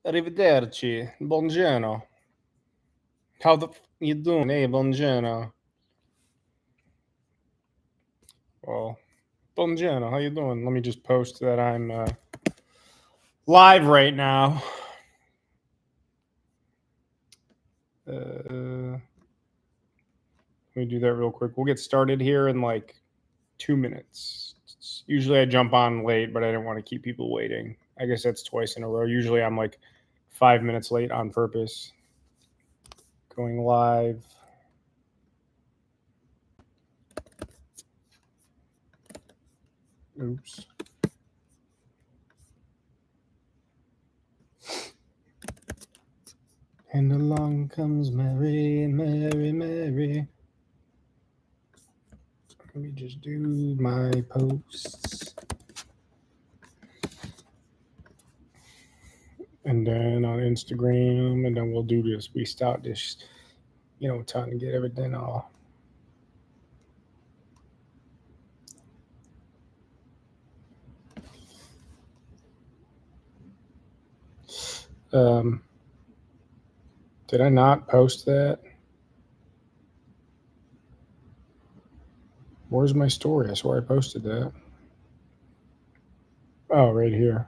Arrivederci. Buongiorno. How the you doing? Hey, buongiorno. Well, buongiorno. How you doing? Let me just post that I'm live right now. Let me do that real quick. We'll get started here in like 2 minutes. Usually I jump on late, but I didn't want to keep people waiting. I guess that's twice in a row. Usually I'm like 5 minutes late on purpose. Going live. Oops. And along comes Mary, Mary, Mary. Let me just do my posts. And then on Instagram, and then we'll do this. We start this, trying to get everything all. Did I not post that? Where's my story? I swear I posted that. Oh, right here.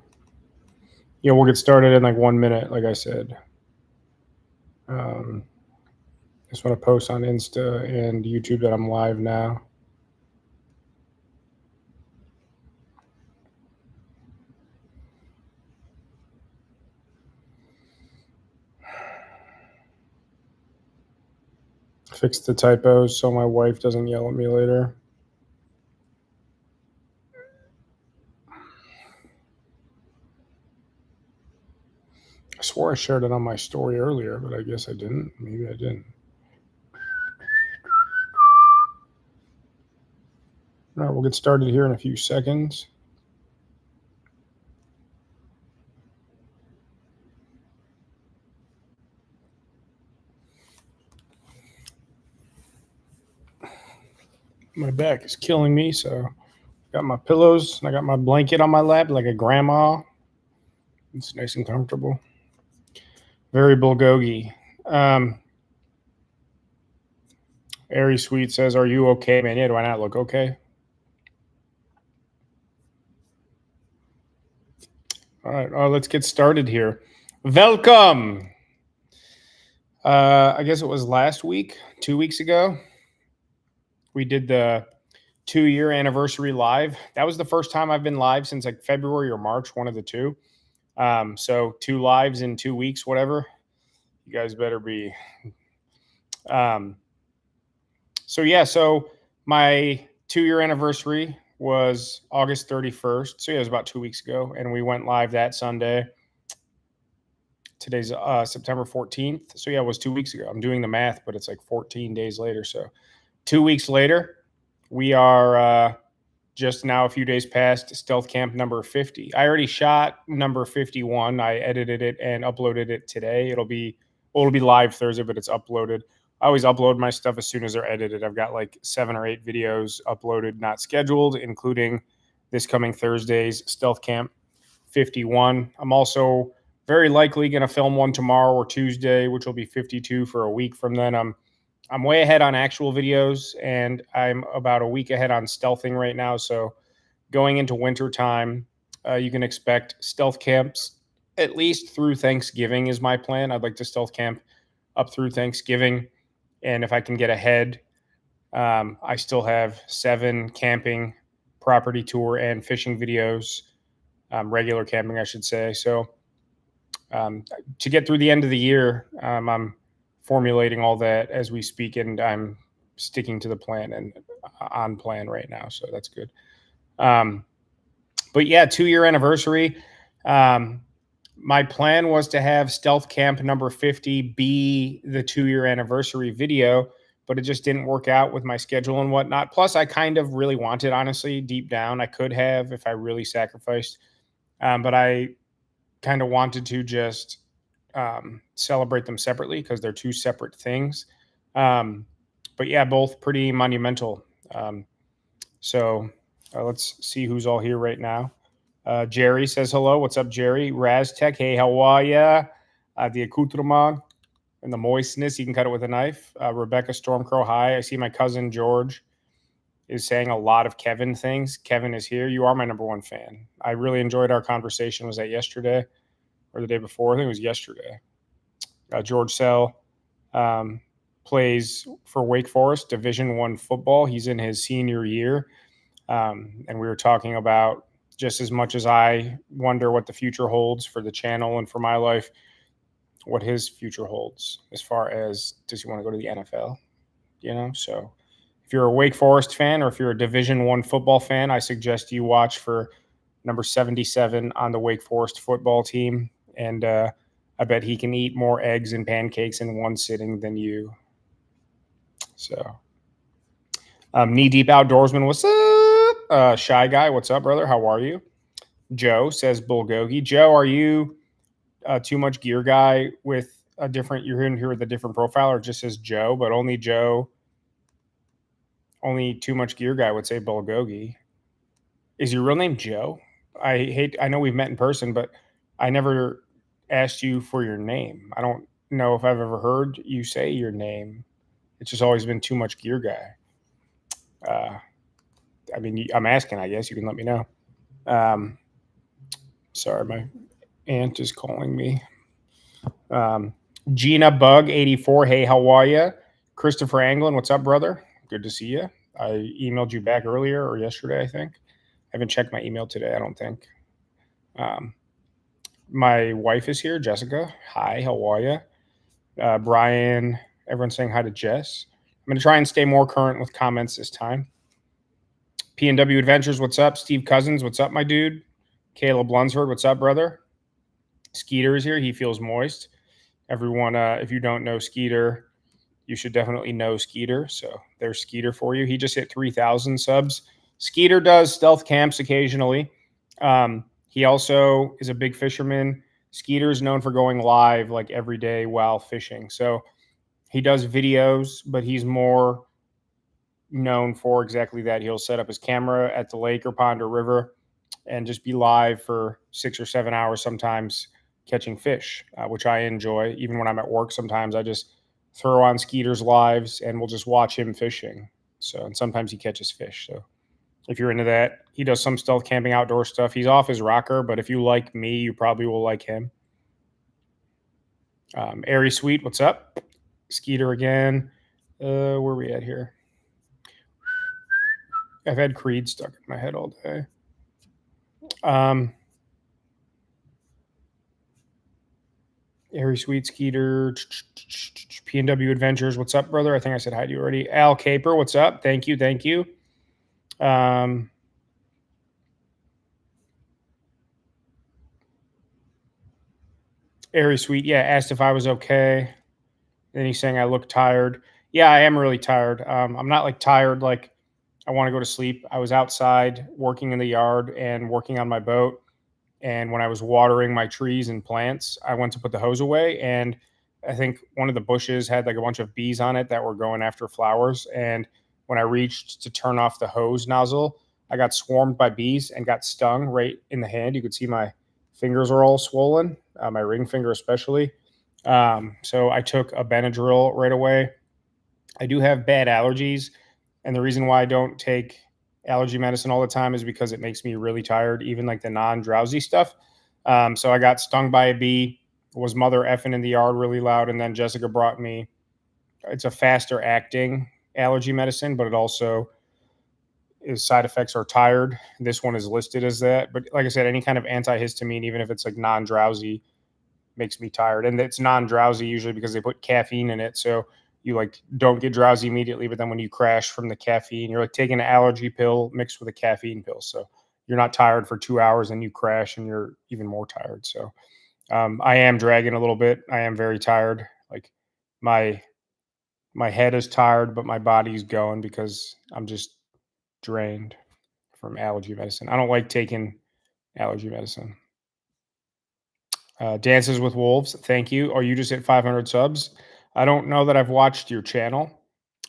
Yeah, we'll get started in like 1 minute, like I said. Just want to post on Insta and YouTube that I'm live now. Fix the typos so my wife doesn't yell at me later. I swore I shared it on my story earlier, but I guess I didn't. Maybe I didn't. All right, we'll get started here in a few seconds. My back is killing me, so got my pillows and I got my blanket on my lap like a grandma. It's nice and comfortable. Very bulgogi. Airy Sweet says, "Are you okay, man?" Yeah, do I not look okay? All right, let's get started here. Welcome. I guess it was last week, 2 weeks ago. We did the 2-year anniversary live. That was the first time I've been live since like February or March, one of the two. So 2 lives in 2 weeks, whatever. You guys better be. So my 2-year anniversary was August 31st. So yeah, it was about 2 weeks ago, and we went live that Sunday. Today's September 14th. So yeah, it was 2 weeks ago. I'm doing the math, but it's like 14 days later. So 2 weeks later, we are just now a few days past stealth camp number 50. I already shot number 51. I edited it and uploaded it today. It'll be live Thursday, but it's uploaded. I always upload my stuff as soon as they're edited. I've got like 7 or 8 videos uploaded, not scheduled, including this coming Thursday's stealth camp 51. I'm also very likely going to film one tomorrow or Tuesday, which will be 52 for a week from then. I'm way ahead on actual videos, and I'm about a week ahead on stealthing right now. So going into winter time, you can expect stealth camps at least through Thanksgiving is my plan. I'd like to stealth camp up through Thanksgiving. And if I can get ahead, I still have 7 camping, property tour, and fishing videos, regular camping, I should say. So to get through the end of the year, I'm formulating all that as we speak, and I'm sticking to the plan and on plan right now. So that's good. But yeah, 2-year anniversary. My plan was to have stealth camp number 50 be the 2-year anniversary video, but it just didn't work out with my schedule and whatnot. Plus, I kind of really wanted, honestly, deep down, I could have if I really sacrificed. But I kind of wanted to just celebrate them separately because they're 2 separate things. But yeah, both pretty monumental. So let's see who's all here right now. Jerry says hello. What's up, Jerry? Raztech, hey, how are ya? The accoutrement and the moistness, you can cut it with a knife. Rebecca Stormcrow, hi. I see my cousin George is saying a lot of Kevin things. Kevin is here. You are my number one fan. I really enjoyed our conversation. Was that yesterday or the day before? I think it was yesterday. George Sell plays for Wake Forest Division I football. He's in his senior year. And we were talking about, just as much as I wonder what the future holds for the channel and for my life, what his future holds as far as, does he want to go to the NFL? So if you're a Wake Forest fan or if you're a Division I football fan, I suggest you watch for number 77 on the Wake Forest football team. And I bet he can eat more eggs and pancakes in one sitting than you. So Knee Deep Outdoorsman, what's up? Shy Guy, what's up, brother? How are you? Joe says Bulgogi. Joe, are you Too Much Gear Guy with a different, you're in here with a different profile, or just says Joe, but only Too Much Gear Guy would say Bulgogi. Is your real name Joe? I know we've met in person, but I never asked you for your name. I don't know if I've ever heard you say your name. It's just always been Too Much Gear Guy. I'm asking, I guess you can let me know. Sorry, my aunt is calling me. Gina Bug 84. Hey, how are you? Christopher Anglin, what's up, brother? Good to see you. I emailed you back earlier or yesterday, I think. I haven't checked my email today, I don't think. My wife is here, Jessica. Hi, how are you? Brian, everyone's saying hi to Jess. I'm going to try and stay more current with comments this time. P&W Adventures, what's up? Steve Cousins, what's up, my dude? Caleb Lunsford, what's up, brother? Skeeter is here. He feels moist. Everyone, if you don't know Skeeter, you should definitely know Skeeter. So there's Skeeter for you. He just hit 3,000 subs. Skeeter does stealth camps occasionally. He also is a big fisherman. Skeeter is known for going live like every day while fishing. So he does videos, but he's more known for exactly that. He'll set up his camera at the lake or pond or river and just be live for 6 or 7 hours sometimes catching fish, which I enjoy. Even when I'm at work, sometimes I just throw on Skeeter's lives and we'll just watch him fishing. So, and sometimes he catches fish. So if you're into that, he does some stealth camping outdoor stuff. He's off his rocker, but if you like me, you probably will like him. Airy Sweet, what's up? Skeeter again. Where are we at here? I've had Creed stuck in my head all day. Airy Sweet, Skeeter, P&W Adventures, what's up, brother? I think I said hi to you already. Al Caper, what's up? Thank you. Airy Sweet, yeah, asked if I was okay. Then he's saying I look tired. Yeah, I am really tired. I'm not like tired like I want to go to sleep. I was outside working in the yard and working on my boat. And when I was watering my trees and plants, I went to put the hose away. And I think one of the bushes had like a bunch of bees on it that were going after flowers. And when I reached to turn off the hose nozzle, I got swarmed by bees and got stung right in the hand. You could see my fingers are all swollen, my ring finger especially. So I took a Benadryl right away. I do have bad allergies. And the reason why I don't take allergy medicine all the time is because it makes me really tired, even like the non-drowsy stuff. So I got stung by a bee, was mother effing in the yard really loud. And then Jessica brought me, it's a faster acting allergy medicine, but it also is side effects are tired. This one is listed as that. But like I said, any kind of antihistamine, even if it's like non-drowsy, makes me tired. And it's non-drowsy usually because they put caffeine in it. So you like don't get drowsy immediately, but then when you crash from the caffeine, you're like taking an allergy pill mixed with a caffeine pill. So you're not tired for 2 hours and you crash and you're even more tired. So I am dragging a little bit. I am very tired. Like my head is tired, but my body's going because I'm just drained from allergy medicine. I don't like taking allergy medicine. Dances with Wolves, thank you. Oh, you just hit 500 subs. I don't know that I've watched your channel,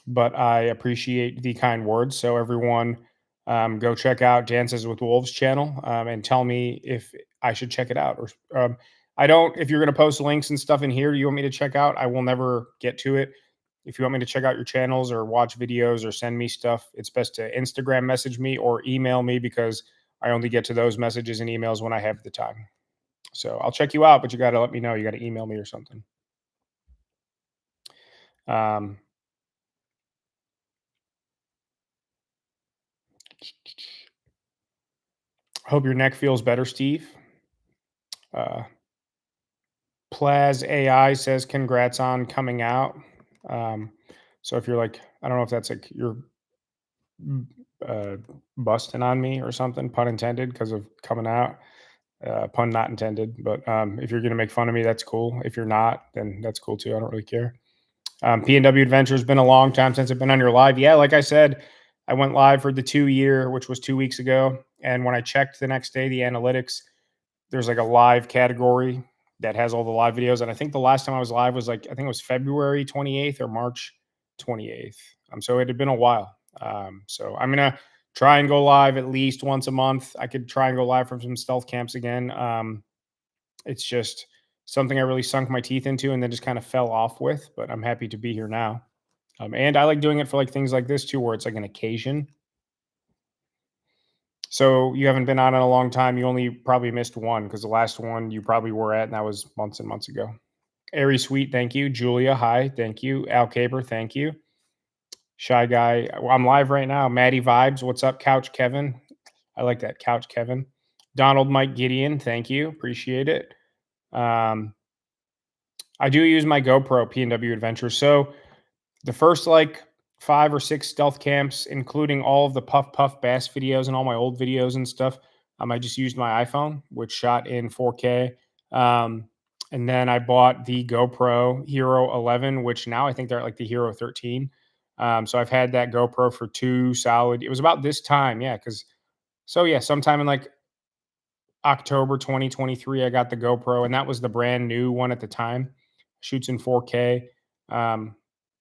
but I appreciate the kind words. So everyone, go check out Dances with Wolves channel, and tell me if I should check it out. Or I don't. If you're going to post links and stuff in here, you want me to check out, I will never get to it. If you want me to check out your channels or watch videos or send me stuff, it's best to Instagram message me or email me, because I only get to those messages and emails when I have the time. So I'll check you out, but you got to let me know. You got to email me or something. Um, Hope your neck feels better, Steve. Uh, Plaz AI says congrats on coming out. Um, so if you're like, I don't know if that's like you're uh, busting on me or something, pun intended, because of coming out. Pun not intended. But if you're gonna make fun of me, that's cool. If you're not, then that's cool too. I don't really care. P&W Adventure has been a long time since I've been on your live. Yeah, like I said, I went live for the 2 year, which was 2 weeks ago. And when I checked the next day, the analytics, there's like a live category that has all the live videos. And I think the last time I was live was like, I think it was February 28th or March 28th. So it had been a while. So I'm going to try and go live at least once a month. I could try and go live from some stealth camps again. It's just something I really sunk my teeth into and then just kind of fell off with, but I'm happy to be here now. And I like doing it for like things like this too, where it's like an occasion. So you haven't been on in a long time. You only probably missed one, because the last one you probably were at, and that was months and months ago. Airy Sweet, thank you. Julia, hi, thank you. Al Caber, thank you. Shy Guy, I'm live right now. Maddie Vibes, what's up? Couch Kevin, I like that. Couch Kevin. Donald Mike Gideon, thank you. Appreciate it. I do use my GoPro P&W Adventure. So the first like 5 or 6 stealth camps, including all of the Puff Puff Bass videos and all my old videos and stuff, I just used my iPhone, which shot in 4K. And then I bought the GoPro Hero 11, which now I think they're at like the Hero 13. So I've had that GoPro for 2 solid. It was about this time, yeah, because sometime in like October 2023, I got the GoPro, and that was the brand new one at the time. Shoots in 4K.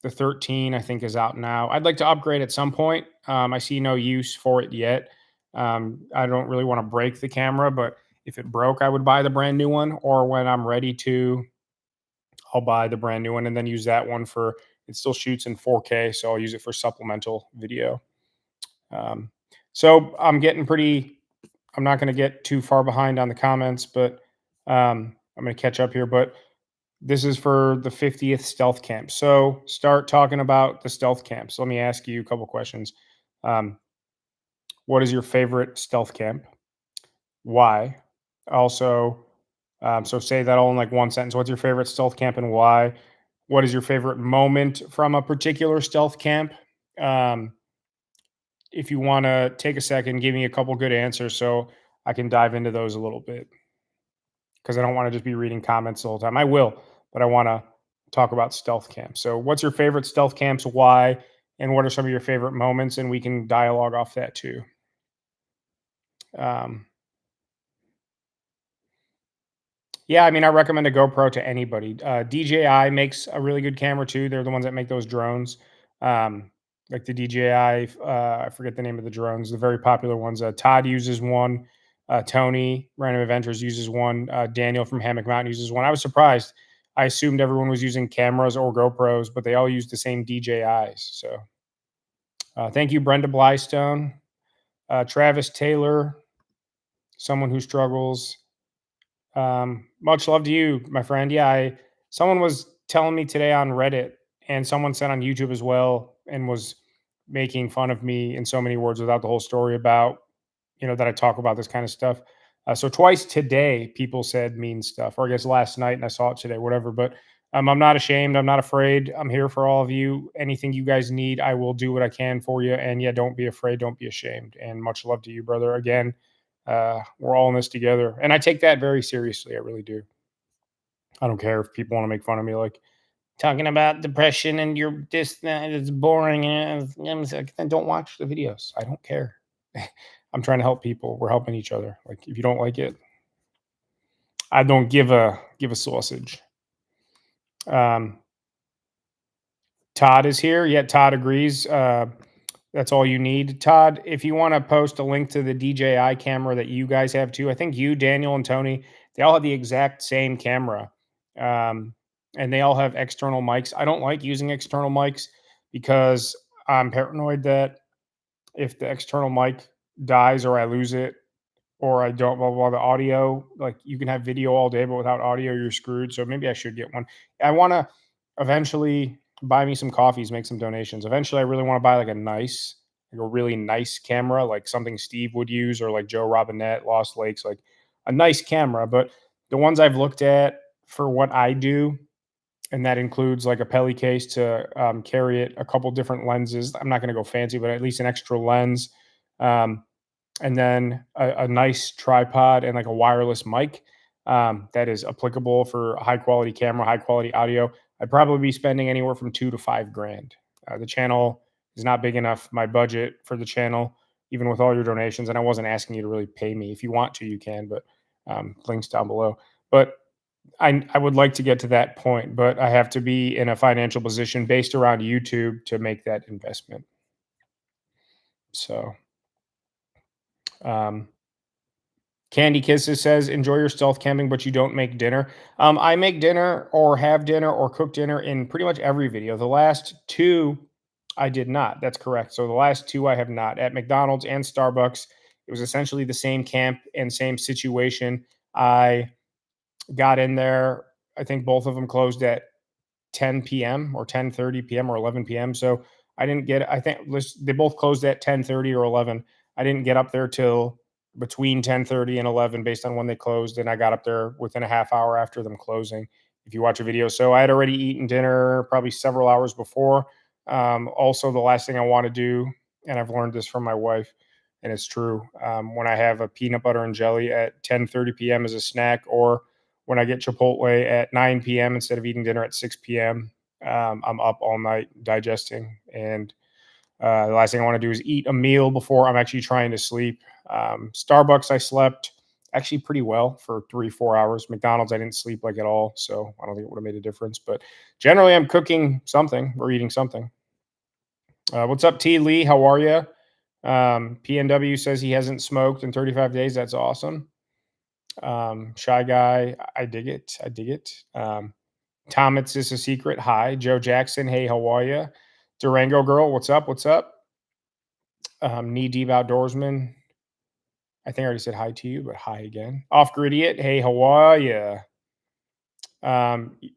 The 13, I think, is out now. I'd like to upgrade at some point. I see no use for it yet. I don't really want to break the camera, but if it broke, I would buy the brand new one. Or when I'm ready to, I'll buy the brand new one and then use that one for. It still shoots in 4K, so I'll use it for supplemental video. So I'm getting pretty. I'm not going to get too far behind on the comments, but I'm going to catch up here. But this is for the 50th stealth camp. So start talking about the stealth camps. Let me ask you a couple questions. What is your favorite stealth camp? Why? Also, so say that all in like one sentence. What's your favorite stealth camp and why? What is your favorite moment from a particular stealth camp? Um, if you want to take a second, give me a couple good answers so I can dive into those a little bit, because I don't want to just be reading comments the whole time. I will, but I want to talk about stealth camps. So, what's your favorite stealth camps? Why? And what are some of your favorite moments? And we can dialogue off that too. Um, yeah, I mean, I recommend a GoPro to anybody. DJI makes a really good camera too. They're the ones that make those drones. Like the DJI, I forget the name of the drones, the very popular ones. Todd uses one. Tony, Random Adventures, uses one. Daniel from Hammock Mountain uses one. I was surprised. I assumed everyone was using cameras or GoPros, but they all use the same DJIs. So thank you, Brenda Blystone. Travis Taylor, someone who struggles. Much love to you, my friend. Yeah, someone was telling me today on Reddit, and someone said on YouTube as well, and was making fun of me in so many words without the whole story about, that I talk about this kind of stuff. So twice today, people said mean stuff, or I guess last night, and I saw it today, whatever. But I'm not ashamed. I'm not afraid. I'm here for all of you. Anything you guys need, I will do what I can for you. And yeah, don't be afraid. Don't be ashamed. And much love to you, brother. Again, we're all in this together, and I take that very seriously. I really do. I don't care if people want to make fun of me, like talking about depression and you're this that it's boring. And I'm like, then don't watch the videos. I don't care. I'm trying to help people. We're helping each other. Like if you don't like it, I don't give a sausage. Todd is here. Yeah, Todd agrees. That's all you need. Todd, if you want to post a link to the DJI camera that you guys have too, I think you, Daniel, and Tony, they all have the exact same camera. Um, and they all have external mics. I don't like using external mics because I'm paranoid that if the external mic dies or I lose it or I don't, blah, blah, blah, the audio, like you can have video all day, but without audio, you're screwed. So maybe I should get one. I want to eventually buy me some coffees, make some donations. Eventually, I really want to buy like a really nice camera, like something Steve would use or like Joe Robinette, Lost Lakes, like a nice camera. But the ones I've looked at for what I do, and that includes like a Pelly case to carry it, a couple different lenses. I'm not going to go fancy, but at least an extra lens. Um, and then a nice tripod and like a wireless mic that is applicable for a high quality camera, high quality audio. I'd probably be spending anywhere from 2 to 5 grand. The channel is not big enough. My budget for the channel, even with all your donations, and I wasn't asking you to really pay me. If you want to, you can, but links down below. But I would like to get to that point, but I have to be in a financial position based around YouTube to make that investment. So, um, Candy Kisses says, enjoy your stealth camping, but you don't make dinner. I make dinner or have dinner or cook dinner in pretty much every video. The last two, I did not. That's correct. So the last two, I have not. At McDonald's and Starbucks, it was essentially the same camp and same situation. I got in there. I think both of them closed at 10 p.m. or 10:30 p.m. or 11 p.m. So I didn't get. I think they both closed at 10:30 or 11. I didn't get up there till between 10:30 and 11, based on when they closed, and I got up there within a half hour after them closing. If you watch a video, so I had already eaten dinner probably several hours before. Also, the last thing I want to do, and I've learned this from my wife, and it's true. When I have a peanut butter and jelly at 10:30 p.m. as a snack, or when I get Chipotle at 9 p.m. instead of eating dinner at 6 p.m., I'm up all night digesting. And the last thing I want to do is eat a meal before I'm actually trying to sleep. Starbucks, I slept actually pretty well for 3, 4 hours. McDonald's, I didn't sleep like at all. So I don't think it would have made a difference. But generally, I'm cooking something or eating something. What's up, T. Lee? How are you? PNW says he hasn't smoked in 35 days. That's awesome. Shy Guy, I dig it. I dig it. Tom, it's just a secret. Hi. Joe Jackson, hey, how are you? Durango Girl, what's up? What's up? Knee Deep Outdoorsman, I think I already said hi to you, but hi again. Off Gridiot, hey, how are you?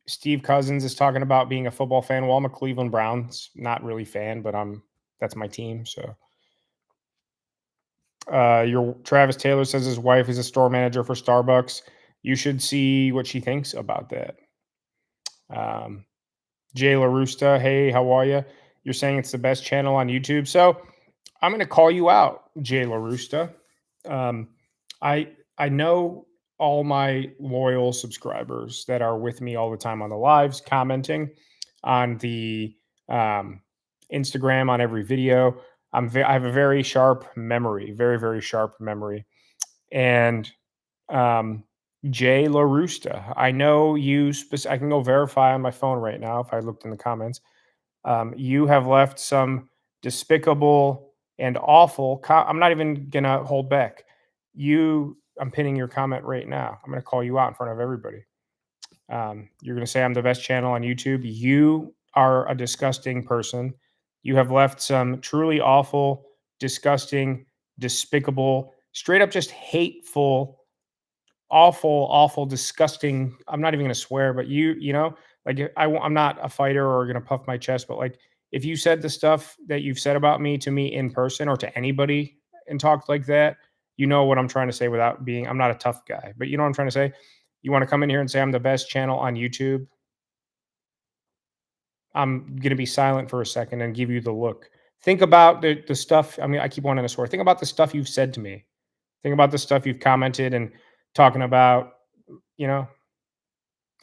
Steve Cousins is talking about being a football fan. Well, I'm a Cleveland Browns, not really fan, but that's my team. So, your Travis Taylor says his wife is a store manager for Starbucks. You should see what she thinks about that. Jay LaRusta, hey, how are you? You're saying it's the best channel on YouTube. So I'm going to call you out, Jay LaRusta. Um, I know all my loyal subscribers that are with me all the time on the lives, commenting on the Instagram on every video. I have a very sharp memory, very, very sharp memory. And um, Jay LaRusta, I know you. I can go verify on my phone right now if I looked in the comments. You have left some despicable and awful. I'm not even gonna hold back. I'm pinning your comment right now. I'm gonna call you out in front of everybody. You're gonna say I'm the best channel on YouTube. You are a disgusting person. You have left some truly awful, disgusting, despicable, straight up just hateful, awful, awful, disgusting. I'm not even going to swear, but like I'm not a fighter or going to puff my chest, but like if you said the stuff that you've said about me to me in person or to anybody and talked like that, you know what I'm trying to say without being, I'm not a tough guy, but you know what I'm trying to say? You want to come in here and say I'm the best channel on YouTube? I'm going to be silent for a second and give you the look. Think about the stuff. I mean, I keep wanting to swear. Think about the stuff you've said to me. Think about the stuff you've commented and talking about, you know,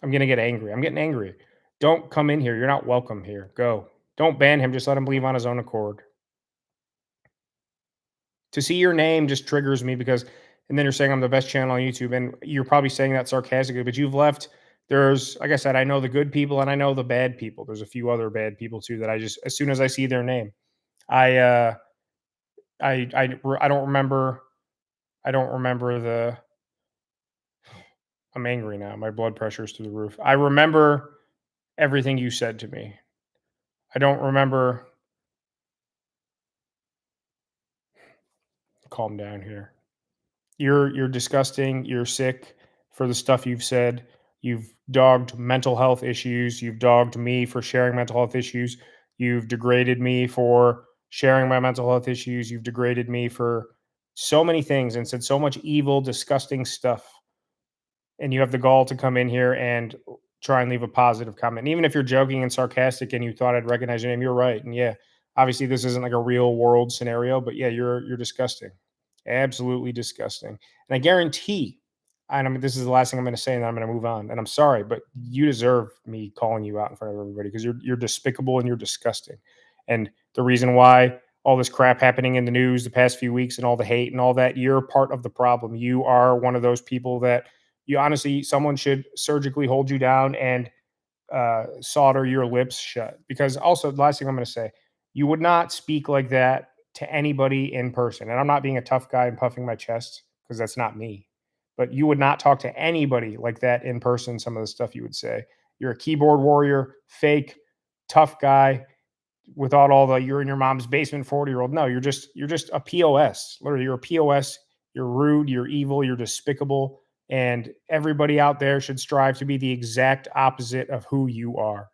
I'm gonna get angry. I'm getting angry. Don't come in here. You're not welcome here. Go. Don't ban him. Just let him leave on his own accord. To see your name just triggers me because, and then you're saying I'm the best channel on YouTube, and you're probably saying that sarcastically, but you've left. There's, like I said, I know the good people and I know the bad people. There's a few other bad people too that I just, as soon as I see their name, I I don't remember. I don't remember the. I'm angry now. My blood pressure's through the roof. I remember everything you said to me. I don't remember. Calm down here. You're disgusting. You're sick for the stuff you've said. You've dogged mental health issues. You've dogged me for sharing mental health issues. You've degraded me for sharing my mental health issues. You've degraded me for so many things and said so much evil, disgusting stuff. And you have the gall to come in here and try and leave a positive comment. And even if you're joking and sarcastic and you thought I'd recognize your name, you're right. And yeah, obviously this isn't like a real world scenario, but yeah, you're disgusting. Absolutely disgusting. And I guarantee, and I mean, this is the last thing I'm going to say, and then I'm going to move on. And I'm sorry, but you deserve me calling you out in front of everybody because you're despicable and you're disgusting. And the reason why all this crap happening in the news the past few weeks and all the hate and all that, you're part of the problem. You are one of those people that you honestly, someone should surgically hold you down and solder your lips shut. Because also, the last thing I'm going to say, you would not speak like that to anybody in person. And I'm not being a tough guy and puffing my chest because that's not me. But you would not talk to anybody like that in person. Some of the stuff you would say. You're a keyboard warrior, fake, tough guy without all the you're in your mom's basement 40-year-old. No, you're just a POS. Literally, you're a POS. You're rude, you're evil, you're despicable. And everybody out there should strive to be the exact opposite of who you are.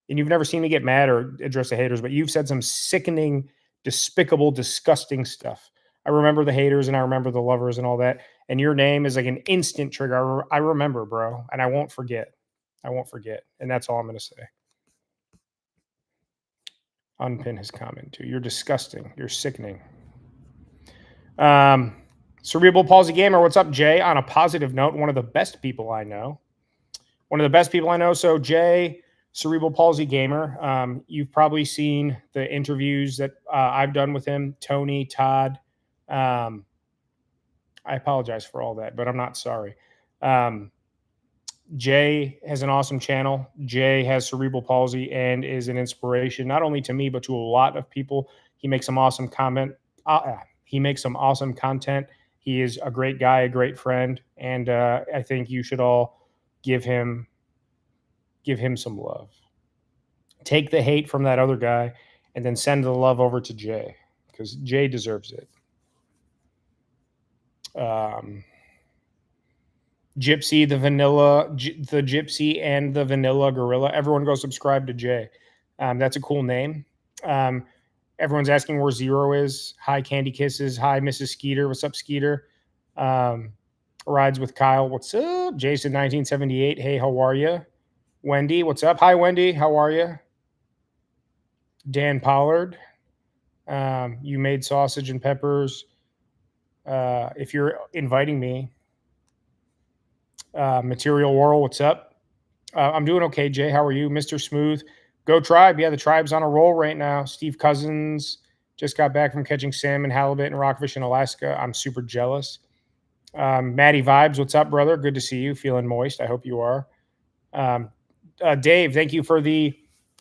And you've never seen me get mad or address the haters, but you've said some sickening, despicable, disgusting stuff. I remember the haters and I remember the lovers and all that. And your name is like an instant trigger. I remember, bro, and I won't forget. I won't forget. And that's all I'm going to say. Unpin his comment too. You're disgusting. You're sickening. Um, Cerebral Palsy Gamer, what's up, Jay? On a positive note, one of the best people I know. One of the best people I know. So, Jay, Cerebral Palsy Gamer, you've probably seen the interviews that I've done with him, Tony, Todd. I apologize for all that, but I'm not sorry. Jay has an awesome channel. Jay has cerebral palsy and is an inspiration not only to me but to a lot of people. He makes some awesome he makes some awesome content. He is a great guy, a great friend, and I think you should all give him some love. Take the hate from that other guy, and then send the love over to Jay because Jay deserves it. Gypsy, the Gypsy and the Vanilla Gorilla. Everyone go subscribe to Jay. That's a cool name. Everyone's asking where Zero is. Hi, Candy Kisses. Hi, Mrs. Skeeter. What's up, Skeeter? Rides with Kyle. What's up? Jason, 1978. Hey, how are you? Wendy, what's up? Hi, Wendy. How are you? Dan Pollard. You made sausage and peppers. If you're inviting me, Material World, what's up? I'm doing okay, Jay. How are you? Mr. Smooth. Go Tribe. Yeah, the Tribe's on a roll right now. Steve Cousins just got back from catching salmon, halibut, and rockfish in Alaska. I'm super jealous. Maddie Vibes, what's up, brother? Good to see you. Feeling moist. I hope you are. Dave, thank you for the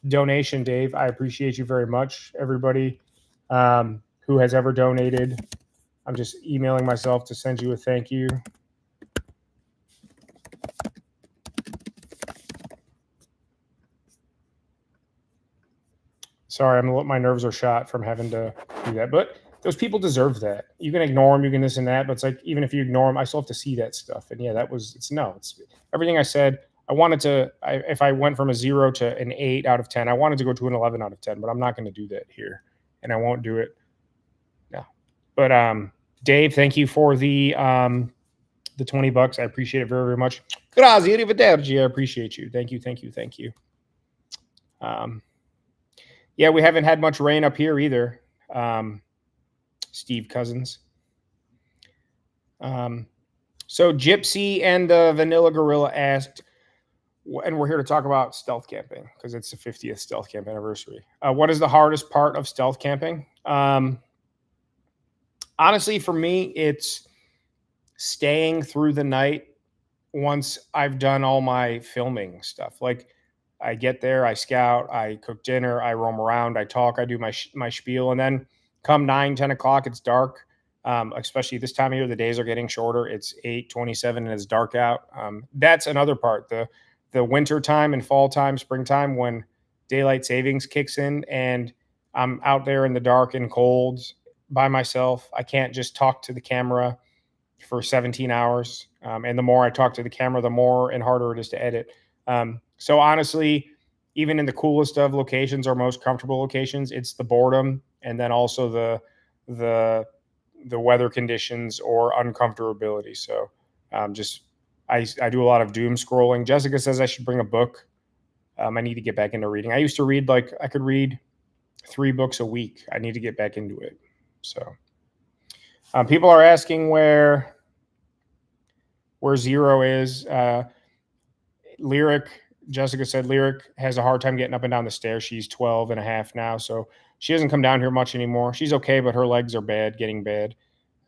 donation, Dave. I appreciate you very much. Everybody who has ever donated, I'm just emailing myself to send you a thank you. Sorry, my nerves are shot from having to do that. But those people deserve that. You can ignore them, you can this and that, but it's like even if you ignore them, I still have to see that stuff. And yeah, it's everything I said. I wanted to. If I went from a 0 to an 8 out of 10, I wanted to go to an 11 out of 10, but I'm not going to do that here, and I won't do it. No. But Dave, thank you for the $20. I appreciate it very, very much. Grazie, arrivederci. I appreciate you. Thank you, thank you, thank you. Yeah, we haven't had much rain up here either. Steve Cousins. So Gypsy and the Vanilla Gorilla asked, and we're here to talk about stealth camping because it's the 50th stealth camp anniversary. What is the hardest part of stealth camping? Honestly, for me, it's staying through the night once I've done all my filming stuff. Like I get there, I scout, I cook dinner, I roam around, I talk, I do my spiel, and then Come 9, 10 o'clock, it's dark. Especially this time of year, the days are getting shorter. It's 8:27 and it's dark out. That's another part. The winter time and fall time, springtime, when daylight savings kicks in and I'm out there in the dark and cold by myself. I can't just talk to the camera for 17 hours. And the more I talk to the camera, the more and harder it is to edit. So honestly, even in the coolest of locations or most comfortable locations, it's the boredom and then also the weather conditions or uncomfortability. So I do a lot of doom scrolling. Jessica says I should bring a book. I need to get back into reading. I used to read I could read 3 books a week. I need to get back into it. So people are asking where Zero is. Lyric, Jessica said Lyric has a hard time getting up and down the stairs. She's 12 and a half now, so she doesn't come down here much anymore. She's okay, but her legs are getting bad.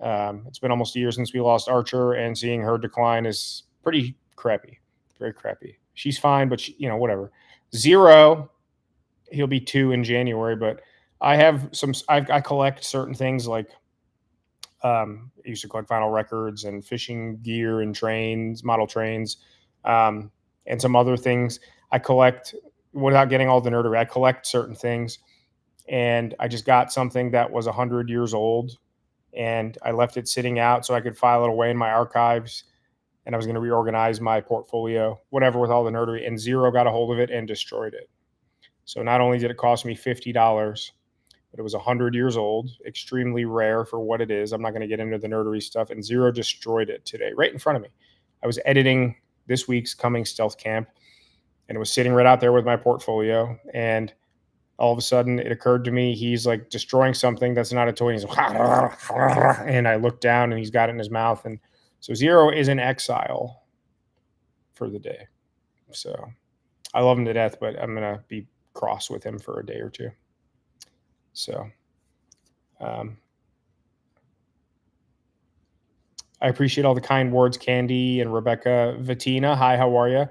It's been almost a year since we lost Archer, and seeing her decline is pretty crappy, very crappy. She's fine, but whatever. Zero, he'll be 2 in January, but I have I collect certain things like I used to collect vinyl records and fishing gear and model trains, and some other things. I collect, without getting all the nerdery, I collect certain things. And I just got something that was 100 years old, and I left it sitting out so I could file it away in my archives. And I was going to reorganize my portfolio, whatever, with all the nerdery. And Zero got a hold of it and destroyed it. So not only did it cost me $50, but it was 100 years old, extremely rare for what it is. I'm not going to get into the nerdery stuff. And Zero destroyed it today, right in front of me. I was editing this week's coming Stealth Camp, and it was sitting right out there with my portfolio. And all of a sudden, it occurred to me he's like destroying something that's not a toy. He's like, and I looked down, and he's got it in his mouth. And so Zero is in exile for the day. So I love him to death, but I'm going to be cross with him for a day or two. So I appreciate all the kind words, Candy and Rebecca. Vatina, hi, how are you?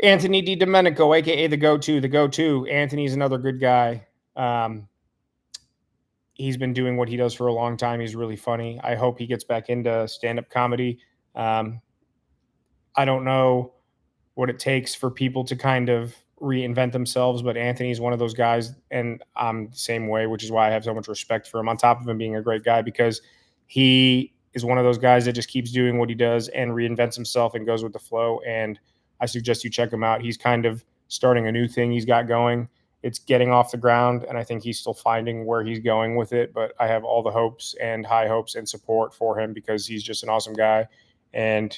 Anthony Di Domenico, a.k.a. the go-to. Anthony's another good guy. He's been doing what he does for a long time. He's really funny. I hope he gets back into stand-up comedy. I don't know what it takes for people to kind of reinvent themselves, but Anthony's one of those guys, and I'm the same way, which is why I have so much respect for him, on top of him being a great guy, because he is one of those guys that just keeps doing what he does and reinvents himself and goes with the flow. And I suggest you check him out. He's kind of starting a new thing he's got going. It's getting off the ground, and I think he's still finding where he's going with it. But I have all the hopes and high hopes and support for him, because he's just an awesome guy. And,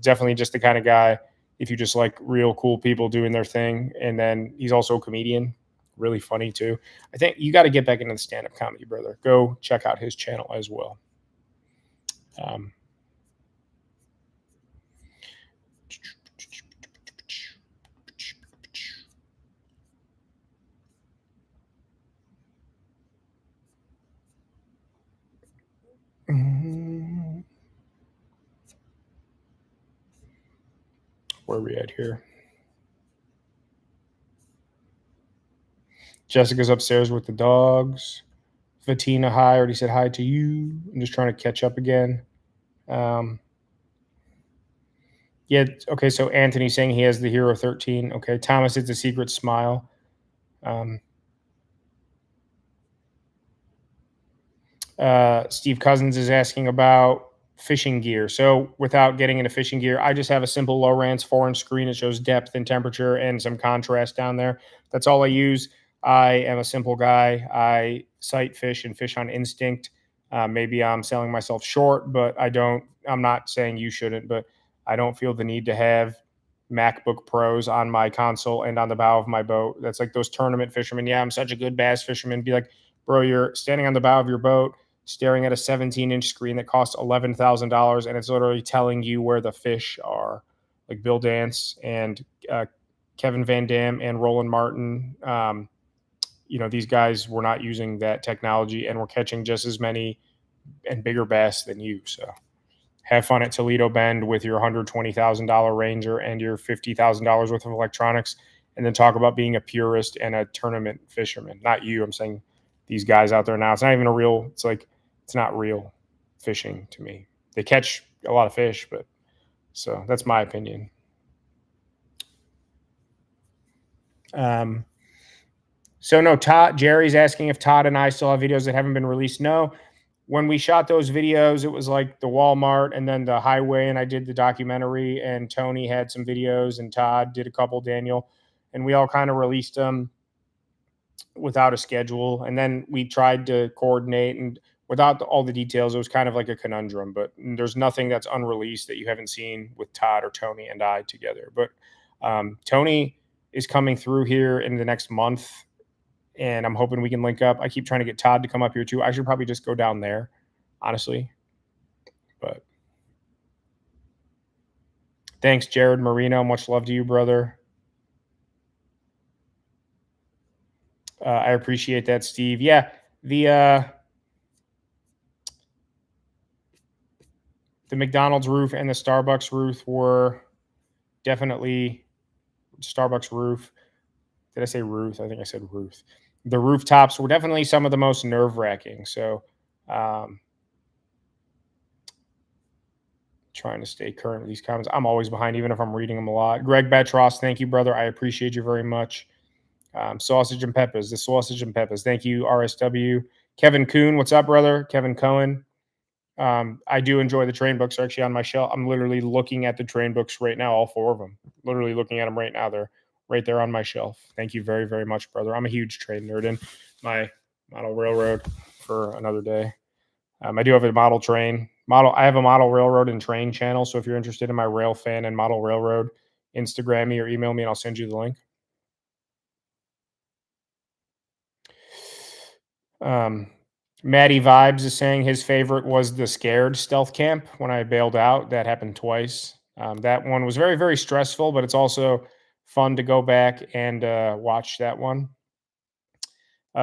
definitely just the kind of guy, if you just like real cool people doing their thing. And then he's also a comedian, really funny too. I think you got to get back into the stand-up comedy, brother. Go check out his channel as well. Where are we at here? Jessica's upstairs with the dogs. Vatina, hi. I already said hi to you. I'm just trying to catch up again. Yeah, okay, so Anthony's saying he has the Hero 13. Okay, Thomas, it's a secret smile. Steve Cousins is asking about fishing gear. So without getting into fishing gear, I just have a simple Lowrance 4-inch screen. It shows depth and temperature and some contrast down there. That's all I use. I am a simple guy. I sight fish and fish on instinct. Maybe I'm selling myself short, but I'm not saying you shouldn't, but I don't feel the need to have MacBook Pros on my console and on the bow of my boat. That's like those tournament fishermen. Yeah, I'm such a good bass fisherman. Be like, bro, you're standing on the bow of your boat, staring at a 17-inch screen that costs $11,000, and it's literally telling you where the fish are. Like Bill Dance and Kevin Van Dam and Roland Martin. These guys were not using that technology and were catching just as many and bigger bass than you. So have fun at Toledo Bend with your $120,000 Ranger and your $50,000 worth of electronics, and then talk about being a purist and a tournament fisherman. Not you. I'm saying these guys out there now. It's not even a real. It's like it's not real fishing to me. They catch a lot of fish, but so that's my opinion. So no, Jerry's asking if Todd and I still have videos that haven't been released. No, when we shot those videos, it was like the Walmart and then the highway, and I did the documentary, and Tony had some videos, and Todd did a couple, Daniel, and we all kind of released them without a schedule. And then we tried to coordinate, and without all the details, it was kind of like a conundrum. But there's nothing that's unreleased that you haven't seen with Todd or Tony and I together. But Tony is coming through here in the next month, and I'm hoping we can link up. I keep trying to get Todd to come up here too. I should probably just go down there, honestly. But thanks, Jared Marino. Much love to you, brother. I appreciate that, Steve. Yeah, the McDonald's roof and the Starbucks roof were definitely Starbucks roof. Did I say Ruth? I think I said Ruth. The rooftops were definitely some of the most nerve-wracking. So trying to stay current with these comments. I'm always behind, even if I'm reading them a lot. Greg Betros, thank you, brother. I appreciate you very much. Sausage and Peppers, the Sausage and Peppers. Thank you, RSW. Kevin Kuhn, what's up, brother? Kevin Cohen. I do enjoy the train books. They're actually on my shelf. I'm literally looking at the train books right now, all 4 of them. Literally looking at them right now. They're right there on my shelf. Thank you very, very much, brother. I'm a huge train nerd, and my model railroad for another day. I do have a model train. I have a model railroad and train channel. So if you're interested in my rail fan and model railroad, Instagram me or email me, and I'll send you the link. Maddie Vibes is saying his favorite was the Scared stealth camp when I bailed out. That happened twice. That one was very, very stressful, but it's also fun to go back and watch that one.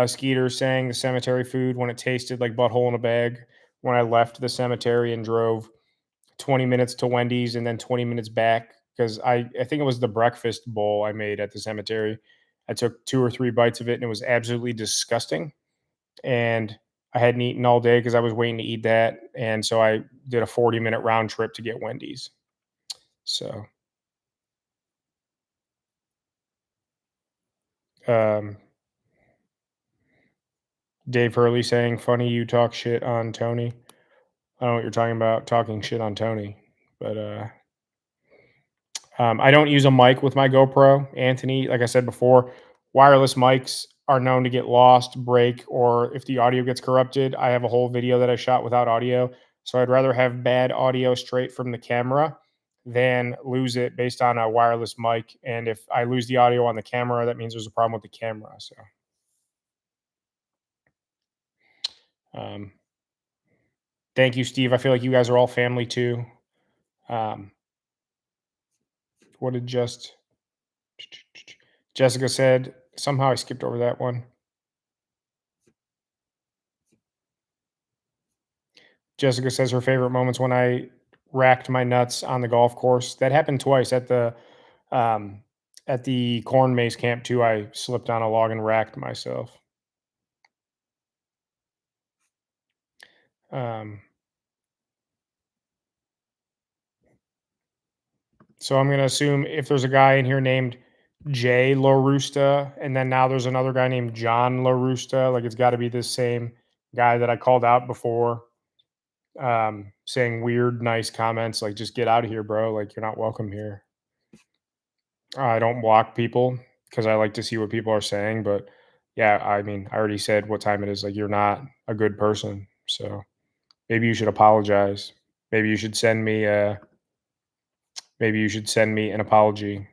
Skeeter saying the cemetery food when it tasted like butthole in a bag when I left the cemetery and drove 20 minutes to Wendy's and then 20 minutes back because I think it was the breakfast bowl I made at the cemetery. I took 2 or 3 bites of it and it was absolutely disgusting. And I hadn't eaten all day because I was waiting to eat that. And so I did a 40-minute round trip to get Wendy's. So, Dave Hurley saying, funny you talk shit on Tony. I don't know what you're talking about, talking shit on Tony. But I don't use a mic with my GoPro. Anthony, like I said before, wireless mics are known to get lost, break, or if the audio gets corrupted. I have a whole video that I shot without audio. So I'd rather have bad audio straight from the camera than lose it based on a wireless mic. And if I lose the audio on the camera, that means there's a problem with the camera. So, thank you, Steve. I feel like you guys are all family too. What did Jessica said? Somehow I skipped over that one. Jessica says her favorite moments when I racked my nuts on the golf course. That happened twice at the corn maze camp too. I slipped on a log and racked myself. So I'm gonna assume if there's a guy in here named Jay LaRusta, and then now there's another guy named John LaRusta, like it's got to be this same guy that I called out before, saying weird, nice comments like "just get out of here, bro," like you're not welcome here. I don't block people because I like to see what people are saying, but yeah, I mean, I already said what time it is. Like, you're not a good person, so maybe you should apologize. Maybe you should send me an apology.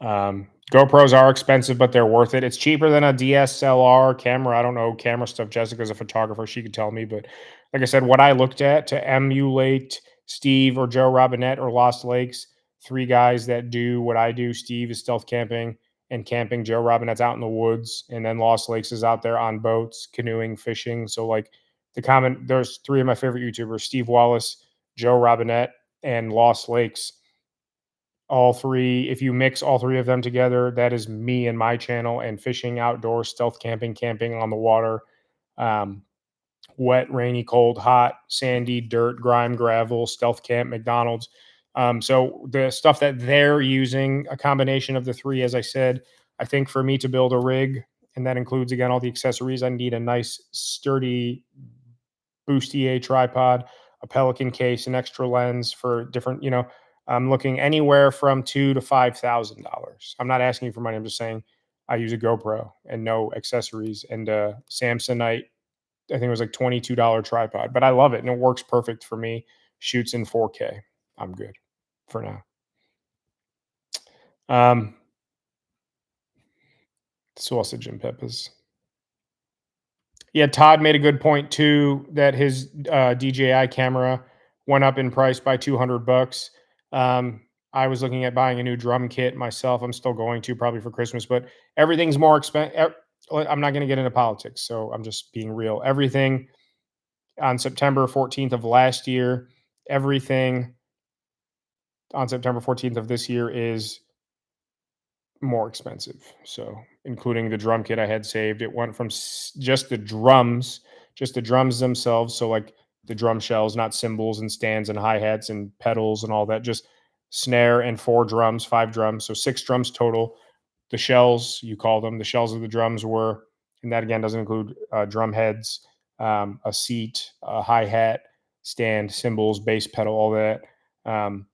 GoPros are expensive, but they're worth it. It's cheaper than a DSLR camera. I don't know camera stuff. Jessica's a photographer; she could tell me. But like I said, what I looked at to emulate Steve or Joe Robinette or Lost Lakes, 3 guys that do what I do. Steve is stealth camping and camping. Joe Robinette's out in the woods, and then Lost Lakes is out there on boats, canoeing, fishing. So like there's 3 of my favorite YouTubers: Steve Wallace, Joe Robinette, and Lost Lakes all three. If you mix all three of them together, that is me and my channel, and fishing, outdoors, stealth camping, camping on the water, um, wet, rainy, cold, hot, sandy, dirt, grime, gravel, stealth camp, McDonald's. So the stuff that they're using, a combination of the three, as I said, I think for me to build a rig, and that includes again all the accessories, I need a nice sturdy bustier tripod, a Pelican case, an extra lens for different. I'm looking anywhere from $2,000 to $5,000. I'm not asking you for money. I'm just saying I use a GoPro and no accessories and a Samsonite. I think it was like $22 tripod, but I love it and it works perfect for me. Shoots in 4K. I'm good for now. Um, Sausage and peppers. Yeah, Todd made a good point too that his DJI camera went up in price by 200 bucks. I was looking at buying a new drum kit myself. I'm still going to probably for Christmas, but everything's more expensive. I'm not going to get into politics, so I'm just being real. Everything on September 14th of last year, everything on September 14th of this year is more expensive. So, including the drum kit I had saved, it went from just the drums themselves. So, like the drum shells, not cymbals and stands and hi hats and pedals and all that, just snare and four drums, five drums. So, six drums total. The shells, you call them, the shells of the drums were, and that again doesn't include drum heads, a seat, a hi hat, stand, cymbals, bass pedal, all that. Um,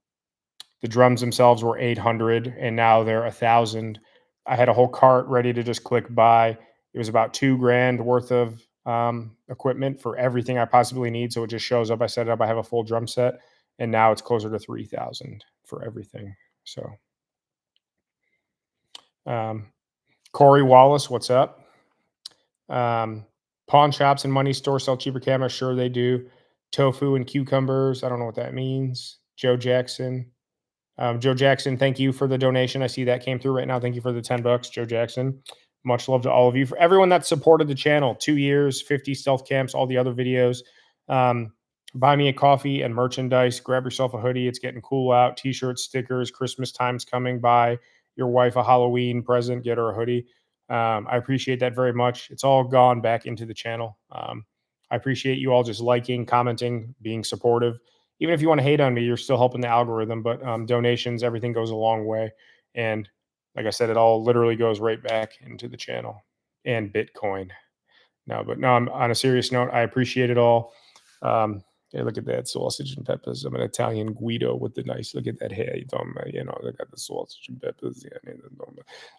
the drums themselves were 800 and now they're 1,000. I had a whole cart ready to just click buy. It was about 2 grand worth of equipment for everything I possibly need. So it just shows up. I set it up. I have a full drum set, and now it's closer to 3,000 for everything. So, um, Corey Wallace, what's up? Um, Pawn shops and money stores sell cheaper cameras. Sure, they do. Tofu and cucumbers. I don't know what that means. Joe Jackson. Joe Jackson, thank you for the donation. I see that came through right now. Thank you for the $10, Joe Jackson. Much love to all of you. For everyone that supported the channel, 2 years, 50 stealth camps, all the other videos. Um, Buy me a coffee and merchandise. Grab yourself a hoodie. It's getting cool out. T-shirts, stickers. Christmas time's coming. Buy your wife a Halloween present. Get her a hoodie. I appreciate that very much. It's all gone back into the channel. I appreciate you all just liking, commenting, being supportive. Even if you want to hate on me, you're still helping the algorithm. But donations, everything goes a long way. And like I said, it all literally goes right back into the channel and Bitcoin. No, but no, I'm on a serious note. I appreciate it all. Yeah, look at that sausage and peppers. I'm an Italian Guido with the nice. Look at that hair. Look at the sausage and peppers.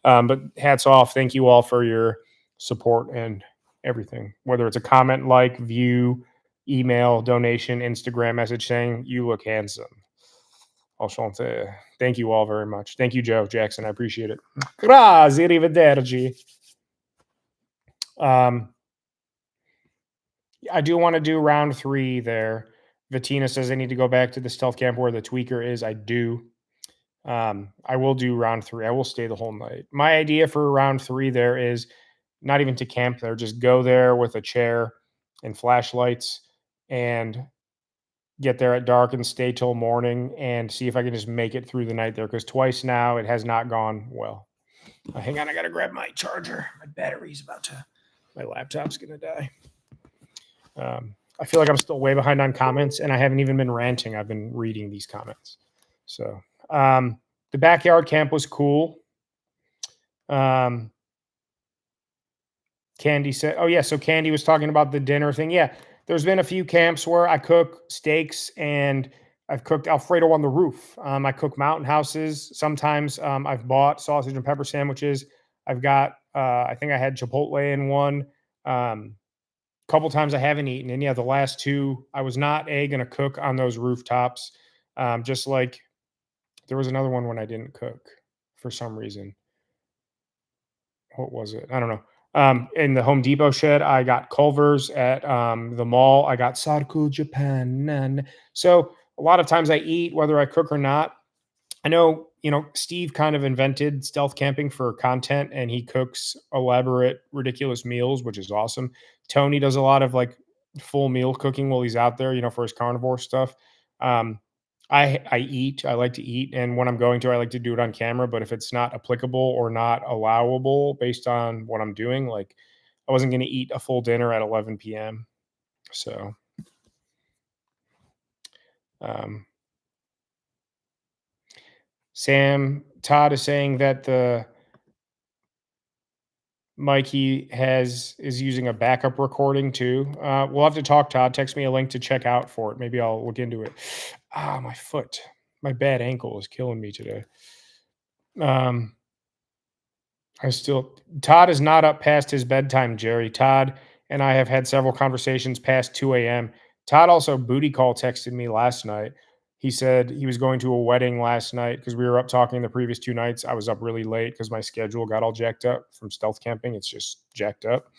But hats off. Thank you all for your support and everything. Whether it's a comment, like, view, email, donation, Instagram message saying you look handsome. Enchanté. Thank you all very much. Thank you, Joe Jackson. I appreciate it. Grazie, arrivederci. I do want to do round 3 there. Vatina says I need to go back to the stealth camp where the tweaker is. I do. I will do round 3. I will stay the whole night. My idea for round 3 there is not even to camp there, just go there with a chair and flashlights and get there at dark and stay till morning and see if I can just make it through the night there, because twice now it has not gone well. Hang on, I gotta grab my charger. My laptop's gonna die. I feel like I'm still way behind on comments, and I haven't even been ranting. I've been reading these comments. So the backyard camp was cool. Candy said, oh yeah, so Candy was talking about the dinner thing. Yeah, there's been a few camps where I cook steaks and I've cooked Alfredo on the roof. I cook mountain houses. Sometimes I've bought sausage and pepper sandwiches. I've got, I think I had Chipotle in one. Couple times I haven't eaten. And yeah, the last 2, I was not going to cook on those rooftops. Just like there was another one when I didn't cook for some reason. What was it? I don't know. In the Home Depot shed, I got Culver's. At the mall, I got Sarku Japan. So a lot of times I eat whether I cook or not. I know, Steve kind of invented stealth camping for content, and he cooks elaborate, ridiculous meals, which is awesome. Tony does a lot of like full meal cooking while he's out there, for his carnivore stuff. Um, I eat. I like to eat, and when I'm going to, I like to do it on camera. But if it's not applicable or not allowable based on what I'm doing, like I wasn't going to eat a full dinner at 11 p.m. So, um, Sam Todd is saying that the mic he has is using a backup recording too. We'll have to talk, Todd. Text me a link to check out for it. Maybe I'll look into it. Ah, my foot, my bad ankle is killing me today. Um, I still Todd is not up past his bedtime, Jerry. Todd and I have had several conversations past 2 a.m. Todd also booty call texted me last night. He said he was going to a wedding last night because we were up talking the previous 2 nights. I was up really late because my schedule got all jacked up from stealth camping. It's just jacked up.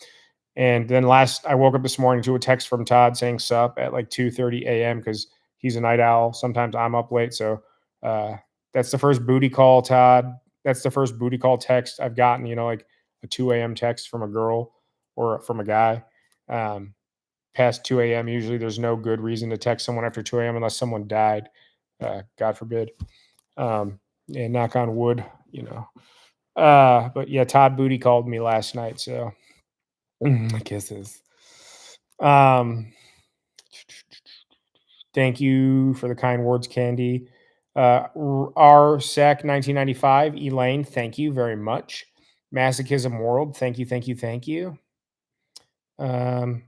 And then I woke up this morning to a text from Todd saying sup at like 2:30 a.m. because he's a night owl. Sometimes I'm up late. So uh, that's the first booty call, Todd. That's the first booty call text I've gotten, like a 2 a.m. text from a girl or from a guy. Um, Past 2 a.m., usually there's no good reason to text someone after 2 a.m. unless someone died. God forbid. And knock on wood, you know. But yeah, Todd booty called me last night. So kisses. Um, Thank you for the kind words, Candy. R Sec 1995, Elaine, thank you very much. Masochism World, thank you, thank you, thank you. Um,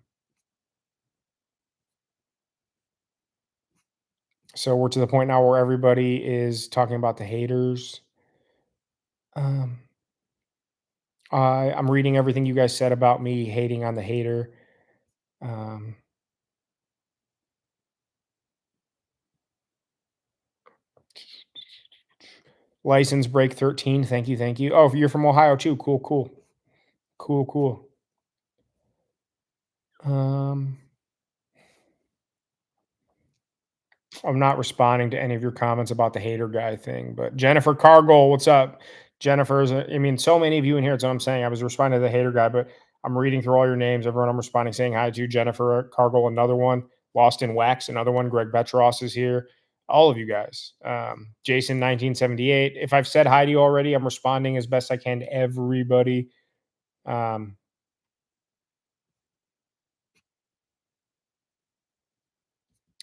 so we're to the point now where everybody is talking about the haters. Um, I'm reading everything you guys said about me hating on the hater. Um, License Break 13, thank you, thank you. Oh, you're from Ohio too. Cool, cool, cool, cool. Um, I'm not responding to any of your comments about the hater guy thing, but Jennifer Cargill, what's up? I mean, so many of you in here. That's what I'm saying. I was responding to the hater guy, but I'm reading through all your names. Everyone I'm responding, saying hi to. Jennifer Cargill, another one. Lost in Wax, another one. Greg Betros is here. All of you guys. Jason 1978. If I've said hi to you already, I'm responding as best I can to everybody. Um,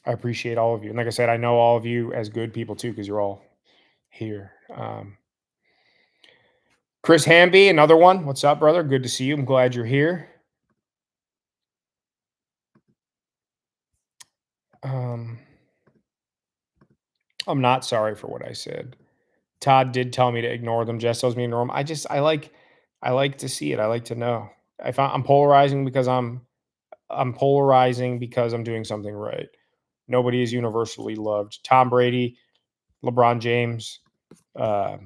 I appreciate all of you. And like I said, I know all of you as good people too, because you're all here. Chris Hamby, another one. What's up, brother? Good to see you. I'm glad you're here. Um, I'm not sorry for what I said. Todd did tell me to ignore them. Jess tells me to ignore them. I like to see it. I like to know. I'm polarizing because I'm polarizing because I'm doing something right. Nobody is universally loved. Tom Brady, LeBron James, uh,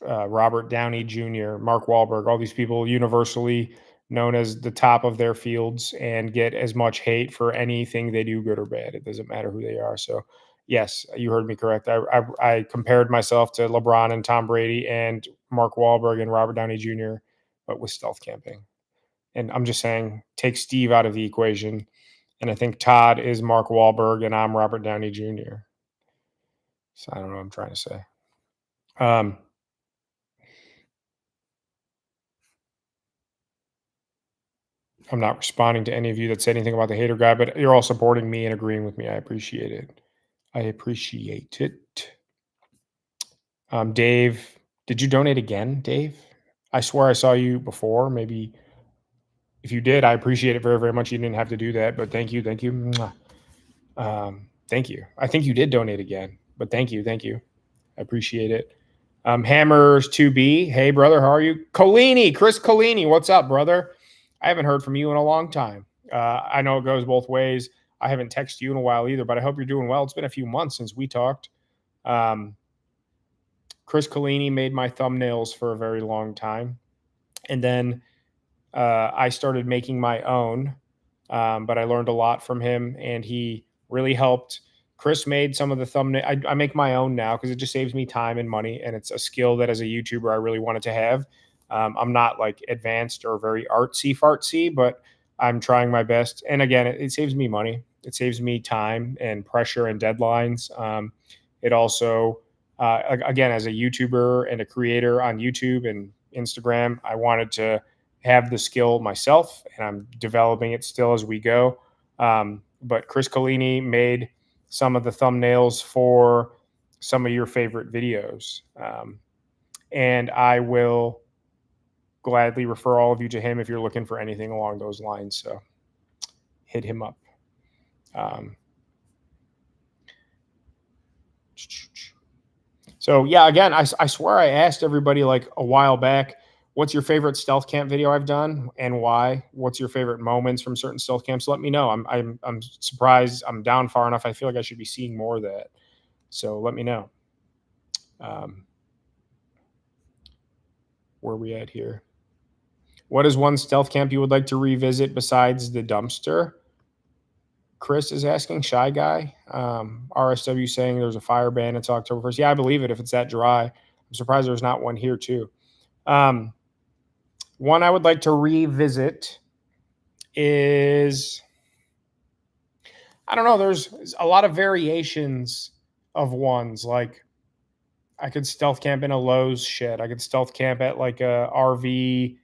Robert Downey Jr., Mark Wahlberg, all these people universally known as the top of their fields and get as much hate for anything they do, good or bad. It doesn't matter who they are. So, yes, you heard me correct. I compared myself to LeBron and Tom Brady and Mark Wahlberg and Robert Downey Jr., but with stealth camping. And I'm just saying, take Steve out of the equation. And I think Todd is Mark Wahlberg and I'm Robert Downey Jr. So I don't know what I'm trying to say. Um, I'm not responding to any of you that said anything about the hater guy, but you're all supporting me and agreeing with me. I appreciate it. I appreciate it. Dave, did you donate again, Dave? I swear I saw you before. Maybe if you did, I appreciate it very, very much. You didn't have to do that, but thank you. Thank you. Mwah. Thank you. I think you did donate again, but thank you. Thank you. I appreciate it. Hammers 2B. Hey, brother. How are you? Colini, Chris Colini. What's up, brother? I haven't heard from you in a long time. I know it goes both ways. I haven't texted you in a while either, but I hope you're doing well. It's been a few months since we talked. Chris Colini made my thumbnails for a very long time. And then I started making my own, but I learned a lot from him, and he really helped. Chris made some of the thumbnail. I make my own now because it just saves me time and money, and it's a skill that as a YouTuber I really wanted to have. I'm not like advanced or very artsy fartsy, but I'm trying my best. And again, it saves me money. It saves me time and pressure and deadlines. It also, again, as a YouTuber and a creator on YouTube and Instagram, I wanted to have the skill myself, and I'm developing it still as we go. But Chris Collini made some of the thumbnails for some of your favorite videos. And I will gladly refer all of you to him if you're looking for anything along those lines. So hit him up. So yeah, again, I swear I asked everybody like a while back, what's your favorite stealth camp video I've done and why? What's your favorite moments from certain stealth camps? Let me know. I'm surprised I'm down far enough. I feel like I should be seeing more of that. So let me know. Where are we at here? What is one stealth camp you would like to revisit besides the dumpster? Chris is asking, Shy Guy. RSW saying there's a fire ban until October 1st. Yeah, I believe it if it's that dry. I'm surprised there's not one here too. One I would like to revisit is, I don't know, there's a lot of variations of ones. Like I could stealth camp in a Lowe's shed. I could stealth camp at like a RV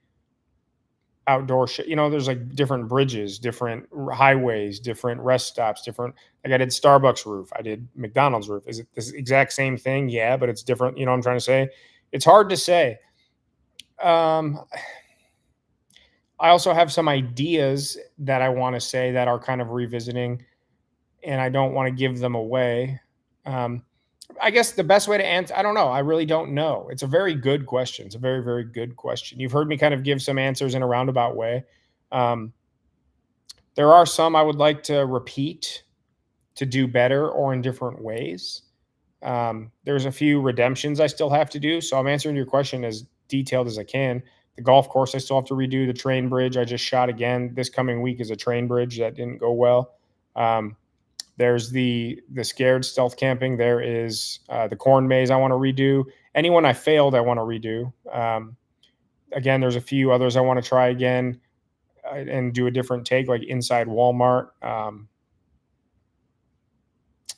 outdoor shit. There's like different bridges, different highways, different rest stops, different. Like I did Starbucks roof, I did McDonald's roof. Is it this exact same thing? Yeah, but it's different. You know what I'm trying to say? It's hard to say. I also have some ideas that I want to say that are kind of revisiting, and I don't want to give them away. I guess the best way to answer, I don't know. I really don't know. It's a very good question. It's a very, very good question. You've heard me kind of give some answers in a roundabout way. There are some I would like to repeat to do better or in different ways. There's a few redemptions I still have to do. So I'm answering your question as detailed as I can. The golf course I still have to redo. The train bridge I just shot again this coming week is a train bridge that didn't go well. There's the scared stealth camping. There is the corn maze I want to redo. Anyone I failed, I want to redo. Again, there's a few others I want to try again and do a different take, like inside Walmart.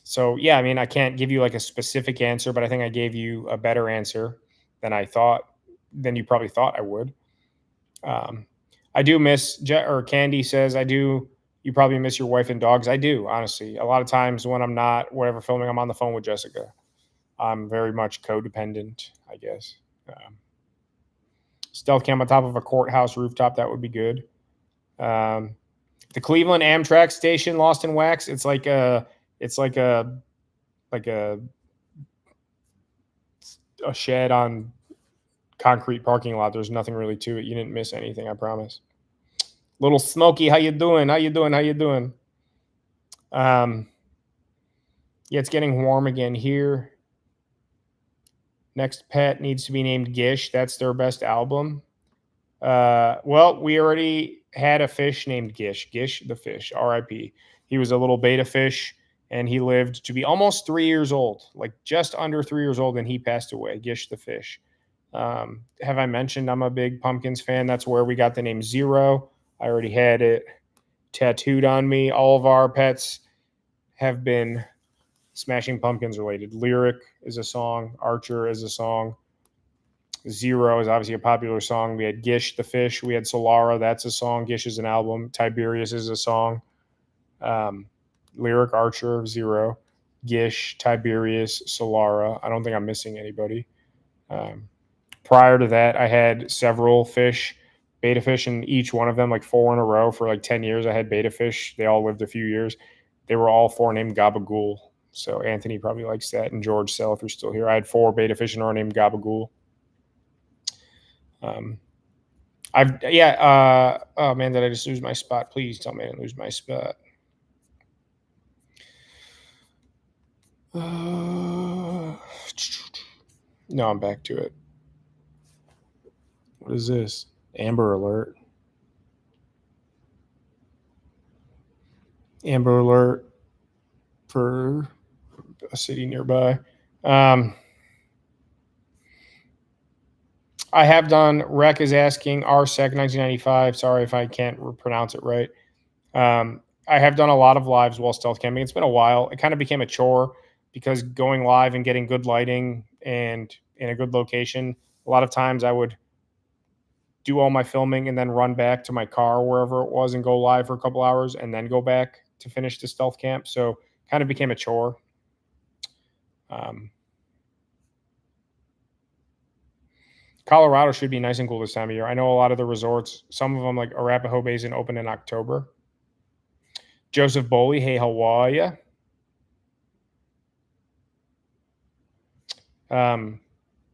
So yeah, I mean, I can't give you like a specific answer, but I think I gave you a better answer than you probably thought I would. I do miss, or Candy says, you probably miss your wife and dogs. I do, honestly. A lot of times when I'm not, whatever, filming, I'm on the phone with Jessica. I'm very much codependent, I guess. Stealth cam on top of a courthouse rooftop, that would be good. The Cleveland Amtrak station, Lost in Wax. It's like a shed on concrete parking lot. There's nothing really to it. You didn't miss anything, I promise. Little Smokey, how you doing? Yeah, it's getting warm again here. Next pet needs to be named Gish. That's their best album. Well, we already had a fish named Gish. Gish the fish, R.I.P. He was a little beta fish, and he lived to be almost 3 years old, like just under 3 years old, and he passed away. Gish the fish. Have I mentioned I'm a big Pumpkins fan? That's where we got the name Zero. I already had it tattooed on me. All of our pets have been Smashing Pumpkins related. Lyric is a song. Archer is a song. Zero is obviously a popular song. We had Gish the fish. We had Solara. That's a song. Gish is an album. Tiberius is a song. Lyric, Archer, Zero. Gish, Tiberius, Solara. I don't think I'm missing anybody. Prior to that, I had several fish, beta fish, and each one of them, like 4 in a row for like 10 years. I had beta fish. They all lived a few years. They were all 4 named Gabagool. So Anthony probably likes that. And George Sell, if you're still here. I had 4 beta fish in a row named Gabagool. Oh man, did I just lose my spot? Please tell me I didn't lose my spot. No, I'm back to it. What is this? Amber alert. Amber alert for a city nearby. I have done, Rec is asking, RSEC 1995. Sorry if I can't pronounce it right. I have done a lot of lives while stealth camping. It's been a while. It kind of became a chore because going live and getting good lighting and in a good location, a lot of times I would do all my filming and then run back to my car wherever it was and go live for a couple hours and then go back to finish the stealth camp. So kind of became a chore. Um, Colorado should be nice and cool this time of year. I know a lot of the resorts, some of them like Arapahoe Basin open in October. Joseph Boley, hey, how are ya?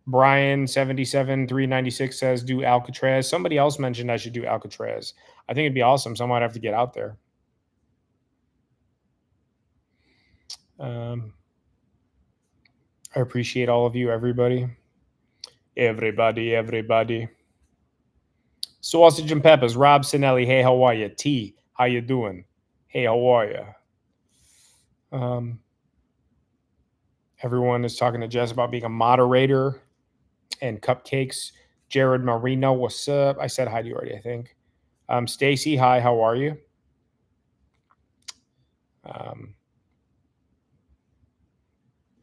Brian 77 396 says do Alcatraz. Somebody else mentioned I should do Alcatraz. I think it'd be awesome. So I might have to get out there. I appreciate all of you, everybody. Everybody. Sausage and peppers. Rob Sinelli, hey, how are you? T, how you doing? Hey, how are you? Everyone is talking to Jess about being a moderator and cupcakes. Jared Marino, what's up? I said hi to you already, I think. Stacy, hi, how are you?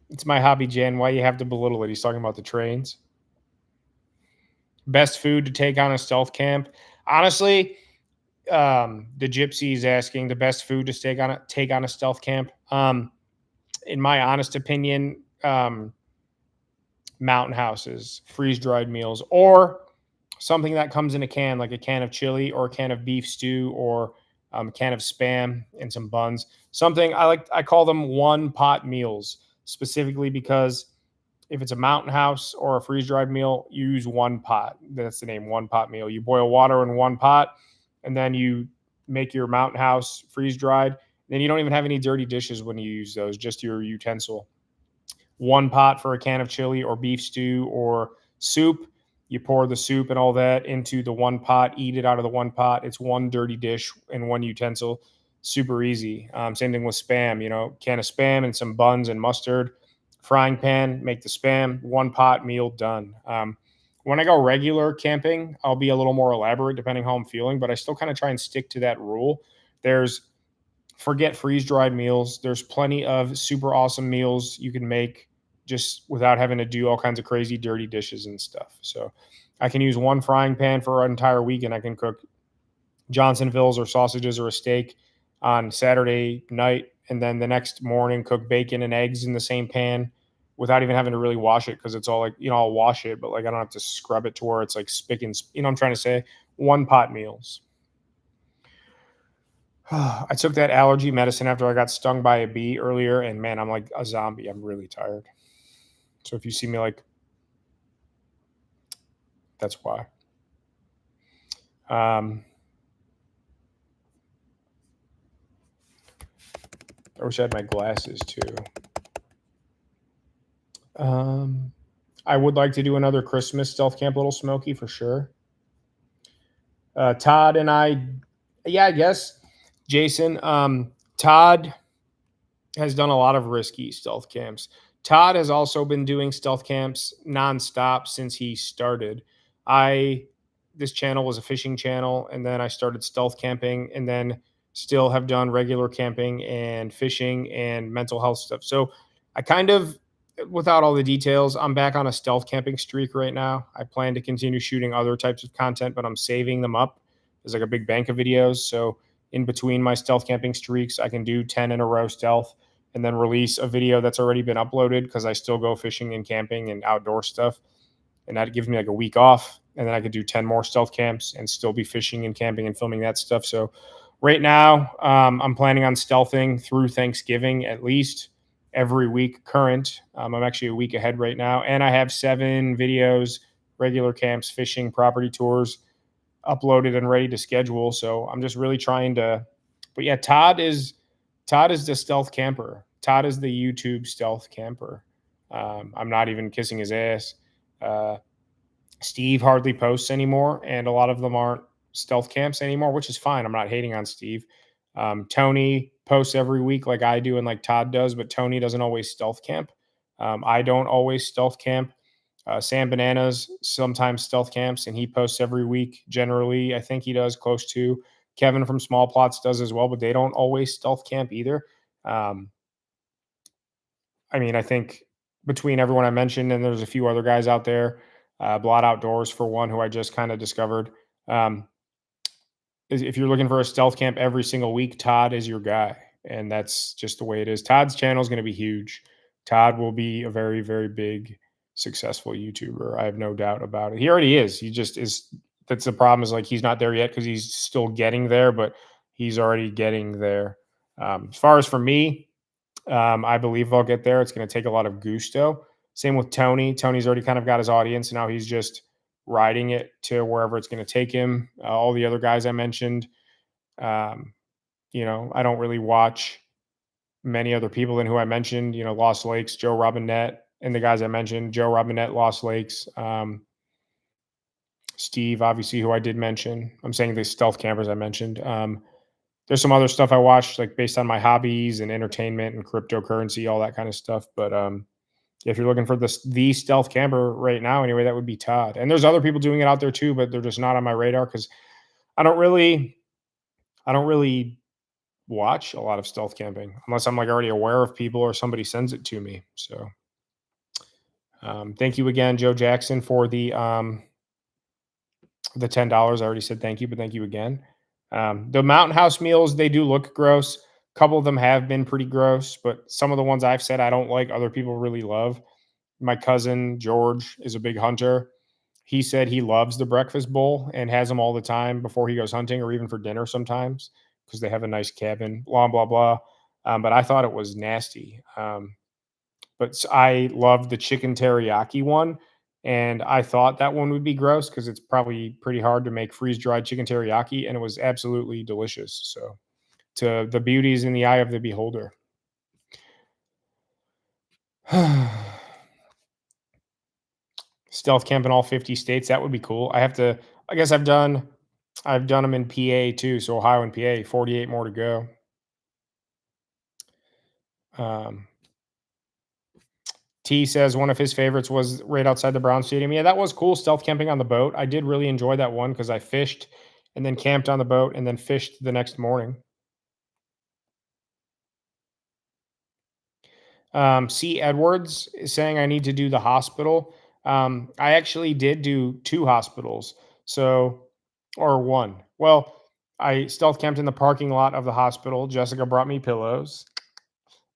It's my hobby, Jan. Why you have to belittle it? He's talking about the trains. Best food to take on a stealth camp. Honestly, the gypsy is asking the best food to take on a stealth camp. In my honest opinion, mountain houses, freeze dried meals, or something that comes in a can, like a can of chili or a can of beef stew or a can of Spam and some buns. Something I call them one pot meals, specifically because if it's a mountain house or a freeze dried meal, you use one pot. That's the name, one pot meal. You boil water in one pot, and then you make your mountain house freeze dried. Then you don't even have any dirty dishes when you use those, just your utensil. One pot for a can of chili or beef stew or soup. You pour the soup and all that into the one pot, eat it out of the one pot. It's one dirty dish and one utensil. Super easy. Same thing with Spam, can of Spam and some buns and mustard. Frying pan, make the Spam, one pot meal done. When I go regular camping, I'll be a little more elaborate depending how I'm feeling, but I still kind of try and stick to that rule. Forget freeze dried meals. There's plenty of super awesome meals you can make just without having to do all kinds of crazy dirty dishes and stuff. So I can use one frying pan for an entire week and I can cook Johnsonville's or sausages or a steak on Saturday night. And then the next morning, cook bacon and eggs in the same pan without even having to really wash it. Cause it's all like, I'll wash it, but like I don't have to scrub it to where it's like spick and, I'm trying to say one pot meals. I took that allergy medicine after I got stung by a bee earlier, and man, I'm like a zombie. I'm really tired. So if you see me that's why. I wish I had my glasses too. I would like to do another Christmas stealth camp, Little Smoky, for sure. Todd and I, I guess. Jason, Todd has done a lot of risky stealth camps. Todd has also been doing stealth camps nonstop since he started. This channel was a fishing channel, and then I started stealth camping, and then still have done regular camping and fishing and mental health stuff. So I kind of, without all the details, I'm back on a stealth camping streak right now. I plan to continue shooting other types of content, but I'm saving them up. There's like a big bank of videos. So in between my stealth camping streaks, I can do 10 in a row stealth and then release a video that's already been uploaded because I still go fishing and camping and outdoor stuff. And that gives me like a week off. And then I could do 10 more stealth camps and still be fishing and camping and filming that stuff. So right now, I'm planning on stealthing through Thanksgiving at least every week current. I'm actually a week ahead right now. And I have 7 videos, regular camps, fishing, property tours, uploaded and ready to schedule. So I'm just really trying to, but yeah, Todd is the stealth camper. Todd is the YouTube stealth camper. I'm not even kissing his ass. Steve hardly posts anymore, and a lot of them aren't stealth camps anymore, which is fine. I'm not hating on Steve. Tony posts every week like I do and like Todd does, but Tony doesn't always stealth camp. I don't always stealth camp. Sam Bananas sometimes stealth camps, and he posts every week. Generally, I think he does close to. Kevin from Small Plots does as well, but they don't always stealth camp either. Um, I mean, I think between everyone I mentioned, and there's a few other guys out there, Blot Outdoors for one, who I just kind of discovered. Um, if you're looking for a stealth camp every single week, Todd is your guy, and that's just the way it is. Todd's channel is going to be huge. Todd will be a very, very big, successful YouTuber. I have no doubt about it. He already is. He just is. That's the problem. Is like he's not there yet because he's still getting there, but he's already getting there. As far as for me, I believe I'll get there. It's going to take a lot of gusto. Same with Tony. Tony's already kind of got his audience. And now he's just riding it to wherever it's going to take him. All the other guys I mentioned, um, I don't really watch many other people than who I mentioned. Lost Lakes, Joe Robinette, and the guys I mentioned, Joe Robinette, Lost Lakes, Steve, obviously, who I did mention. I'm saying the stealth campers I mentioned. There's some other stuff I watch, like based on my hobbies and entertainment and cryptocurrency, all that kind of stuff. But if you're looking for the stealth camper right now, anyway, that would be Todd. And there's other people doing it out there too, but they're just not on my radar because I don't really, I don't really watch a lot of stealth camping unless I'm like already aware of people or somebody sends it to me. So thank you again, Joe Jackson, for the $10. I already said thank you, but thank you again. The Mountain House meals, they do look gross. A couple of them have been pretty gross, but some of the ones I've said I don't like, other people really love. My cousin George is a big hunter. He said he loves the breakfast bowl and has them all the time before he goes hunting or even for dinner sometimes because they have a nice cabin, blah, blah, blah. But I thought it was nasty. I loved the chicken teriyaki one, and I thought that one would be gross because it's probably pretty hard to make freeze dried chicken teriyaki, and it was absolutely delicious. So, to the beauties in the eye of the beholder. Stealth camp in all 50 states, that would be cool. I guess I've done them in PA too, so Ohio and PA, 48 more to go. Um, T says one of his favorites was right outside the Brown Stadium. Yeah, that was cool. Stealth camping on the boat. I did really enjoy that one because I fished and then camped on the boat and then fished the next morning. C. Edwards is saying I need to do the hospital. I actually did do two hospitals. Or one. Well, I stealth camped in the parking lot of the hospital. Jessica brought me pillows.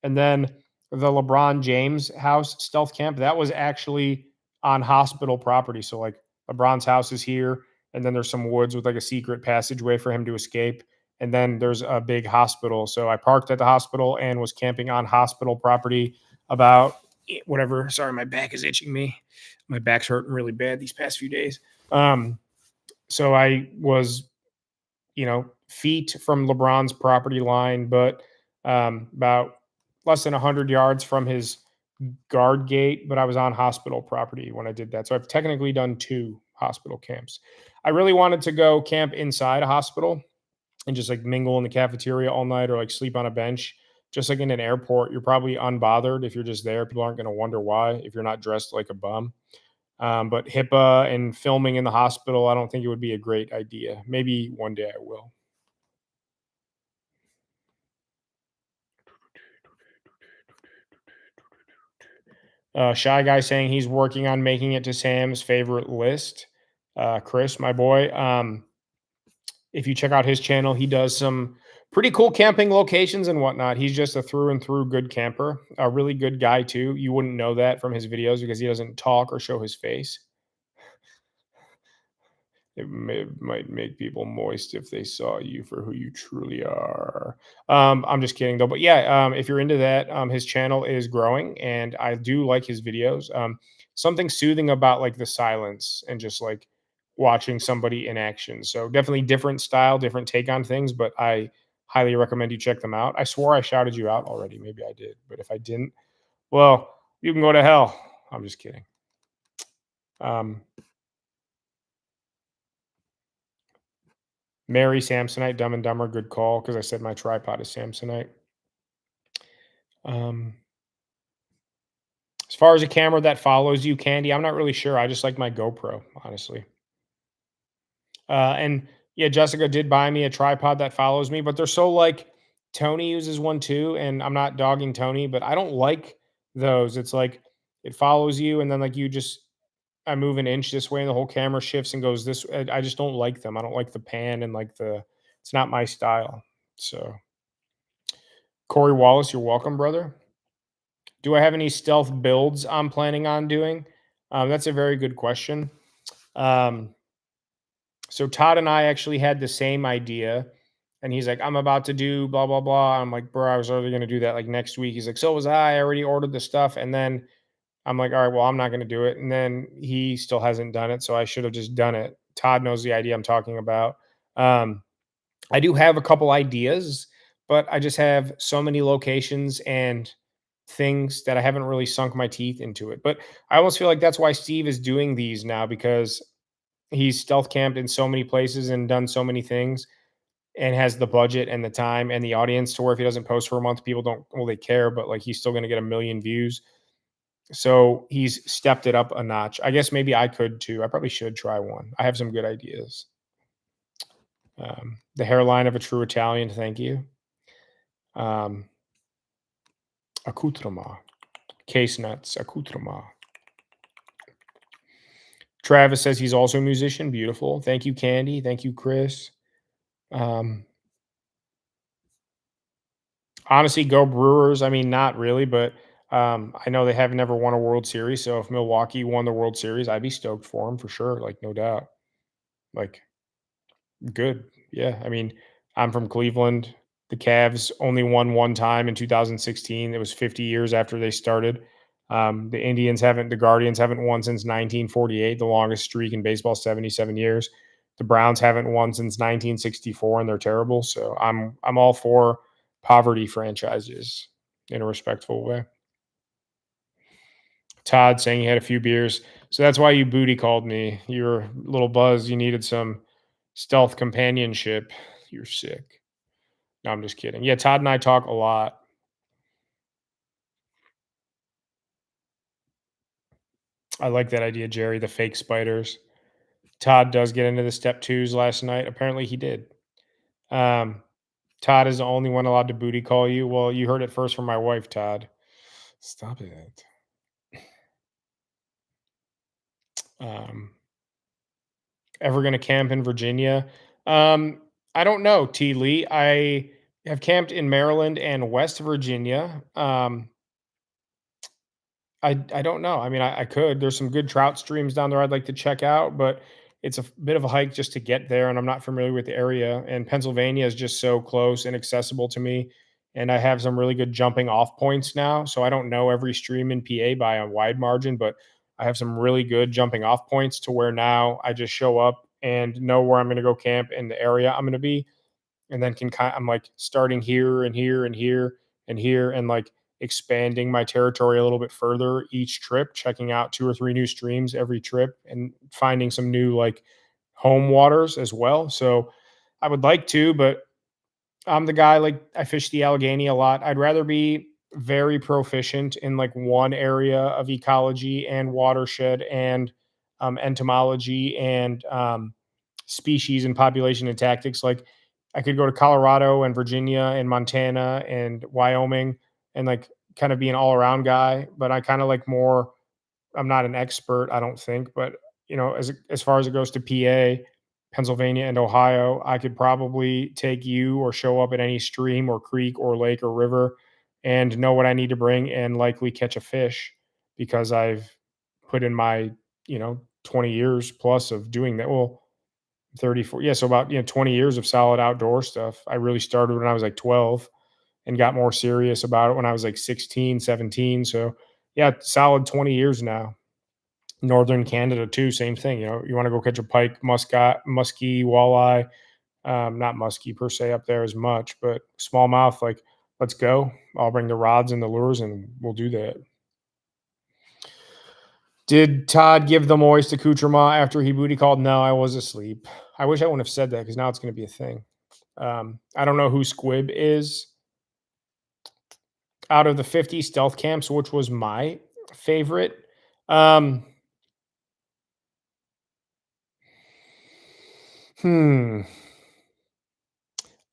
And then the LeBron James house stealth camp, that was actually on hospital property. So like LeBron's house is here, and then there's some woods with like a secret passageway for him to escape. And then there's a big hospital. So I parked at the hospital and was camping on hospital property about whatever. Sorry, my back is itching me. My back's hurting really bad these past few days. So I was, feet from LeBron's property line, but about less than 100 yards from his guard gate, but I was on hospital property when I did that. So I've technically done two hospital camps. I really wanted to go camp inside a hospital and just like mingle in the cafeteria all night or like sleep on a bench. Just like in an airport, you're probably unbothered if you're just there. People aren't going to wonder why if you're not dressed like a bum. But HIPAA and filming in the hospital, I don't think it would be a great idea. Maybe one day I will. Shy Guy saying he's working on making it to Sam's favorite list. Chris, my boy, if you check out his channel, he does some pretty cool camping locations and whatnot. He's just a through and through good camper, a really good guy too. You wouldn't know that from his videos because he doesn't talk or show his face. Might make people moist if they saw you for who you truly are. I'm just kidding though. But yeah, if you're into that, his channel is growing and I do like his videos. Something soothing about like the silence and just like watching somebody in action. So definitely different style, different take on things, but I highly recommend you check them out. I swore I shouted you out already. Maybe I did, but if I didn't, well, you can go to hell. I'm just kidding. Um, Mary Samsonite, Dumb and Dumber, good call because I said my tripod is Samsonite. Um, as far as a camera that follows you, Candy, I'm not really sure. I just like my GoPro, honestly. And Yeah, Jessica did buy me a tripod that follows me, but they're so like Tony uses one too, and I'm not dogging Tony, but I don't like those. It's like it follows you, and then like you just I move an inch this way, and the whole camera shifts and goes this. I just don't like them. I don't like the pan and like the. It's not my style. So Corey Wallace, you're welcome, brother. Do I have any stealth builds I'm planning on doing? That's a very good question. Um, so Todd and I actually had the same idea, and he's like, "I'm about to do blah blah blah." I'm like, "Bro, I was already going to do that like next week." He's like, "So was I. I already ordered the stuff." And then I'm like, "All right, well, I'm not going to do it." And then he still hasn't done it, so I should have just done it. Todd knows the idea I'm talking about. Um, I do have a couple ideas, but I just have so many locations and things that I haven't really sunk my teeth into it. But I almost feel like that's why Steve is doing these now because he's stealth camped in so many places and done so many things and has the budget and the time and the audience to where if he doesn't post for a month, people don't, well, they care, but like he's still going to get a million views. So he's stepped it up a notch. I guess maybe I could too. I probably should try one. I have some good ideas. The hairline of a true Italian. Thank you. Um, accoutrement. Case nuts. Accoutrement. Travis says he's also a musician. Beautiful. Thank you, Candy. Thank you, Chris. Um, honestly, go Brewers. I mean, not really, but I know they have never won a World Series. So if Milwaukee won the World Series, I'd be stoked for them for sure. Like, no doubt. Like, good. Yeah. I mean, I'm from Cleveland. The Cavs only won one time in 2016. It was 50 years after they started. The Guardians haven't won since 1948, the longest streak in baseball, 77 years. The Browns haven't won since 1964, and they're terrible. So I'm all for poverty franchises in a respectful way. Todd saying he had a few beers. So that's why you booty called me. You were a little buzzed. You needed some stealth companionship. You're sick. No, I'm just kidding. Yeah, Todd and I talk a lot. I like that idea, Jerry, the fake spiders. Todd does get into the step twos last night. Apparently he did. Um, Todd is the only one allowed to booty call you. Well, you heard it first from my wife, Todd. Stop it. Um, ever going to camp in Virginia? Um, I don't know, T. Lee. I have camped in Maryland and West Virginia. I don't know. I mean, I could. There's some good trout streams down there I'd like to check out, but it's a bit of a hike just to get there, and I'm not familiar with the area. And Pennsylvania is just so close and accessible to me, and I have some really good jumping off points now. So I don't know every stream in PA by a wide margin, but I have some really good jumping off points to where now I just show up and know where I'm going to go camp in the area I'm going to be, and then I'm like starting here and here and here and here and like expanding my territory a little bit further each trip, checking out two or three new streams every trip and finding some new like home waters as well. So I would like to, but I'm the guy, like, I fish the Allegheny a lot. I'd rather be very proficient in like one area of ecology and watershed and entomology and species and population and tactics. Like, I could go to Colorado and Virginia and Montana and Wyoming and like kind of be an all around guy, but I kind of like more. I'm not an expert, I don't think, but as far as it goes to PA, Pennsylvania, and Ohio, I could probably take you or show up at any stream or creek or lake or river and know what I need to bring and likely catch a fish because I've put in my 20 years plus of doing that. Well, 34, yeah, so about 20 years of solid outdoor stuff. I really started when I was like 12 and got more serious about it when I was like 16, 17. So yeah, solid 20 years now. Northern Canada too, same thing. You want to go catch a pike, muskie, walleye, not muskie per se up there as much, but smallmouth. Like, let's go. I'll bring the rods and the lures, and we'll do that. Did Todd give the moist accoutrement after he booty called? No, I was asleep. I wish I wouldn't have said that because now it's going to be a thing. I don't know who Squib is. Out of the 50 stealth camps, which was my favorite. Um, Hmm.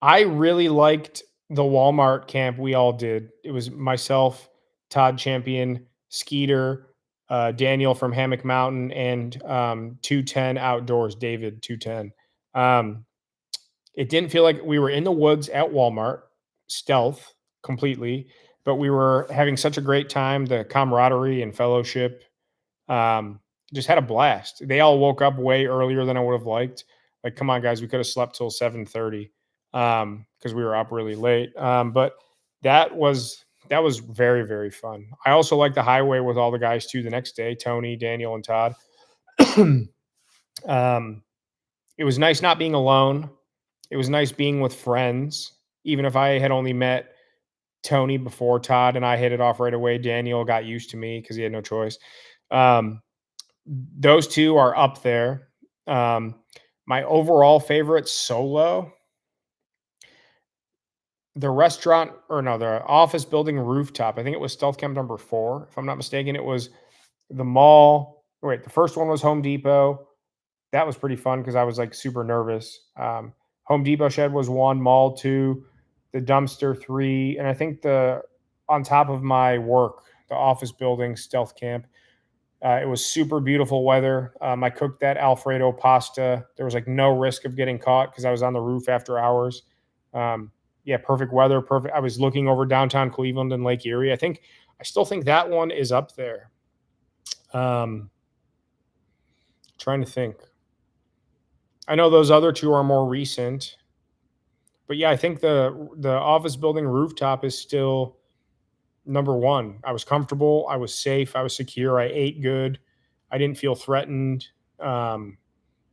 I really liked the Walmart camp we all did. It was myself, Todd Champion, Skeeter, Daniel from Hammock Mountain, and 210 Outdoors, David 210. Um, it didn't feel like we were in the woods at Walmart, stealth completely, but we were having such a great time. The camaraderie and fellowship, um, just had a blast. They all woke up way earlier than I would have liked. Like, come on, guys, we could have slept till 7:30 because we were up really late. But that was very, very fun. I also like the highway with all the guys too. The next day, Tony, Daniel, and Todd. um, it was nice not being alone. It was nice being with friends, even if I had only met Tony before Todd and I hit it off right away. Daniel got used to me because he had no choice. Um, those two are up there. Um, my overall favorite solo, the restaurant or no, the office building rooftop. I think it was Stealth Camp number 4, if I'm not mistaken. It was the mall. Wait, the first one was Home Depot. That was pretty fun because I was like super nervous. Home Depot shed was 1, mall 2, the dumpster 3, and I think the on top of my work, the office building Stealth Camp. It was super beautiful weather. I cooked that Alfredo pasta. There was like no risk of getting caught because I was on the roof after hours. Um, yeah, perfect weather. Perfect. I was looking over downtown Cleveland and Lake Erie. I still think that one is up there. Um, trying to think. I know those other two are more recent, but yeah, I think the office building rooftop is still number 1. I was comfortable. I was safe. I was secure. I ate good. I didn't feel threatened. Um,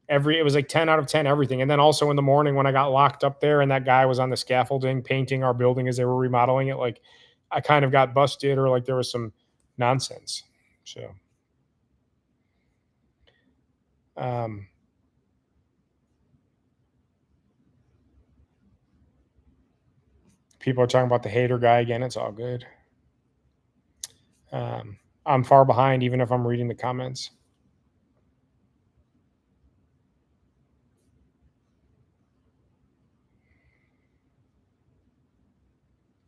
it was like 10 out of 10 everything. And then also in the morning when I got locked up there and that guy was on the scaffolding painting our building as they were remodeling it, like I kind of got busted or like there was some nonsense. So um people are talking about the hater guy again. It's all good. I'm far behind even if I'm reading the comments.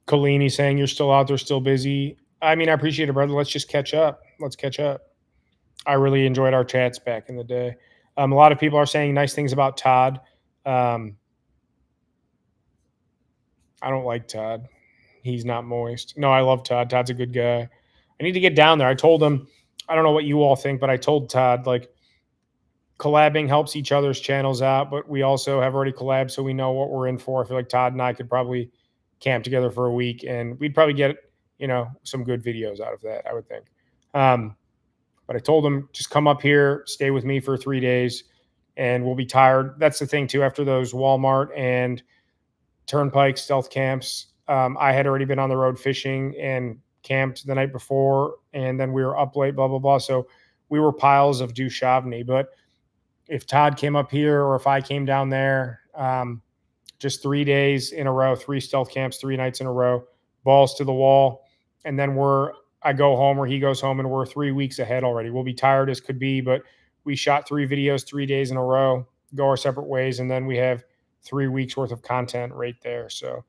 Collini saying you're still out there, still busy. I mean, I appreciate it, brother. Let's just catch up. Let's catch up. I really enjoyed our chats back in the day. A lot of people are saying nice things about Todd. Um, I don't like Todd. He's not moist. No, I love Todd. Todd's a good guy. I need to get down there. I told him, I don't know what you all think, but I told Todd, like, collabing helps each other's channels out, but we also have already collabed, so we know what we're in for. I feel like Todd and I could probably camp together for a week and we'd probably get, some good videos out of that, I would think. Um, but I told him, just come up here, stay with me for 3 days, and we'll be tired. That's the thing, too, after those Walmart and Turnpike stealth camps. I had already been on the road fishing and camped the night before, and then we were up late, blah, blah, blah. So we were piles of Dushavni. But if Todd came up here or if I came down there, just 3 days in a row, 3 stealth camps, 3 nights in a row, balls to the wall. And then I go home or he goes home and we're 3 weeks ahead already. We'll be tired as could be, but we shot 3 videos 3 days in a row, go our separate ways. And then we have 3 weeks worth of content right there. So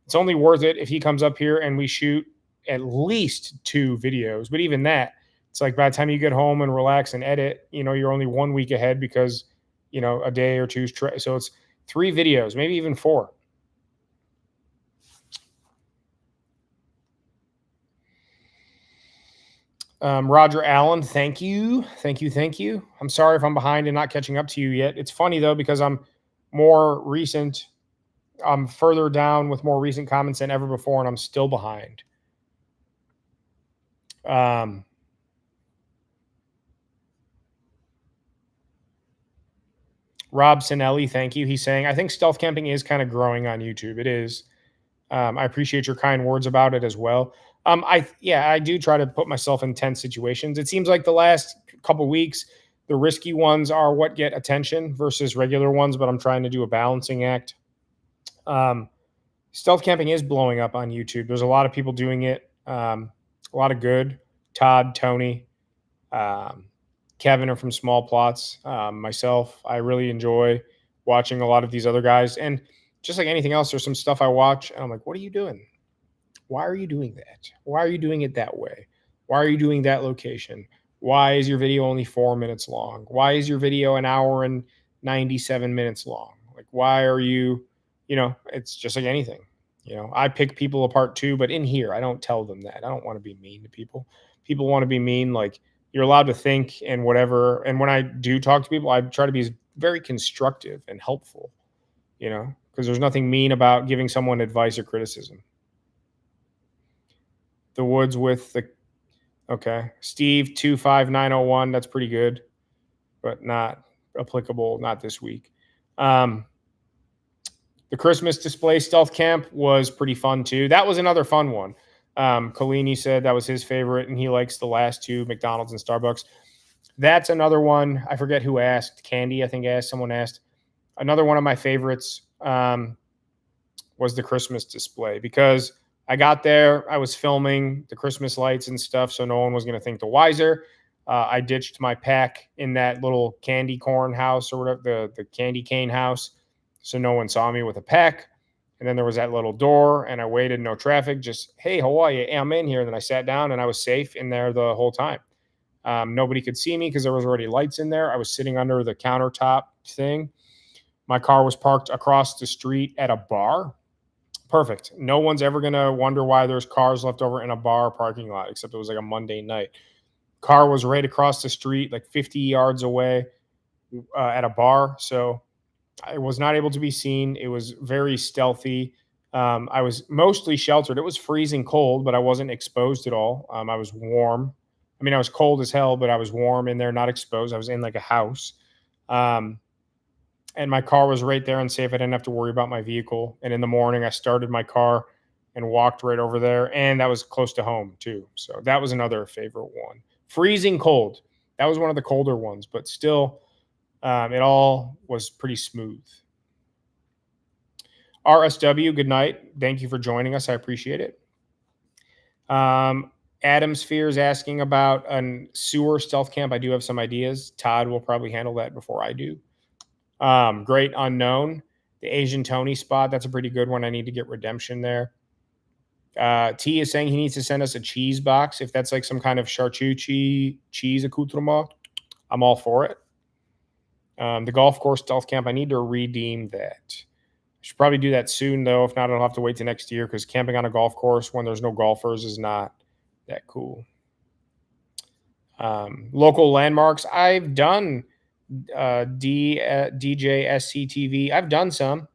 it's only worth it if he comes up here and we shoot at least 2 videos. But even that, it's like by the time you get home and relax and edit, you're only 1 week ahead because, a day or two's so it's 3 videos, maybe even 4. Roger Allen, thank you. Thank you. Thank you. I'm sorry if I'm behind and not catching up to you yet. It's funny though, because more recent. I'm further down with more recent comments than ever before, and I'm still behind. Um, Rob Sinelli, thank you. He's saying, I think stealth camping is kind of growing on YouTube. It is. I appreciate your kind words about it as well. I do try to put myself in tense situations. It seems like the last couple weeks, the risky ones are what get attention versus regular ones, but I'm trying to do a balancing act. Stealth camping is blowing up on YouTube. There's a lot of people doing it. A lot of good. Todd, Tony, um, Kevin are from Small Plots. Myself, I really enjoy watching a lot of these other guys. And just like anything else, there's some stuff I watch and I'm like, what are you doing? Why are you doing that? Why are you doing it that way? Why are you doing that location? Why is your video only 4 minutes long? Why is your video an hour and 97 minutes long? Like, why are you, it's just like anything. I pick people apart too, but in here, I don't tell them that. I don't want to be mean to people. People want to be mean. Like, you're allowed to think and whatever. And when I do talk to people, I try to be very constructive and helpful, because there's nothing mean about giving someone advice or criticism. The Woods with the okay. Steve 25901. That's pretty good, but not applicable, not this week. The Christmas display stealth camp was pretty fun too. That was another fun one. Collini said that was his favorite, and he likes the last two, McDonald's and Starbucks. That's another one. I forget who asked. Candy, I think, asked. Someone asked. Another one of my favorites was the Christmas display, because I got there, I was filming the Christmas lights and stuff, so no one was going to think the wiser. I ditched my pack in that little candy corn house or whatever, the candy cane house, so no one saw me with a pack. And then there was that little door, and I waited, no traffic, just, hey, how are you? I'm in here. And then I sat down, and I was safe in there the whole time. Nobody could see me because there was already lights in there. I was sitting under the countertop thing. My car was parked across the street at a bar. Perfect. No one's ever going to wonder why there's cars left over in a bar parking lot, except it was like a Monday night. Car was right across the street, like 50 yards away at a bar. So I was not able to be seen. It was very stealthy. I was mostly sheltered. It was freezing cold, but I wasn't exposed at all. I was warm. I mean, I was cold as hell, but I was warm in there, not exposed. I was in like a house. And my car was right there and safe. I didn't have to worry about my vehicle. And in the morning, I started my car and walked right over there. And that was close to home too. So that was another favorite one. Freezing cold. That was one of the colder ones, but still, it all was pretty smooth. RSW, good night. Thank you for joining us. I appreciate it. Adam Sphere is asking about a sewer stealth camp. I do have some ideas. Todd will probably handle that before I do. Great Unknown, the Asian Tony spot. That's a pretty good one. I need to get redemption there. T is saying he needs to send us a cheese box. If that's like some kind of charcuterie cheese accoutrement, I'm all for it. The golf course stealth camp, I need to redeem that. I should probably do that soon, though. If not, I'll have to wait till next year, because camping on a golf course when there's no golfers is not that cool. Local landmarks. I've done DJ SCTV. I've done some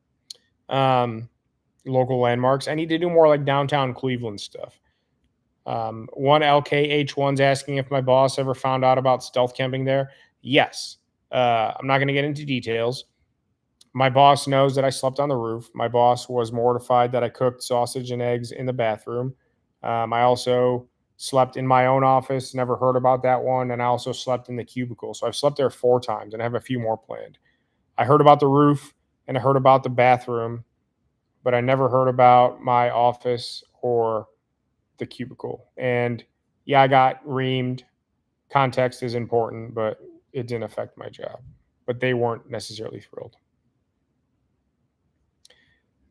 local landmarks. I need to do more like downtown Cleveland stuff. One LKH1's asking if my boss ever found out about stealth camping there. Yes. I'm not going to get into details. My boss knows that I slept on the roof. My boss was mortified that I cooked sausage and eggs in the bathroom. I also slept in my own office, never heard about that one. And I also slept in the cubicle. So I've slept there 4 times and I have a few more planned. I heard about the roof and I heard about the bathroom, but I never heard about my office or the cubicle. And yeah, I got reamed. Context is important, but it didn't affect my job. But they weren't necessarily thrilled.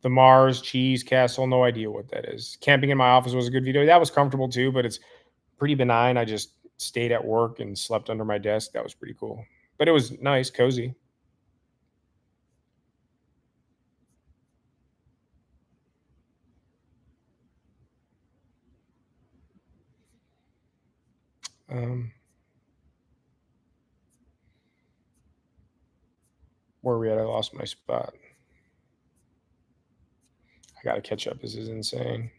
The Mars Cheese Castle, no idea what that is. Camping in my office was a good video. That was comfortable too, but it's pretty benign. I just stayed at work and slept under my desk. That was pretty cool. But it was nice, cozy. Where are we at? I lost my spot. I got to catch up. This is insane.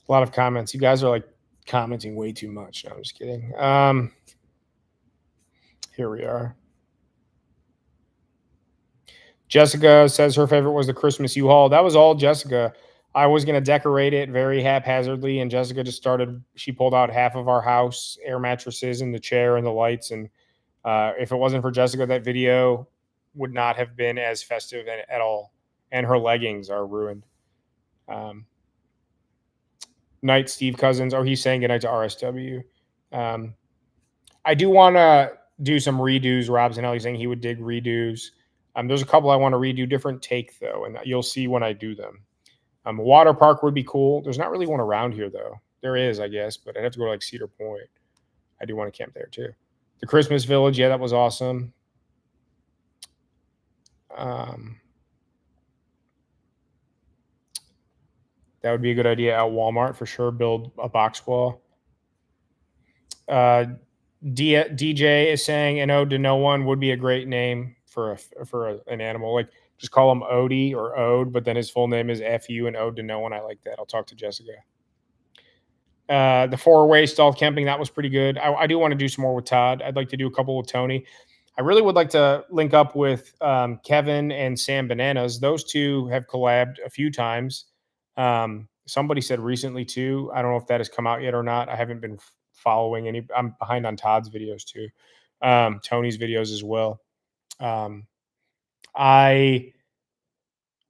A lot of comments. You guys are like commenting way too much. No, I'm just kidding. Here we are. Jessica says her favorite was the Christmas U-Haul. That was all Jessica. I was going to decorate it very haphazardly, and Jessica just started. She pulled out half of our house, air mattresses, and the chair and the lights. And if it wasn't for Jessica, that video would not have been as festive at all. And her leggings are ruined. Night, Steve Cousins. Oh, he's saying goodnight to RSW. I do want to do some redos. Rob's and Ellie saying he would dig redos. There's a couple I want to redo different take though, and you'll see when I do them. A water park would be cool. There's not really one around here though. There is, I guess, but I'd have to go to like Cedar Point. I do want to camp there too. The Christmas Village, yeah, that was awesome. Um, that would be a good idea at Walmart for sure. Build a box wall. Uh, DJ is saying an ode to no one would be a great name for an animal. Like just call him Odie or Ode, but then his full name is FU and ode to no one. I like that. I'll talk to Jessica. The 4-way stealth camping, that was pretty good. I do want to do some more with Todd. I'd like to do a couple with Tony. I really would like to link up with Kevin and Sam Bananas. Those two have collabed a few times. Somebody said recently too. I don't know if that has come out yet or not. I haven't been following any. I'm behind on Todd's videos too. Tony's videos as well. I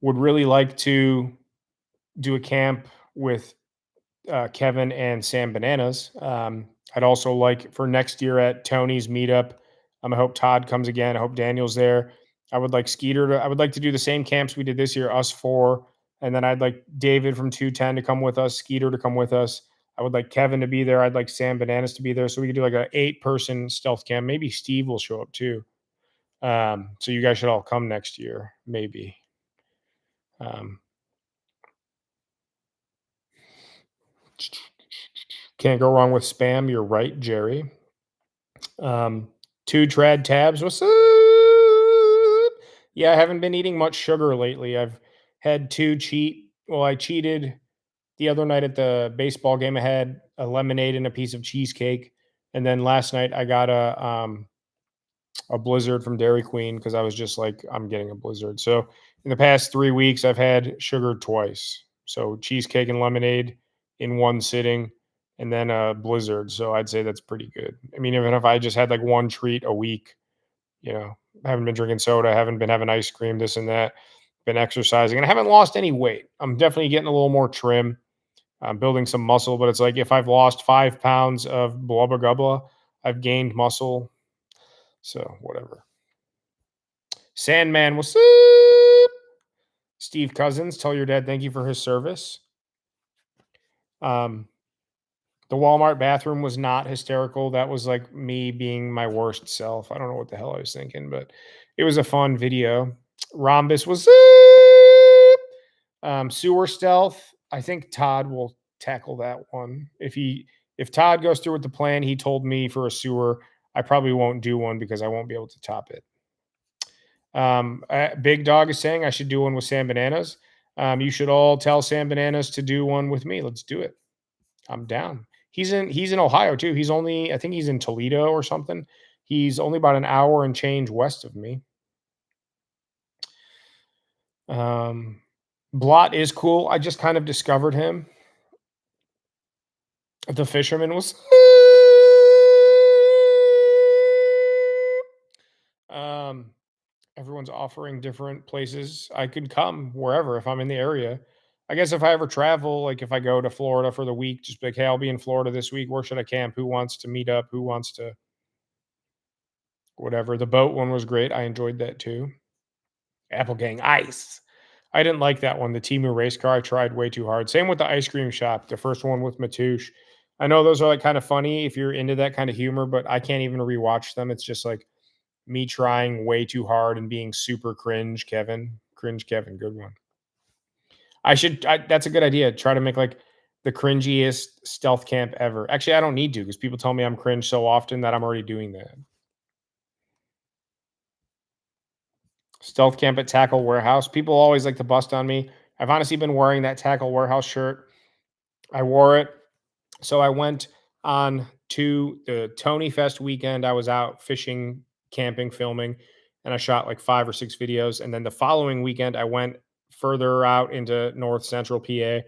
would really like to do a camp with Kevin and Sam Bananas. I'd also like for next year at Tony's meetup. I hope Todd comes again. I hope Daniel's there. I would like Skeeter to. I would like to do the same camps we did this year, us four, and then I'd like David from 210 to come with us, Skeeter to come with us. I would like Kevin to be there. I'd like Sam Bananas to be there, so we could do like a 8-person stealth camp. Maybe Steve will show up too. So you guys should all come next year, maybe. Can't go wrong with spam. You're right, Jerry. 2 trad tabs. What's up? Yeah, I haven't been eating much sugar lately. I've had 2 cheat. Well, I cheated the other night at the baseball game. I had a lemonade and a piece of cheesecake, and then last night I got a blizzard from Dairy Queen because I was just like, I'm getting a blizzard. So in the past 3 weeks, I've had sugar twice. So cheesecake and lemonade in one sitting, and then a blizzard. So I'd say that's pretty good. I mean, even if I just had like one treat a week, I haven't been drinking soda, haven't been having ice cream, this and that, been exercising, and I haven't lost any weight. I'm definitely getting a little more trim. I'm building some muscle, but it's like if I've lost 5 pounds of blubba gubba, I've gained muscle. So whatever. Sandman, what's up? Steve Cousins, tell your dad thank you for his service. The Walmart bathroom was not hysterical. That was like me being my worst self. I don't know what the hell I was thinking, but it was a fun video. Rhombus was sewer stealth. I think Todd will tackle that one. If Todd goes through with the plan he told me for a sewer, I probably won't do one because I won't be able to top it. Big Dog is saying I should do one with Sam Bananas. You should all tell Sam Bananas to do one with me. Let's do it. I'm down. He's in Ohio too. I think he's in Toledo or something. He's only about an hour and change west of me. Blot is cool. I just kind of discovered him. The fisherman was everyone's offering different places. I could come wherever if I'm in the area. I guess if I ever travel, like if I go to Florida for the week, just be like, hey, I'll be in Florida this week. Where should I camp? Who wants to meet up? Who wants to whatever? The boat one was great. I enjoyed that too. Apple Gang Ice. I didn't like that one. The Timu race car, I tried way too hard. Same with the ice cream shop, the first one with Matouche. I know those are like kind of funny if you're into that kind of humor, but I can't even rewatch them. It's just like me trying way too hard and being super cringe, Kevin. Cringe, Kevin. Good one. That's a good idea. Try to make like the cringiest stealth camp ever. Actually, I don't need to because people tell me I'm cringe so often that I'm already doing that. Stealth camp at Tackle Warehouse. People always like to bust on me. I've honestly been wearing that Tackle Warehouse shirt. I wore it. So I went on to the Tony Fest weekend. I was out fishing, camping, filming, and I shot like 5 or 6 videos. And then the following weekend, I went further out into North Central PA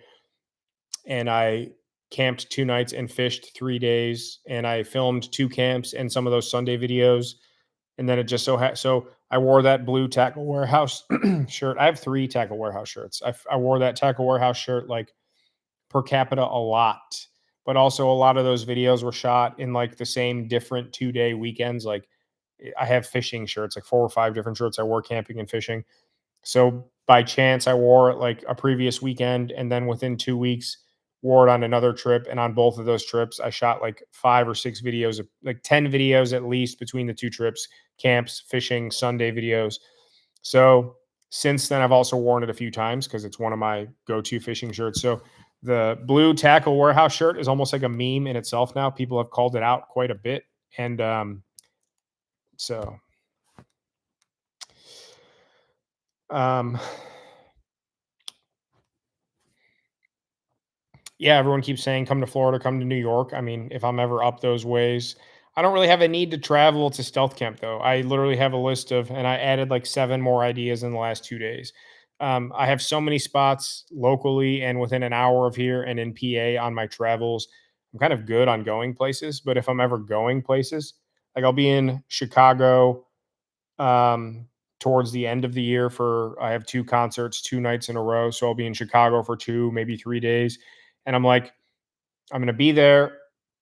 and I camped 2 nights and fished 3 days. And I filmed 2 camps and some of those Sunday videos. And then it just so I wore that blue Tackle Warehouse shirt. I have 3 Tackle Warehouse shirts. I wore that Tackle Warehouse shirt like per capita a lot, but also a lot of those videos were shot in like the same different 2-day weekends. Like I have fishing shirts, like 4 or 5 different shirts I wore camping and fishing. So by chance, I wore it like a previous weekend, and then within 2 weeks, wore it on another trip. And on both of those trips, I shot like 5 or 6 videos, like 10 videos at least between the two trips, camps, fishing, Sunday videos. So since then, I've also worn it a few times because it's one of my go-to fishing shirts. So the blue tackle warehouse shirt is almost like a meme in itself now. People have called it out quite a bit, and so um, yeah, everyone keeps saying, "Come to Florida, come to New York." I mean, if I'm ever up those ways, I don't really have a need to travel to Stealth Camp though. I literally have a list of, and I added like 7 more ideas in the last 2 days. I have so many spots locally and within an hour of here and in PA on my travels. I'm kind of good on going places, but if I'm ever going places, like I'll be in Chicago um, towards the end of the year for I have 2 concerts 2 nights in a row, so I'll be in Chicago for 2, maybe 3 days, and I'm like, I'm gonna be there.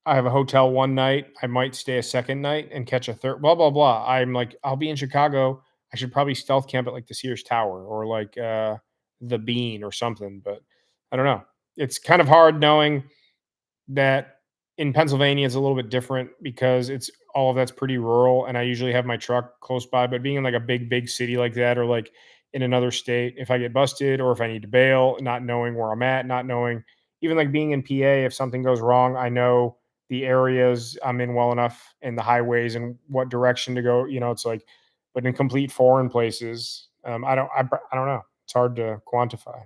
I have a hotel one night. I might stay a second night and catch a third. Blah blah blah. I'm like, I'll be in Chicago. I should probably stealth camp at like the Sears Tower or like the Bean or something. But I don't know. It's kind of hard knowing that in Pennsylvania, it's a little bit different because it's all of that's pretty rural, and I usually have my truck close by. But being in like a big city like that, or like in another state, if I get busted or if I need to bail, not knowing where I'm at, not knowing even like being in PA, if something goes wrong, I know the areas I'm in well enough and the highways and what direction to go. You know, it's like, but in complete foreign places, I don't know. It's hard to quantify.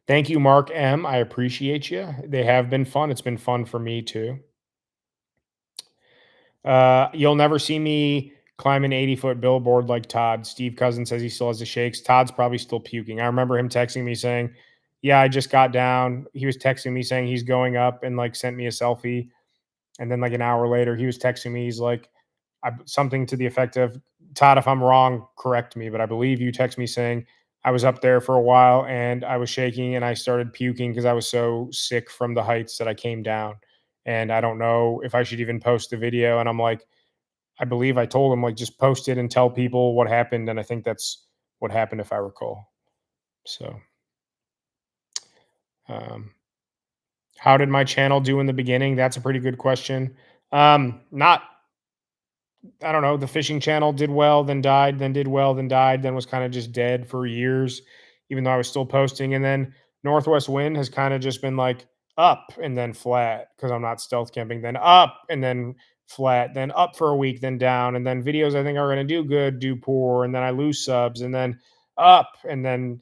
Thank you, Mark M. I appreciate you. They have been fun. It's been fun for me too. You'll never see me climb an 80-foot billboard like Todd. Steve Cousins says he still has the shakes. Todd's probably still puking. I remember him texting me saying, "Yeah, I just got down." He was texting me saying he's going up and like sent me a selfie. And then like an hour later, he was texting me. He's like, something to the effect of, Todd, if I'm wrong, correct me. But I believe you text me saying I was up there for a while and I was shaking and I started puking because I was so sick from the heights that I came down. And I don't know if I should even post the video. And I'm like, I believe I told him, like, just post it and tell people what happened. And I think that's what happened, if I recall. So, um, how did my channel do in the beginning? That's a pretty good question. Not I don't know, the fishing channel did well, then died, then did well, then died, then was kind of just dead for years, even though I was still posting. And then Northwest Wind has kind of just been like up and then flat because I'm not stealth camping, then up and then flat, then up for a week, then down. And then videos I think are going to do good, do poor. And then I lose subs and then up and then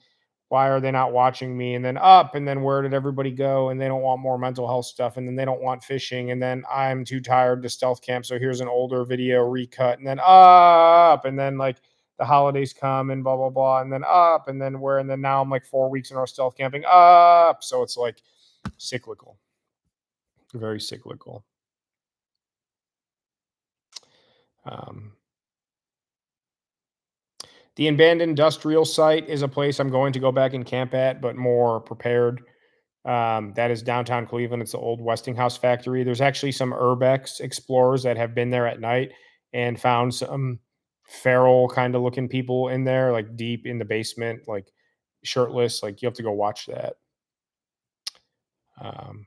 why are they not watching me? And then up, and then where did everybody go? And they don't want more mental health stuff, and then they don't want fishing, and then I'm too tired to stealth camp. So here's an older video recut, and then up, and then like the holidays come and blah blah blah, and then up, and then where, and then now I'm like 4 weeks in our stealth camping up. So it's like cyclical, very cyclical. Um, the abandoned industrial site is a place I'm going to go back and camp at, but more prepared. That is downtown Cleveland. It's the old Westinghouse factory. There's actually some urbex explorers that have been there at night and found some feral kind of looking people in there, like deep in the basement, like shirtless. Like you have to go watch that. Um,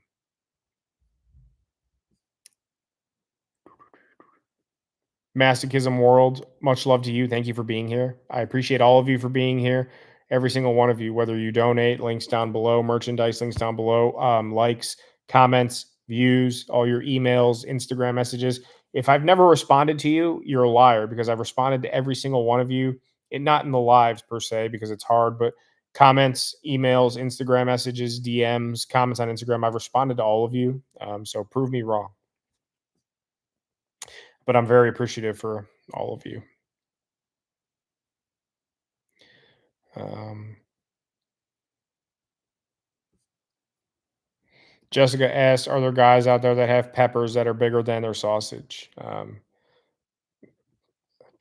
Masochism World, much love to you. Thank you for being here. I appreciate all of you for being here. Every single one of you, whether you donate, links down below, merchandise links down below, likes, comments, views, all your emails, Instagram messages. If I've never responded to you, you're a liar because I've responded to every single one of you. It not in the lives per se because it's hard, but comments, emails, Instagram messages, DMs, comments on Instagram. I've responded to all of you. So prove me wrong. But I'm very appreciative for all of you. Um, Jessica asks, "Are there guys out there that have peppers that are bigger than their sausage?" Come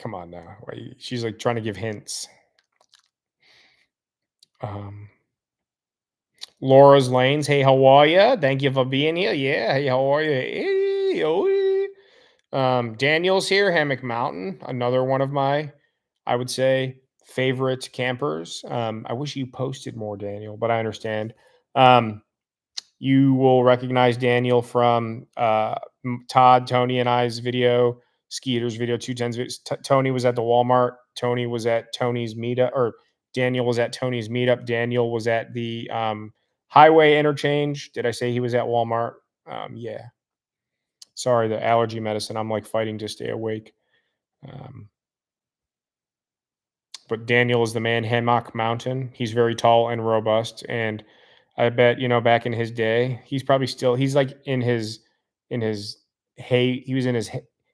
on now. She's like trying to give hints. Um, Laura's Lanes. Hey, how are you? Thank you for being here. Yeah. Hey, how are you? Hey, oh, Daniel's here. Hammock Mountain. Another one of my, I would say, favorite campers. I wish you posted more, Daniel, but I understand. Um, you will recognize Daniel from Todd, Tony, and I's video, Skeeter's video, 210's. Tony was at the Walmart. Tony was at Tony's meetup, or Daniel was at Tony's meetup. Daniel was at the highway interchange. Did I say he was at Walmart? Yeah. Sorry, the allergy medicine. I'm like fighting to stay awake. Um, but Daniel is the man, Hammock Mountain. He's very tall and robust, and I bet back in his day, he's like in his he was in his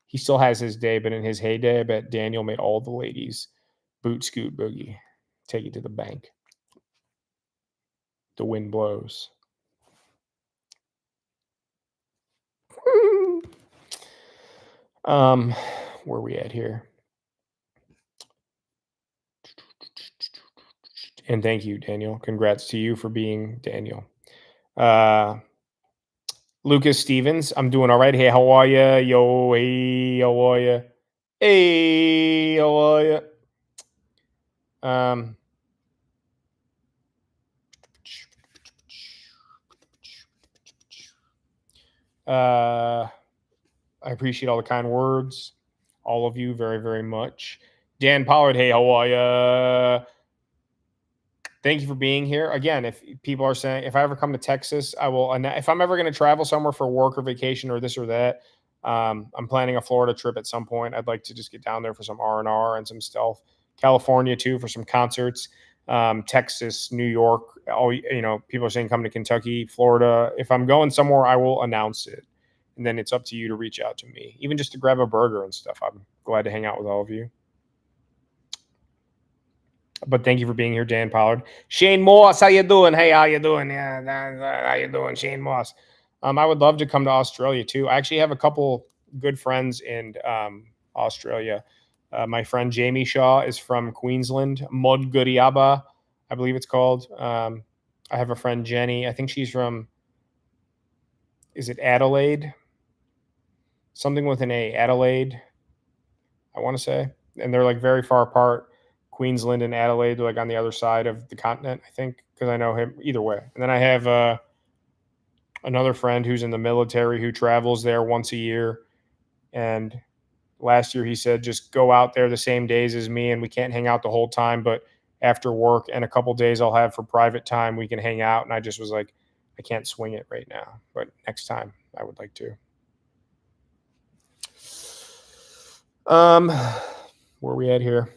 he still has his day, but in his heyday, I bet Daniel made all the ladies boot scoot boogie, take it to the bank. The wind blows. Where are we at here? And thank you, Daniel. Congrats to you for being Daniel. Lucas Stevens, I'm doing all right. Hey, how are you? Yo, hey, how are you? Hey, how are you? I appreciate all the kind words, all of you, very, very much. Dan Pollard, hey, how are you? Thank you for being here. Again, if people are saying, if I ever come to Texas, I will, if I'm ever going to travel somewhere for work or vacation or this or that, I'm planning a Florida trip at some point. I'd like to just get down there for some R&R and some stealth. California too, for some concerts. Texas, New York, all, people are saying come to Kentucky, Florida. If I'm going somewhere, I will announce it. And then it's up to you to reach out to me, even just to grab a burger and stuff. I'm glad to hang out with all of you. But thank you for being here, Dan Pollard. Shane Moss, how you doing? Hey, how you doing? Yeah, how you doing, Shane Moss? I would love to come to Australia too. I actually have a couple good friends in Australia. My friend Jamie Shaw is from Queensland, Modguriaba, I believe it's called. I have a friend Jenny. I think she's from. Is it Adelaide? Something with an A, Adelaide. I want to say, and they're like very far apart. Queensland and Adelaide, like on the other side of the continent, I think, because I know him either way. And then I have another friend who's in the military who travels there once a year. And last year he said, just go out there the same days as me, and we can't hang out the whole time, but after work and a couple days I'll have for private time, we can hang out. And I just was like, I can't swing it right now, but next time I would like to. Where are we at here?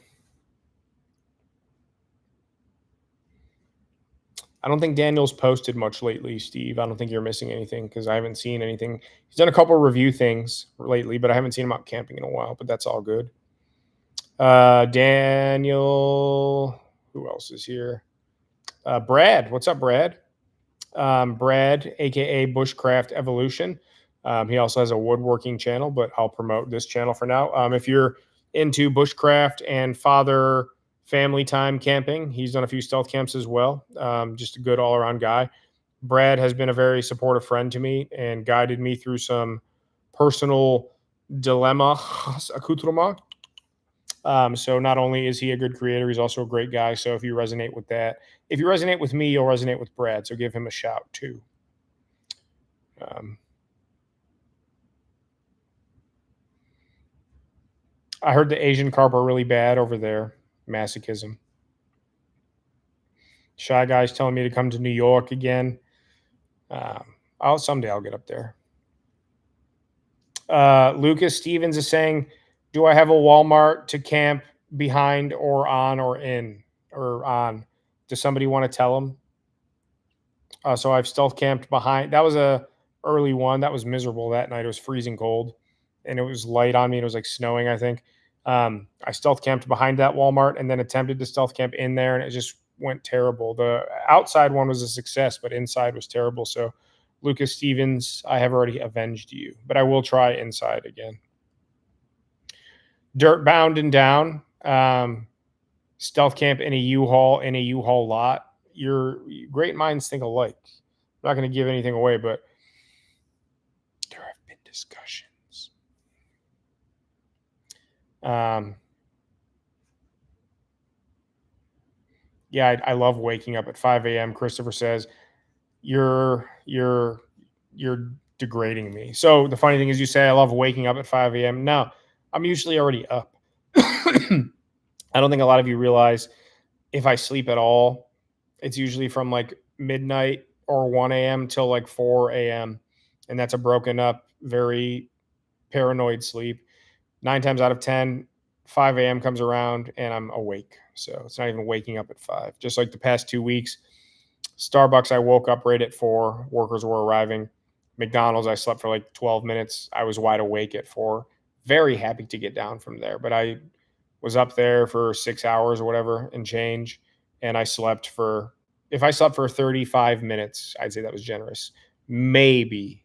I don't think Daniel's posted much lately, Steve. I don't think you're missing anything because I haven't seen anything. He's done a couple review things lately, but I haven't seen him out camping in a while, but that's all good. Daniel, who else is here? Brad. What's up, Brad? Brad, aka Bushcraft Evolution. He also has a woodworking channel, but I'll promote this channel for now. If you're into bushcraft and father family time camping, he's done a few stealth camps as well. Just a good all around guy. Brad has been a very supportive friend to me and guided me through some personal dilemma accoutrement. So not only is he a good creator, he's also a great guy. So if you resonate with that, if you resonate with me, you'll resonate with Brad. So give him a shout too. I heard the Asian carp are really bad over there. Masochism. Shy Guy's telling me to come to New York again. Someday I'll get up there. Lucas Stevens is saying, do I have a Walmart to camp behind or on or in or on? Does somebody want to tell him? So I've stealth camped behind. That was a early one. That was miserable that night. It was freezing cold, and it was light on me. It was like snowing, I think. I stealth camped behind that Walmart and then attempted to stealth camp in there, and it just went terrible. The outside one was a success, but inside was terrible. So, Lucas Stevens, I have already avenged you, but I will try inside again. Dirt bound and down. Stealth camp in a U-Haul lot. your great minds think alike. I'm not going to give anything away, but there have been discussions. Yeah, I love waking up at 5 a.m. Christopher says, you're degrading me. So the funny thing is, you say I love waking up at 5 a.m. No, I'm usually already up. I don't think a lot of you realize if I sleep at all, it's usually from like midnight or 1 a.m. till like 4 a.m. And that's a broken up, very paranoid sleep. 9 times out of 10, 5 a.m. comes around and I'm awake. So it's not even waking up at 5. Just like the past 2 weeks, Starbucks, I woke up right at 4. Workers were arriving. McDonald's, I slept for like 12 minutes. I was wide awake at 4. Very happy to get down from there. But I was up there for 6 hours or whatever and change. And I slept for, if I slept for 35 minutes, I'd say that was generous. Maybe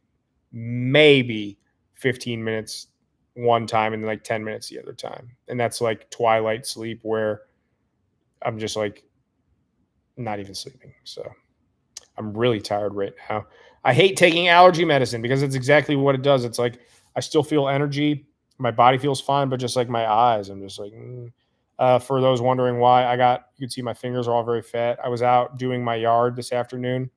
15 minutes one time and then like 10 minutes the other time. And that's like twilight sleep where I'm just like not even sleeping. So I'm really tired right now. I hate taking allergy medicine because it's exactly what it does. It's like I still feel energy. My body feels fine, but just like my eyes, I'm just like, for those wondering why, you can see my fingers are all very fat. I was out doing my yard this afternoon.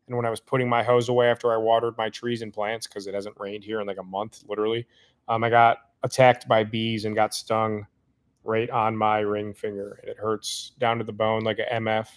And when I was putting my hose away after I watered my trees and plants, because it hasn't rained here in like a month, literally, I got attacked by bees and got stung right on my ring finger. And it hurts down to the bone like a MF.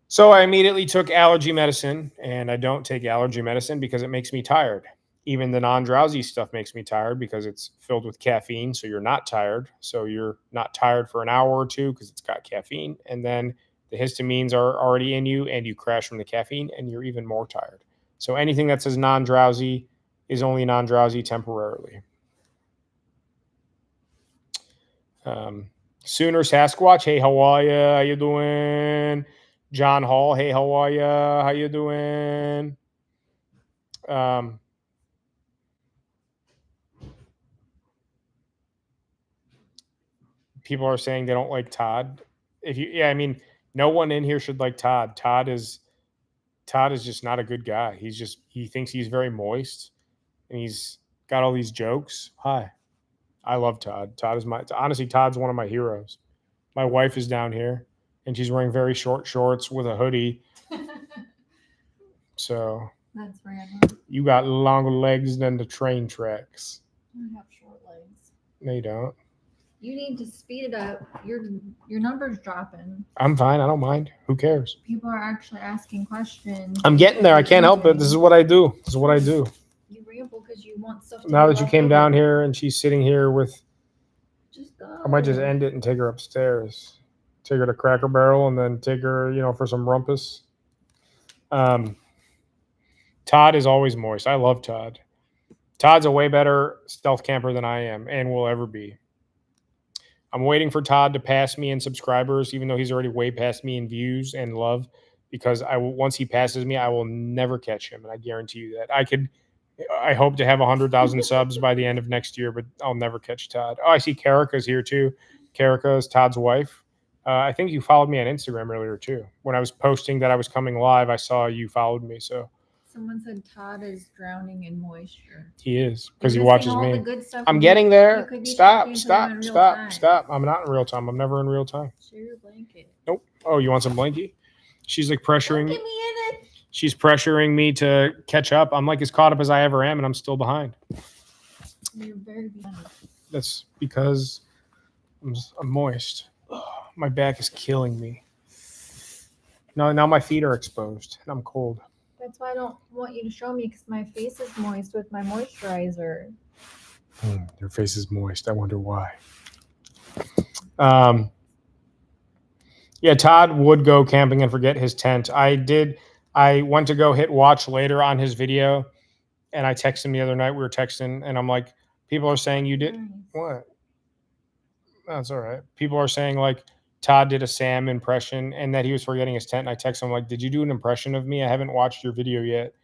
So I immediately took allergy medicine, and I don't take allergy medicine because it makes me tired. Even the non-drowsy stuff makes me tired because it's filled with caffeine, so you're not tired. So you're not tired for an hour or two because it's got caffeine, and then the histamines are already in you, and you crash from the caffeine, and you're even more tired. So anything that says non-drowsy is only non-drowsy temporarily. Sooner Sasquatch, hey, how are you? How you doing? John Hall, hey, how are you? How you doing? People are saying they don't like Todd. I mean, no one in here should like Todd. Todd is just not a good guy. He thinks he's very moist, and he's got all these jokes. Hi, I love Todd. Honestly, Todd's one of my heroes. My wife is down here, and she's wearing very short shorts with a hoodie. So that's random. You got longer legs than the train tracks. I have short legs. No, you don't. You need to speed it up. Your number's dropping. I'm fine. I don't mind. Who cares? People are actually asking questions. I'm getting there. I can't help it. This is what I do. You ramble because you want stuff to Now that you came down here and she's sitting here with... Just go. I might just end it and take her upstairs. Take her to Cracker Barrel and then take her, for some rumpus. Todd is always moist. I love Todd. Todd's a way better stealth camper than I am and will ever be. I'm waiting for Todd to pass me in subscribers, even though he's already way past me in views and love, because once he passes me, I will never catch him, and I guarantee you that. I hope to have 100,000 subs by the end of next year, but I'll never catch Todd. Oh, I see Karika's here too. Karika is Todd's wife. I think you followed me on Instagram earlier too. When I was posting that I was coming live, I saw you followed me. So someone said Todd is drowning in moisture. He is, because he watches me. The good stuff I'm getting there. Stop. I'm not in real time. I'm never in real time. Share your blanket. Nope. Oh, you want some blankie? She's like pressuring. Don't get me in it. She's pressuring me to catch up. I'm like as caught up as I ever am, and I'm still behind. You're very behind. That's because I'm moist. Ugh, my back is killing me. Now my feet are exposed, and I'm cold. That's why I don't want you to show me, because my face is moist with my moisturizer. Your face is moist. I wonder why. Yeah, Todd would go camping and forget his tent. I went to go hit watch later on his video, and I texted him the other night. We were texting, and I'm like, people are saying you did... What? That's all right. People are saying like Todd did a Sam impression and that he was forgetting his tent. And I texted him like, did you do an impression of me? I haven't watched your video yet.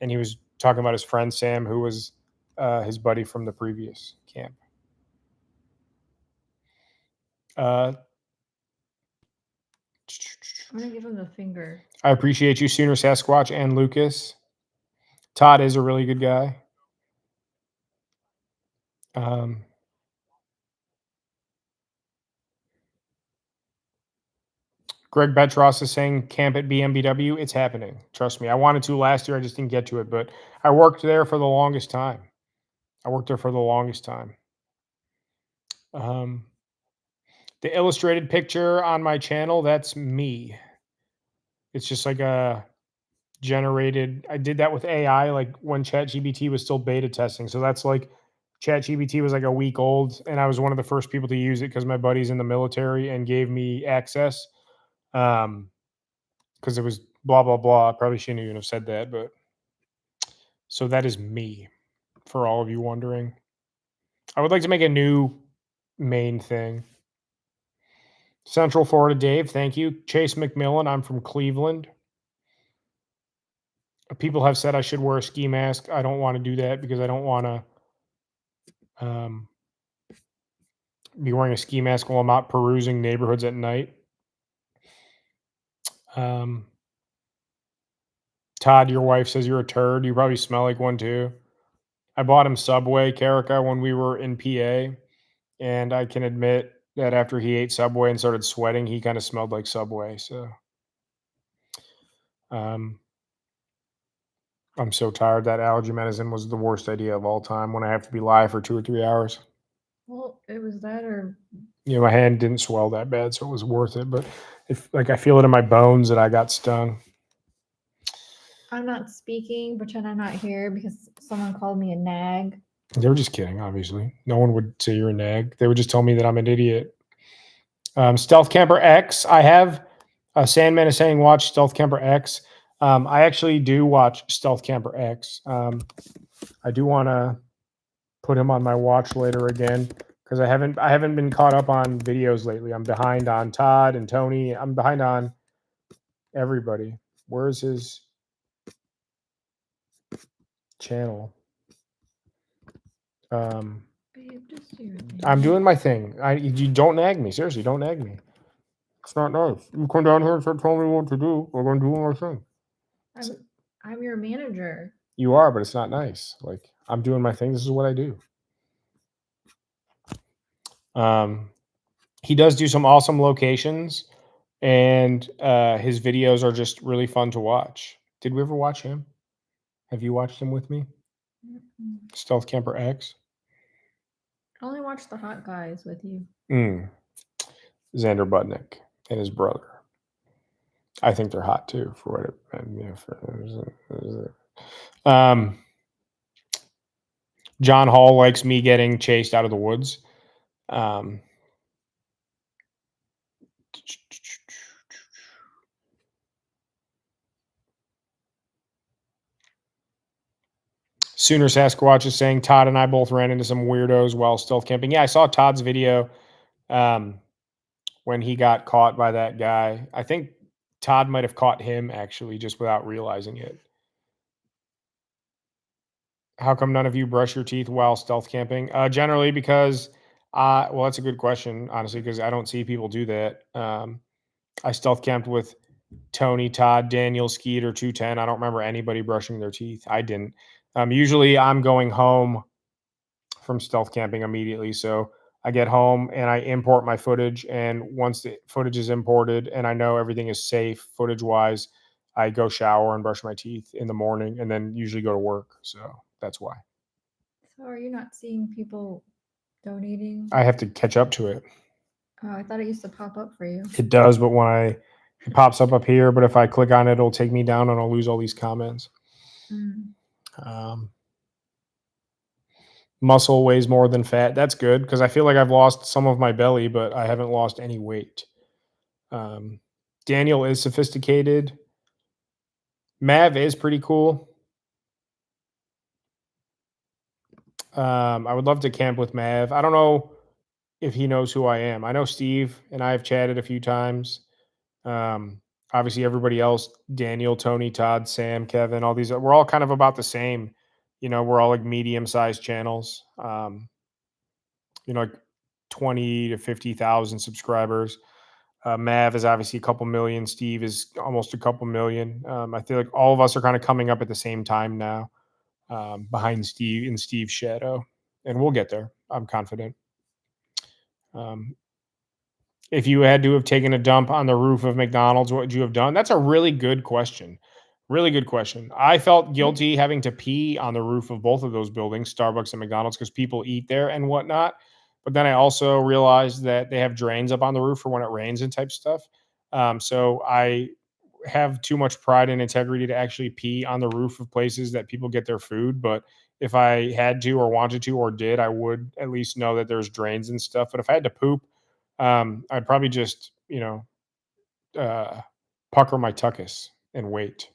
And he was talking about his friend Sam, who was his buddy from the previous camp. I'm gonna give him the finger. I appreciate you, Sooner Sasquatch and Lucas. Todd is a really good guy. Greg Betros is saying camp at BMBW. It's happening. Trust me. I wanted to last year. I just didn't get to it, but I worked there for the longest time. The illustrated picture on my channel, that's me. It's just like a generated. I did that with AI, like when ChatGPT was still beta testing. So that's like ChatGPT was like a week old, and I was one of the first people to use it because my buddy's in the military and gave me access. Because it was blah blah blah. I probably shouldn't even have said that, but so that is me. For all of you wondering, I would like to make a new main thing. Central Florida Dave, thank you. Chase McMillan, I'm from Cleveland. People have said I should wear a ski mask. I don't want to do that because I don't want to be wearing a ski mask while I'm out perusing neighborhoods at night. Todd, your wife says you're a turd. You probably smell like one too. I bought him Subway, Karika, when we were in PA. And I can admit that after he ate Subway and started sweating, he kind of smelled like Subway. So I'm so tired. That allergy medicine was the worst idea of all time when I have to be live for 2 or 3 hours. Well, it was that or My hand didn't swell that bad, so it was worth it. But if I feel it in my bones that I got stung. I'm not speaking, pretend I'm not here because someone called me a nag. They were just kidding, obviously. No one would say you're a nag. They would just tell me that I'm an idiot. Stealth Camper X. I have Sandman is saying watch Stealth Camper X. I actually do watch Stealth Camper X. I do want to put him on my watch later again because I haven't been caught up on videos lately. I'm behind on Todd and Tony. I'm behind on everybody. Where's his channel? Babe, just do your thing. I'm doing my thing. You don't nag me. Seriously, don't nag me. It's not nice. You come down here and start telling me what to do. We're going to do my thing. I'm your manager. You are, but it's not nice. Like, I'm doing my thing. This is what I do. He does do some awesome locations, and his videos are just really fun to watch. Did we ever watch him? Have you watched him with me? Mm-mm. Stealth Camper X? I only watch the hot guys with you. Xander Budnick and his brother. I think they're hot too, for what John Hall likes me getting chased out of the woods. Sooner Sasquatch is saying Todd and I both ran into some weirdos while stealth camping. Yeah, I saw Todd's video when he got caught by that guy. I think Todd might have caught him actually just without realizing it. How come none of you brush your teeth while stealth camping? Generally because, well, that's a good question, honestly, because I don't see people do that. I stealth camped with Tony, Todd, Daniel, Skeeter, 210. I don't remember anybody brushing their teeth. I didn't. Usually I'm going home from stealth camping immediately. So I get home and I import my footage. And once the footage is imported and I know everything is safe footage wise, I go shower and brush my teeth in the morning and then usually go to work. So that's why. So are you not seeing people donating? I have to catch up to it. Oh, I thought it used to pop up for you. It does, but when it pops up here, but if I click on it, it'll take me down and I'll lose all these comments. Muscle weighs more than fat. That's good because I feel like I've lost some of my belly, but I haven't lost any weight. Daniel is sophisticated. Mav is pretty cool. I would love to camp with Mav. I don't know if he knows who I am. I know Steve and I have chatted a few times. Obviously, everybody else, Daniel, Tony, Todd, Sam, Kevin, all these, we're all kind of about the same. We're all like medium-sized channels. Like 20 to 50,000 subscribers. Mav is obviously a couple million. Steve is almost a couple million. I feel like all of us are kind of coming up at the same time now, behind Steve in Steve's shadow, and we'll get there. I'm confident. Um, if you had to have taken a dump on the roof of McDonald's, what would you have done? That's a really good question. Really good question. I felt guilty having to pee on the roof of both of those buildings, Starbucks and McDonald's, because people eat there and whatnot. But then I also realized that they have drains up on the roof for when it rains and type stuff. So I have too much pride and integrity to actually pee on the roof of places that people get their food. But if I had to or wanted to or did, I would at least know that there's drains and stuff. But if I had to poop, I'd probably just, pucker my tuchus and wait.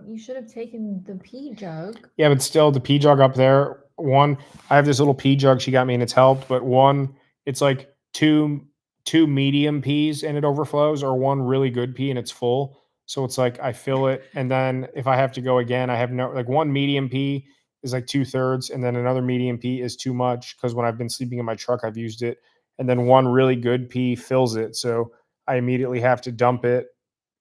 You should have taken the pee jug. Yeah, but still, the pee jug up there. One, I have this little pee jug she got me, and it's helped. But one, it's like two medium peas and it overflows, or one really good pee and it's full. So it's like I fill it, and then if I have to go again, I have no like one medium pee is like 2/3, and then another medium pee is too much because when I've been sleeping in my truck, I've used it, and then one really good pee fills it. So I immediately have to dump it,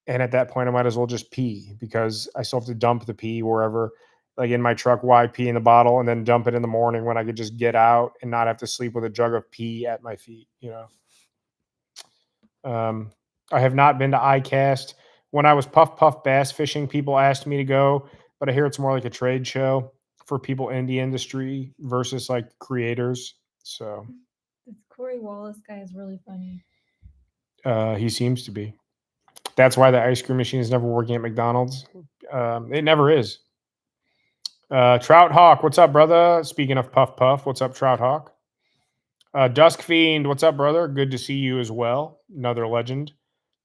and at that point, I might as well just pee because I still have to dump the pee wherever, like in my truck. Why pee in the bottle and then dump it in the morning when I could just get out and not have to sleep with a jug of pee at my feet? I have not been to ICAST. When I was puff puff bass fishing, people asked me to go, but I hear it's more like a trade show for people in the industry versus like creators. So This Corey Wallace guy is really funny. he seems to be. That's why the ice cream machine is never working at McDonald's. It never is. Trout Hawk, what's up, brother? Speaking of Puff Puff, what's up, Trout Hawk? Dusk Fiend, what's up, brother? Good to see you as well. Another legend.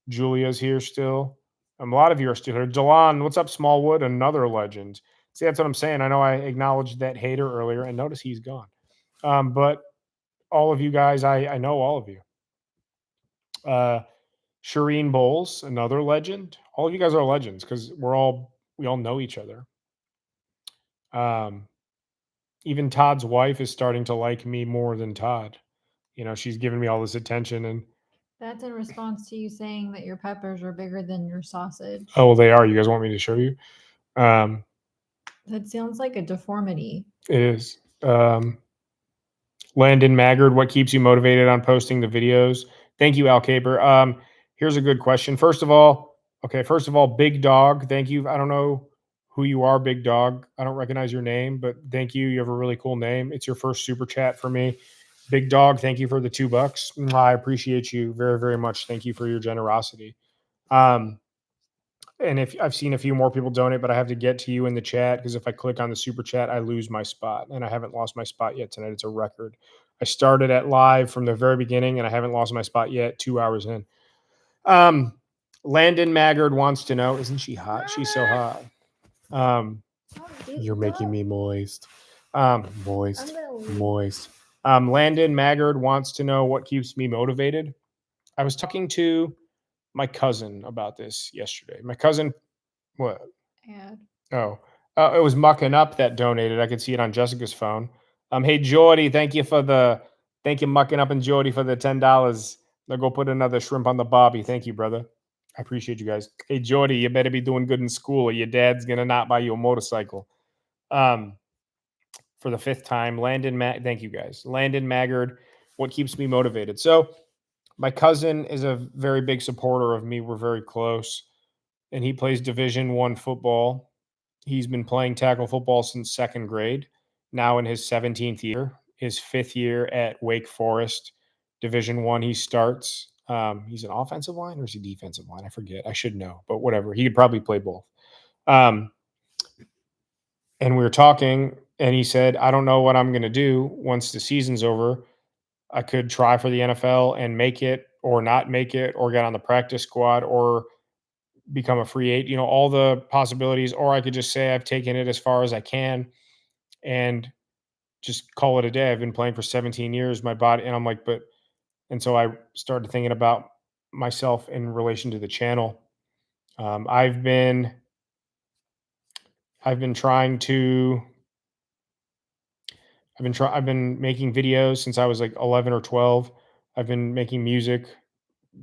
Julia's here still. A lot of you are still here. Delon, what's up, Smallwood? Another legend. See, that's what I'm saying. I know I acknowledged that hater earlier, and notice he's gone. But all of you guys, I know all of you. Shireen Bowles, another legend. All of you guys are legends because we all know each other. Even Todd's wife is starting to like me more than Todd. She's giving me all this attention, and That's in response to you saying that your peppers are bigger than your sausage. oh, well, they are. You guys want me to show you? That sounds like a deformity. It is. Landon Maggard, what keeps you motivated on posting the videos? Thank you, Al Caper. Here's a good question. First of all, Big Dog, thank you. I don't know who you are, Big Dog. I don't recognize your name, but thank you. You have a really cool name. It's your first super chat for me. Big Dog, thank you for the $2. I appreciate you very, very much. Thank you for your generosity. And if I've seen a few more people donate, but I have to get to you in the chat because if I click on the super chat, I lose my spot, and I haven't lost my spot yet tonight. It's a record. I started at live from the very beginning, and I haven't lost my spot yet. 2 hours in. Landon Maggard wants to know, isn't she hot? She's so hot. You're making me moist. Moist. Landon Maggard wants to know what keeps me motivated. I was talking to my cousin about this yesterday. My cousin, what? Ad. Oh, it was Mucking Up that donated. I could see it on Jessica's phone. Hey Jordy, thank you Mucking Up and Jordy for the $10. Now go put another shrimp on the bobby. Thank you, brother. I appreciate you guys. Hey Jordy, you better be doing good in school, or your dad's gonna not buy you a motorcycle. For the fifth time, thank you guys. Landon Maggard, what keeps me motivated? So my cousin is a very big supporter of me. We're very close, and he plays Division One football. He's been playing tackle football since second grade, now in his 17th year, his fifth year at Wake Forest, Division One. He starts. He's an offensive line or is he defensive line? I forget. I should know, but whatever. He could probably play both. And we were talking, and he said, I don't know what I'm going to do once the season's over. I could try for the NFL and make it or not make it or get on the practice squad or become a free agent, all the possibilities, or I could just say I've taken it as far as I can and just call it a day. I've been playing for 17 years, my body, and I'm like, and so I started thinking about myself in relation to the channel. I've been trying to, I've been making videos since I was like 11 or 12. I've been making music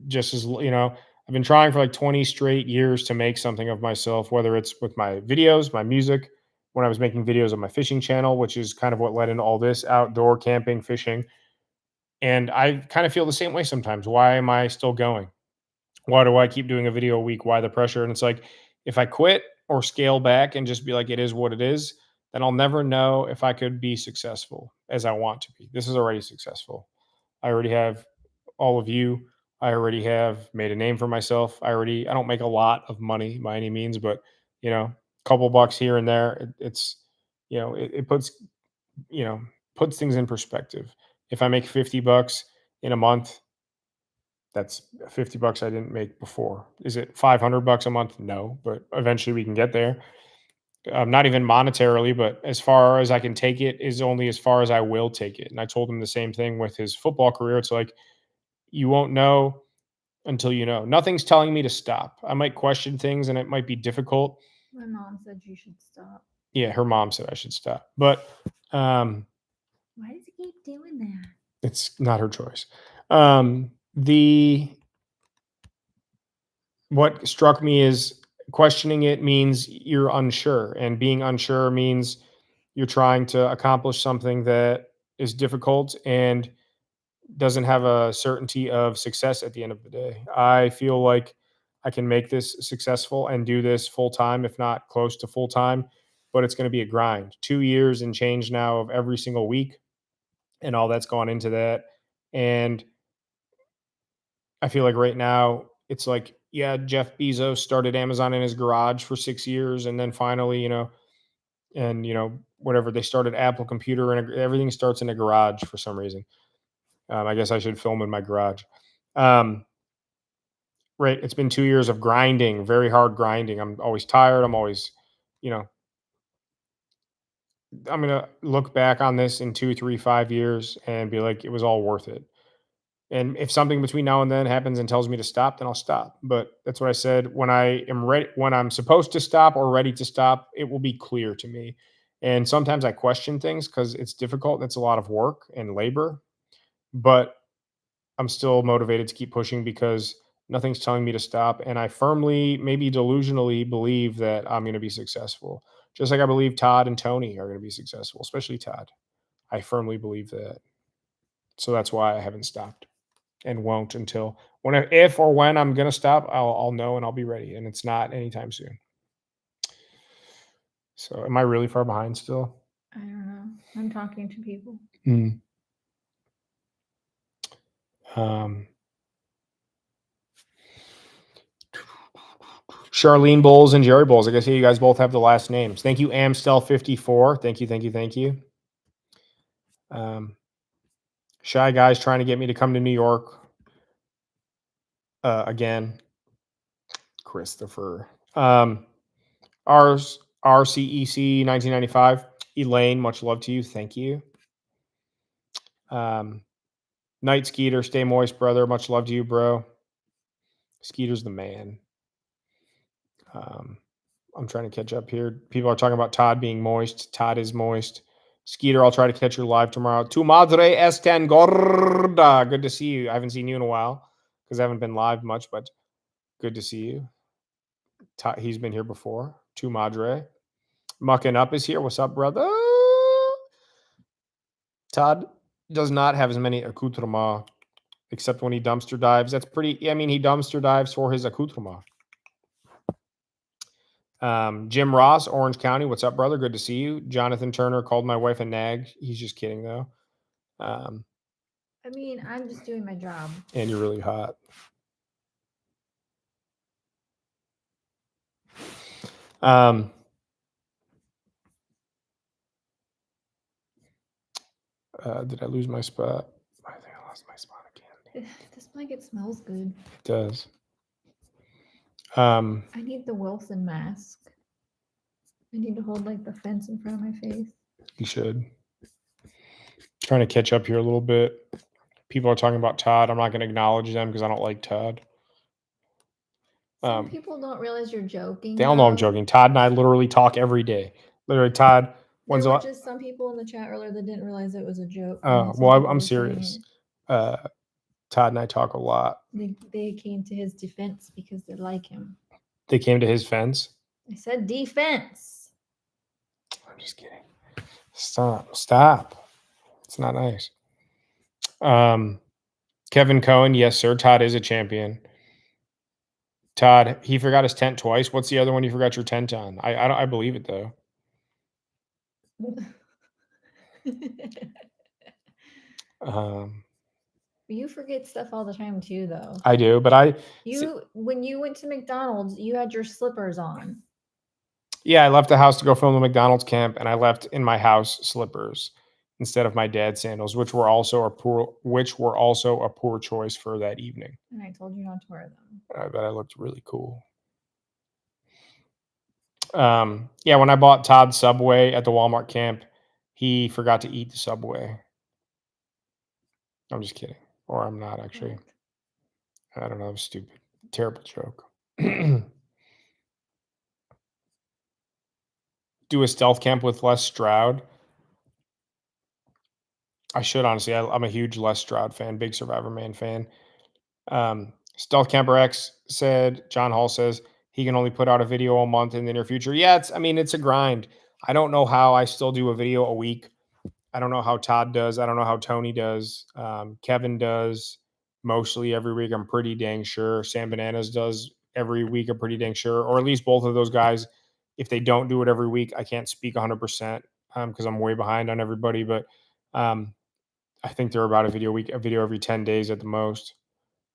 just as, I've been trying for like 20 straight years to make something of myself, whether it's with my videos, my music, when I was making videos on my fishing channel, which is kind of what led into all this outdoor camping, fishing. And I kind of feel the same way sometimes. Why am I still going? Why do I keep doing a video a week? Why the pressure? And it's like, if I quit or scale back and just be like, it is what it is, then I'll never know if I could be successful as I want to be. This is already successful. I already have all of you. I already have made a name for myself. I don't make a lot of money by any means, but a couple bucks here and there, it's, it puts, you know, puts things in perspective. If I make 50 bucks in a month, that's 50 bucks I didn't make before. Is it 500 bucks a month? No, but eventually we can get there. Not even monetarily, but as far as I can take it is only as far as I will take it. And I told him the same thing with his football career. It's like, you won't know until you know. Nothing's telling me to stop. I might question things and it might be difficult. My mom said you should stop. Yeah, her mom said I should stop. But Why does he keep doing that? it's not her choice. The what struck me is questioning it means you're unsure, and being unsure means you're trying to accomplish something that is difficult and doesn't have a certainty of success at the end of the day. I feel like I can make this successful and do this full time, if not close to full time, but it's going to be a grind. 2 years and change now of every single week and all that's gone into that. And I feel like right now it's like, yeah, Jeff Bezos started Amazon in his garage for 6 years. And then finally, whatever, they started Apple Computer and everything starts in a garage for some reason. I guess I should film in my garage. Right. It's been 2 years of grinding, very hard grinding. I'm always tired. I'm always, you know, I'm going to look back on this in 2, 3, 5 years and be like, it was all worth it. And if something between now and then happens and tells me to stop, then I'll stop. But that's what I said. When I am ready, when I'm supposed to stop or ready to stop, it will be clear to me. And sometimes I question things because it's difficult and it's a lot of work and labor. But I'm still motivated to keep pushing because nothing's telling me to stop. And I firmly, maybe delusionally, believe that I'm going to be successful. Just like I believe Todd and Tony are going to be successful, especially Todd. I firmly believe that. So that's why I haven't stopped and won't until if or when I'm going to stop, I'll know and I'll be ready. And it's not anytime soon. So am I really far behind still? I don't know. I'm talking to people. Charlene Bowles and Jerry Bowles. I guess you guys both have the last names. Thank you, Amstel54. Thank you. Shy guys trying to get me to come to New York again. Christopher. RCEC 1995. Elaine, much love to you. Thank you. Night Skeeter, stay moist, brother. Much love to you, bro. Skeeter's the man. I'm trying to catch up here. People are talking about Todd being moist. Todd is moist. Skeeter, I'll try to catch you live tomorrow. Tu madre estén gorda. Good to see you. I haven't seen you in a while because I haven't been live much, but good to see you. He's been here before. Tu madre. Mucking Up is here. What's up, brother? Todd does not have as many accoutrements except when he dumpster dives. That's pretty. I mean, he dumpster dives for his accoutrement. Jim Ross, Orange County. What's up, brother? Good to see you. Jonathan Turner called my wife a nag. He's just kidding, though. I mean, I'm just doing my job. And you're really hot. Did I lose my spot? I think I lost my spot again. This blanket smells good. It does. I need the Wilson mask. I need to hold like the fence in front of my face. You should. Trying to catch up here a little bit. People are talking about Todd. I'm not going to acknowledge them because I don't like Todd. Some people don't realize you're joking. They all know I'm joking. Todd and I literally talk every day. Literally, Todd. There were just some people in the chat earlier that didn't realize it was a joke. Well, I'm serious. Todd and I talk a lot. They came to his defense because they like him. They came to his fence. I said defense. I'm just kidding. Stop. It's not nice. Kevin Cohen, yes, sir. Todd is a champion. Todd, he forgot his tent twice. What's the other one you forgot your tent on? I believe it though. You forget stuff all the time too, though. I do, but when you went to McDonald's, you had your slippers on. Yeah, I left the house to go film the McDonald's camp, and I left in my house slippers instead of my dad's sandals, which were also a poor choice for that evening. And I told you not to wear them. I bet I looked really cool. Yeah, when I bought Todd Subway at the Walmart camp, he forgot to eat the Subway. I'm just kidding. Or I'm not actually. I don't know. It was stupid. Terrible joke. Do a stealth camp with Les Stroud. I should, honestly. I'm a huge Les Stroud fan, big Survivor Man fan. Stealth Camper X said, John Hall says, he can only put out a video a month in the near future. Yeah, it's a grind. I don't know how I still do a video a week. I don't know how Todd does. I don't know how Tony does. Kevin does mostly every week. I'm pretty dang sure. Sam Bananas does every week. I'm pretty dang sure. Or at least both of those guys. If they don't do it every week, I can't speak 100% because I'm way behind on everybody. But I think they're about a video every 10 days at the most.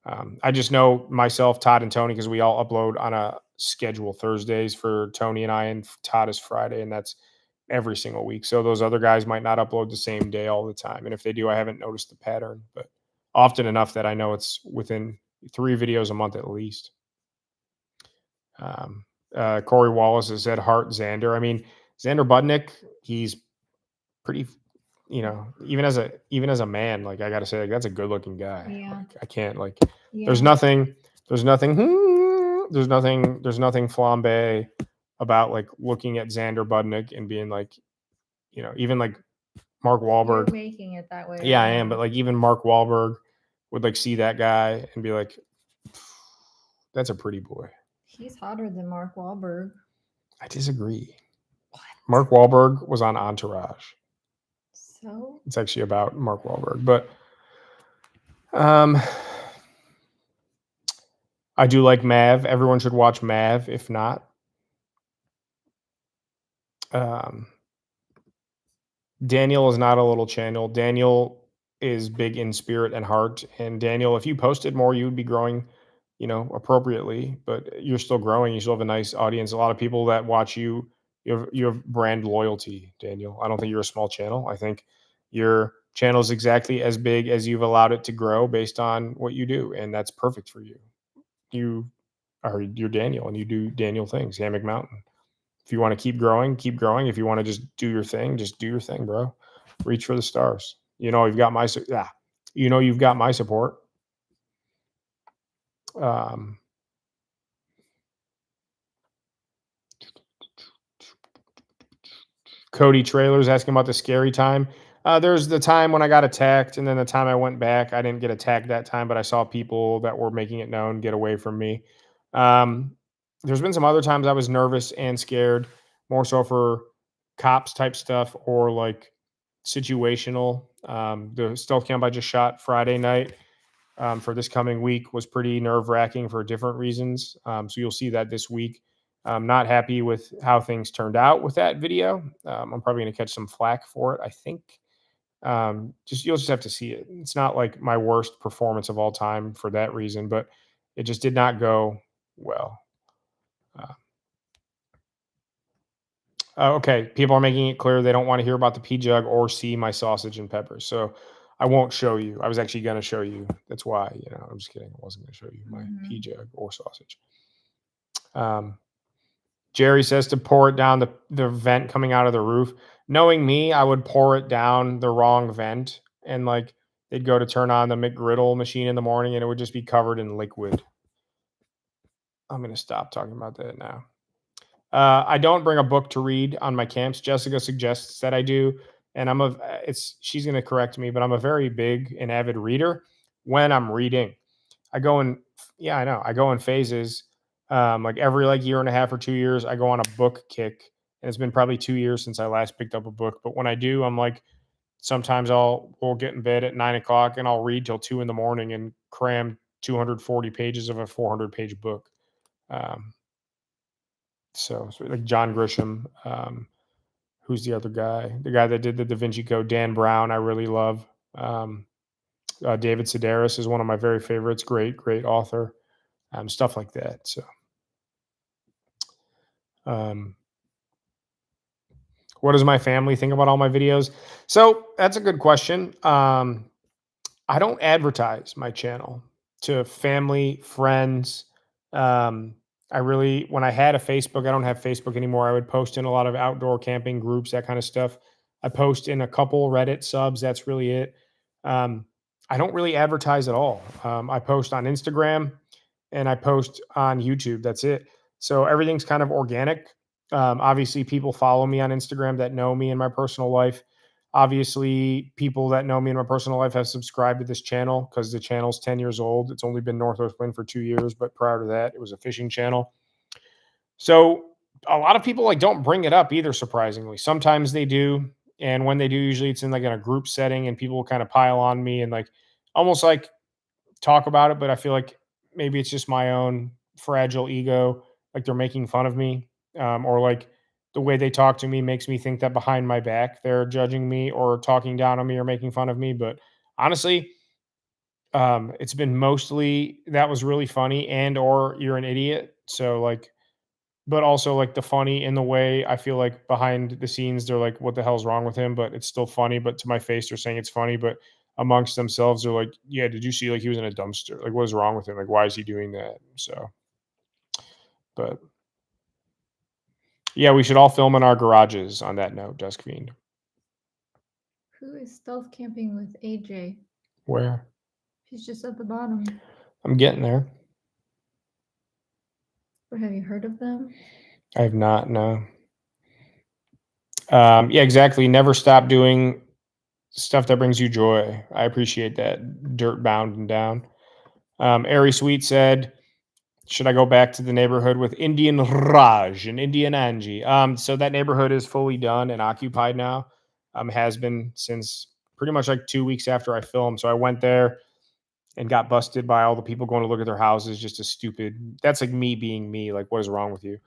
I just know myself, Todd, and Tony because we all upload on a schedule Thursdays for Tony and I, and Todd is Friday, and that's every single week. So those other guys might not upload the same day all the time. And if they do, I haven't noticed the pattern, but often enough that I know it's within 3 videos a month at least. Corey Wallace has said Hart Xander. I mean, Xander Budnick, he's pretty, even as a man, like I got to say, like, that's a good looking guy. Yeah. Like, I can't there's nothing flambe about like looking at Xander Budnick and being like, even like Mark Wahlberg. You're making it that way. Yeah, I am. But like even Mark Wahlberg would like see that guy and be like, that's a pretty boy. He's hotter than Mark Wahlberg. I disagree. What? Mark Wahlberg was on Entourage. So? It's actually about Mark Wahlberg. But I do like Mav. Everyone should watch Mav, if not. Daniel is not a little channel. Daniel is big in spirit and heart. And Daniel, if you posted more, you would be growing, appropriately. But you're still growing. You still have a nice audience. A lot of people that watch you. You have brand loyalty, Daniel. I don't think you're a small channel. I think your channel is exactly as big as you've allowed it to grow based on what you do, and that's perfect for you. You're Daniel, and you do Daniel things. Hammock Mountain. If you want to keep growing, keep growing. If you want to just do your thing, just do your thing, bro. Reach for the stars. You've got my you've got my support. Cody Trailers asking about the scary time. There's the time when I got attacked, and then the time I went back. I didn't get attacked that time, but I saw people that were making it known get away from me. There's been some other times I was nervous and scared, more so for cops type stuff or like situational. The stealth camp I just shot Friday night for this coming week was pretty nerve-wracking for different reasons. So you'll see that this week. I'm not happy with how things turned out with that video. I'm probably going to catch some flack for it, I think. You'll just have to see it. It's not like my worst performance of all time for that reason, but it just did not go well. Okay, people are making it clear they don't want to hear about the pea jug or see my sausage and peppers. So I won't show you. I was actually going to show you. That's why, I'm just kidding. I wasn't going to show you my pea jug or sausage. Jerry says to pour it down the vent coming out of the roof. Knowing me, I would pour it down the wrong vent, and like they'd go to turn on the McGriddle machine in the morning and it would just be covered in liquid. I'm going to stop talking about that now. I don't bring a book to read on my camps. Jessica suggests that I do, and she's going to correct me, but I'm a very big and avid reader. when I'm reading. I go in, yeah, I know. I go in phases. Like every like year and a half or 2 years, I go on a book kick. And it's been probably 2 years since I last picked up a book. But when I do, I'm like, sometimes we'll get in bed at 9 o'clock and I'll read till 2 in the morning and cram 240 pages of a 400-page book. Um, so like John Grisham, who's the other guy? The guy that did the Da Vinci Code, Dan Brown, I really love. David Sedaris is one of my very favorites. Great author. Stuff like that. So, what does my family think about all my videos? So that's a good question. I don't advertise my channel to family, friends. Um, when I had a Facebook, I don't have Facebook anymore. I would post in a lot of outdoor camping groups, that kind of stuff. I post in a couple Reddit subs. That's really it. Um, I don't really advertise at all. I post on Instagram and I post on YouTube. That's it. So everything's kind of organic. Obviously, people follow me on Instagram that know me in my personal life. Obviously, people that know me in my personal life have subscribed to this channel because the channel's 10 years old. It's only been Northwest Wind for 2 years, but prior to that, it was a fishing channel. So a lot of people like don't bring it up either, surprisingly. Sometimes they do. And when they do, usually it's in like in a group setting and people kind of pile on me and like almost like talk about it, but I feel like maybe it's just my own fragile ego. Like they're making fun of me, or like the way they talk to me makes me think that behind my back they're judging me or talking down on me or making fun of me. But honestly, it's been mostly that was really funny and or you're an idiot. So like, but also like the funny in the way I feel like behind the scenes they're like, what the hell's wrong with him? But it's still funny. But to my face, they're saying it's funny. But amongst themselves, they're like, yeah, did you see like he was in a dumpster? Like, what is wrong with him? Like, why is he doing that? So, but yeah, we should all film in our garages on that note, Dusk Fiend. Who is stealth camping with AJ? Where? She's just at the bottom. I'm getting there. But have you heard of them? I have not, no. Yeah, exactly. Never stop doing stuff that brings you joy. I appreciate that. Dirt bound and down. Airy Sweet said, should I go back to the neighborhood with Indian Raj and Indian Angie? So that neighborhood is fully done and occupied now. Has been since pretty much like 2 weeks after I filmed. So I went there and got busted by all the people going to look at their houses. Just a stupid. That's like me being me. Like, what is wrong with you?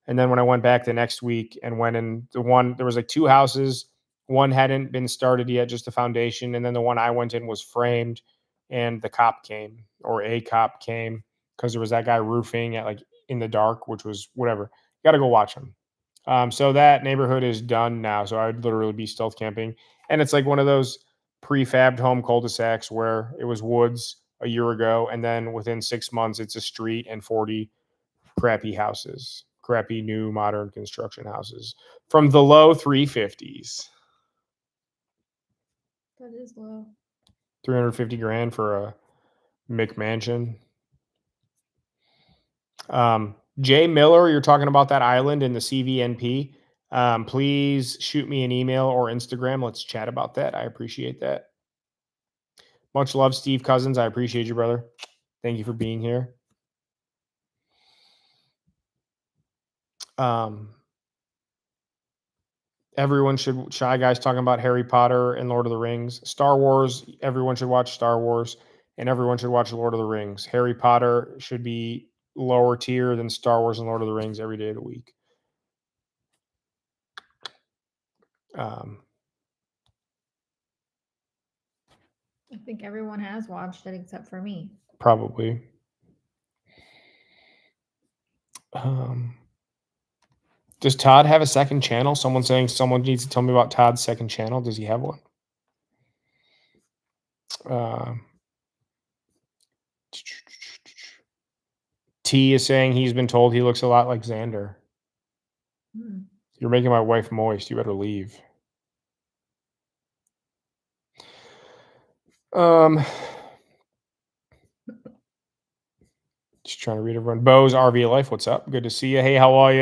And then when I went back the next week and went in there was like two houses. One hadn't been started yet, just the foundation. And then the one I went in was framed, and the cop came, or a cop came, because there was that guy roofing at like in the dark, which was whatever. Got to go watch him. So that neighborhood is done now. So I would literally be stealth camping, and it's like one of those prefabbed home cul-de-sacs where it was woods a year ago, and then within 6 months it's a street and 40 crappy houses, crappy new modern construction houses from the low 350s. That is low. 350 grand for a McMansion. Jay Miller, you're talking about that island in the CVNP. Please shoot me an email or Instagram. Let's chat about that. I appreciate that. Much love, Steve Cousins. I appreciate you, brother. Thank you for being here. Everyone should, Shy Guys talking about Harry Potter and Lord of the Rings. Star Wars, everyone should watch Star Wars, and everyone should watch Lord of the Rings. Harry Potter should be lower tier than Star Wars and Lord of the Rings every day of the week. I think everyone has watched it except for me. Probably. Does Todd have a second channel? Someone's saying someone needs to tell me about Todd's second channel. Does he have one? T is saying he's been told he looks a lot like Xander. You're making my wife moist. You better leave. Just trying to read everyone. Bo's RV Life, what's up? Good to see you. Hey, how are you?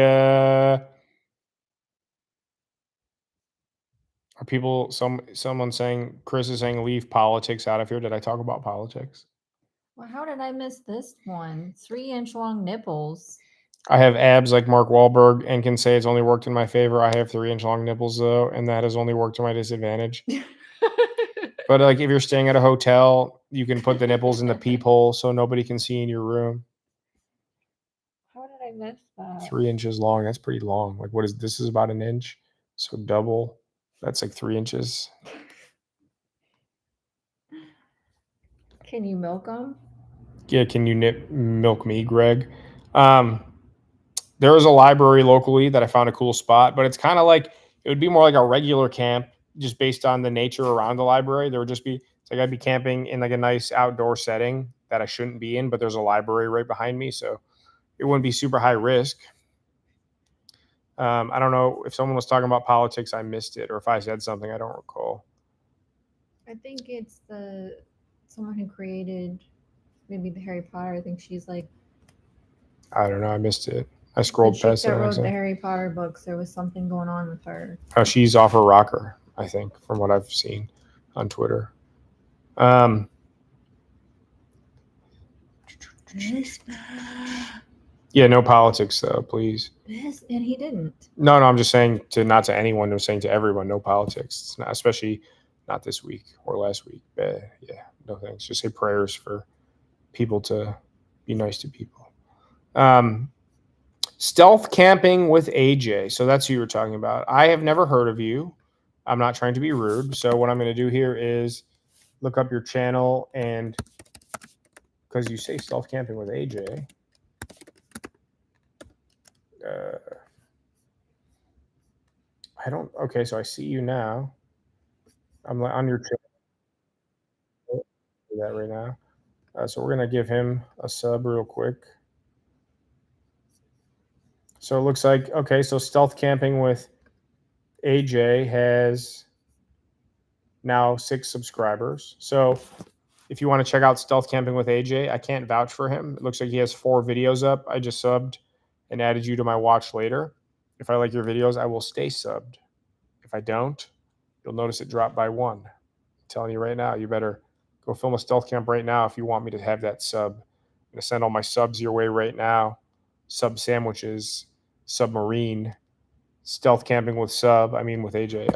Are people, someone saying, Chris is saying leave politics out of here. Did I talk about politics? Well, how did I miss this one? 3-inch long nipples. I have abs like Mark Wahlberg and can say it's only worked in my favor. I have 3-inch long nipples though, and that has only worked to my disadvantage. But like if you're staying at a hotel, you can put the nipples in the peephole so nobody can see in your room. How did I miss that? 3 inches long. That's pretty long. Like what is this? Is about an inch. So double. That's like 3 inches. Can you milk them? Yeah, can you milk me, Greg? There is a library locally that I found a cool spot, but it's kind of like it would be more like a regular camp just based on the nature around the library. There would just be it's like I'd be camping in like a nice outdoor setting that I shouldn't be in, but there's a library right behind me, so it wouldn't be super high risk. I don't know if someone was talking about politics, I missed it, or if I said something, I don't recall. I think it's someone who created maybe the Harry Potter. I think she's like I don't know. I missed it. I the scrolled chick past it. that wrote the Harry Potter books. There was something going on with her. Oh, she's off her rocker, I think, from what I've seen on Twitter. Yeah, no politics though, please. And he didn't. No, I'm just saying not to anyone. I'm saying to everyone, no politics. It's not, especially not this week or last week. Yeah, no thanks. Just say prayers for people to be nice to people. Stealth camping with AJ. So that's who you were talking about. I have never heard of you. I'm not trying to be rude. So what I'm going to do here is look up your channel, and because you say stealth camping with AJ. I don't. Okay, so I see you now. I'm on your channel. Do that right now. So we're gonna give him a sub real quick. So it looks like okay. So stealth camping with AJ has now 6 subscribers. So if you want to check out stealth camping with AJ, I can't vouch for him. It looks like he has 4 videos up. I just subbed and added you to my watch later. If I like your videos, I will stay subbed. If I don't, you'll notice it drop by 1. I'm telling you right now, you better go film a stealth camp right now if you want me to have that sub. I'm going to send all my subs your way right now. Sub sandwiches, submarine, stealth camping with with AJ.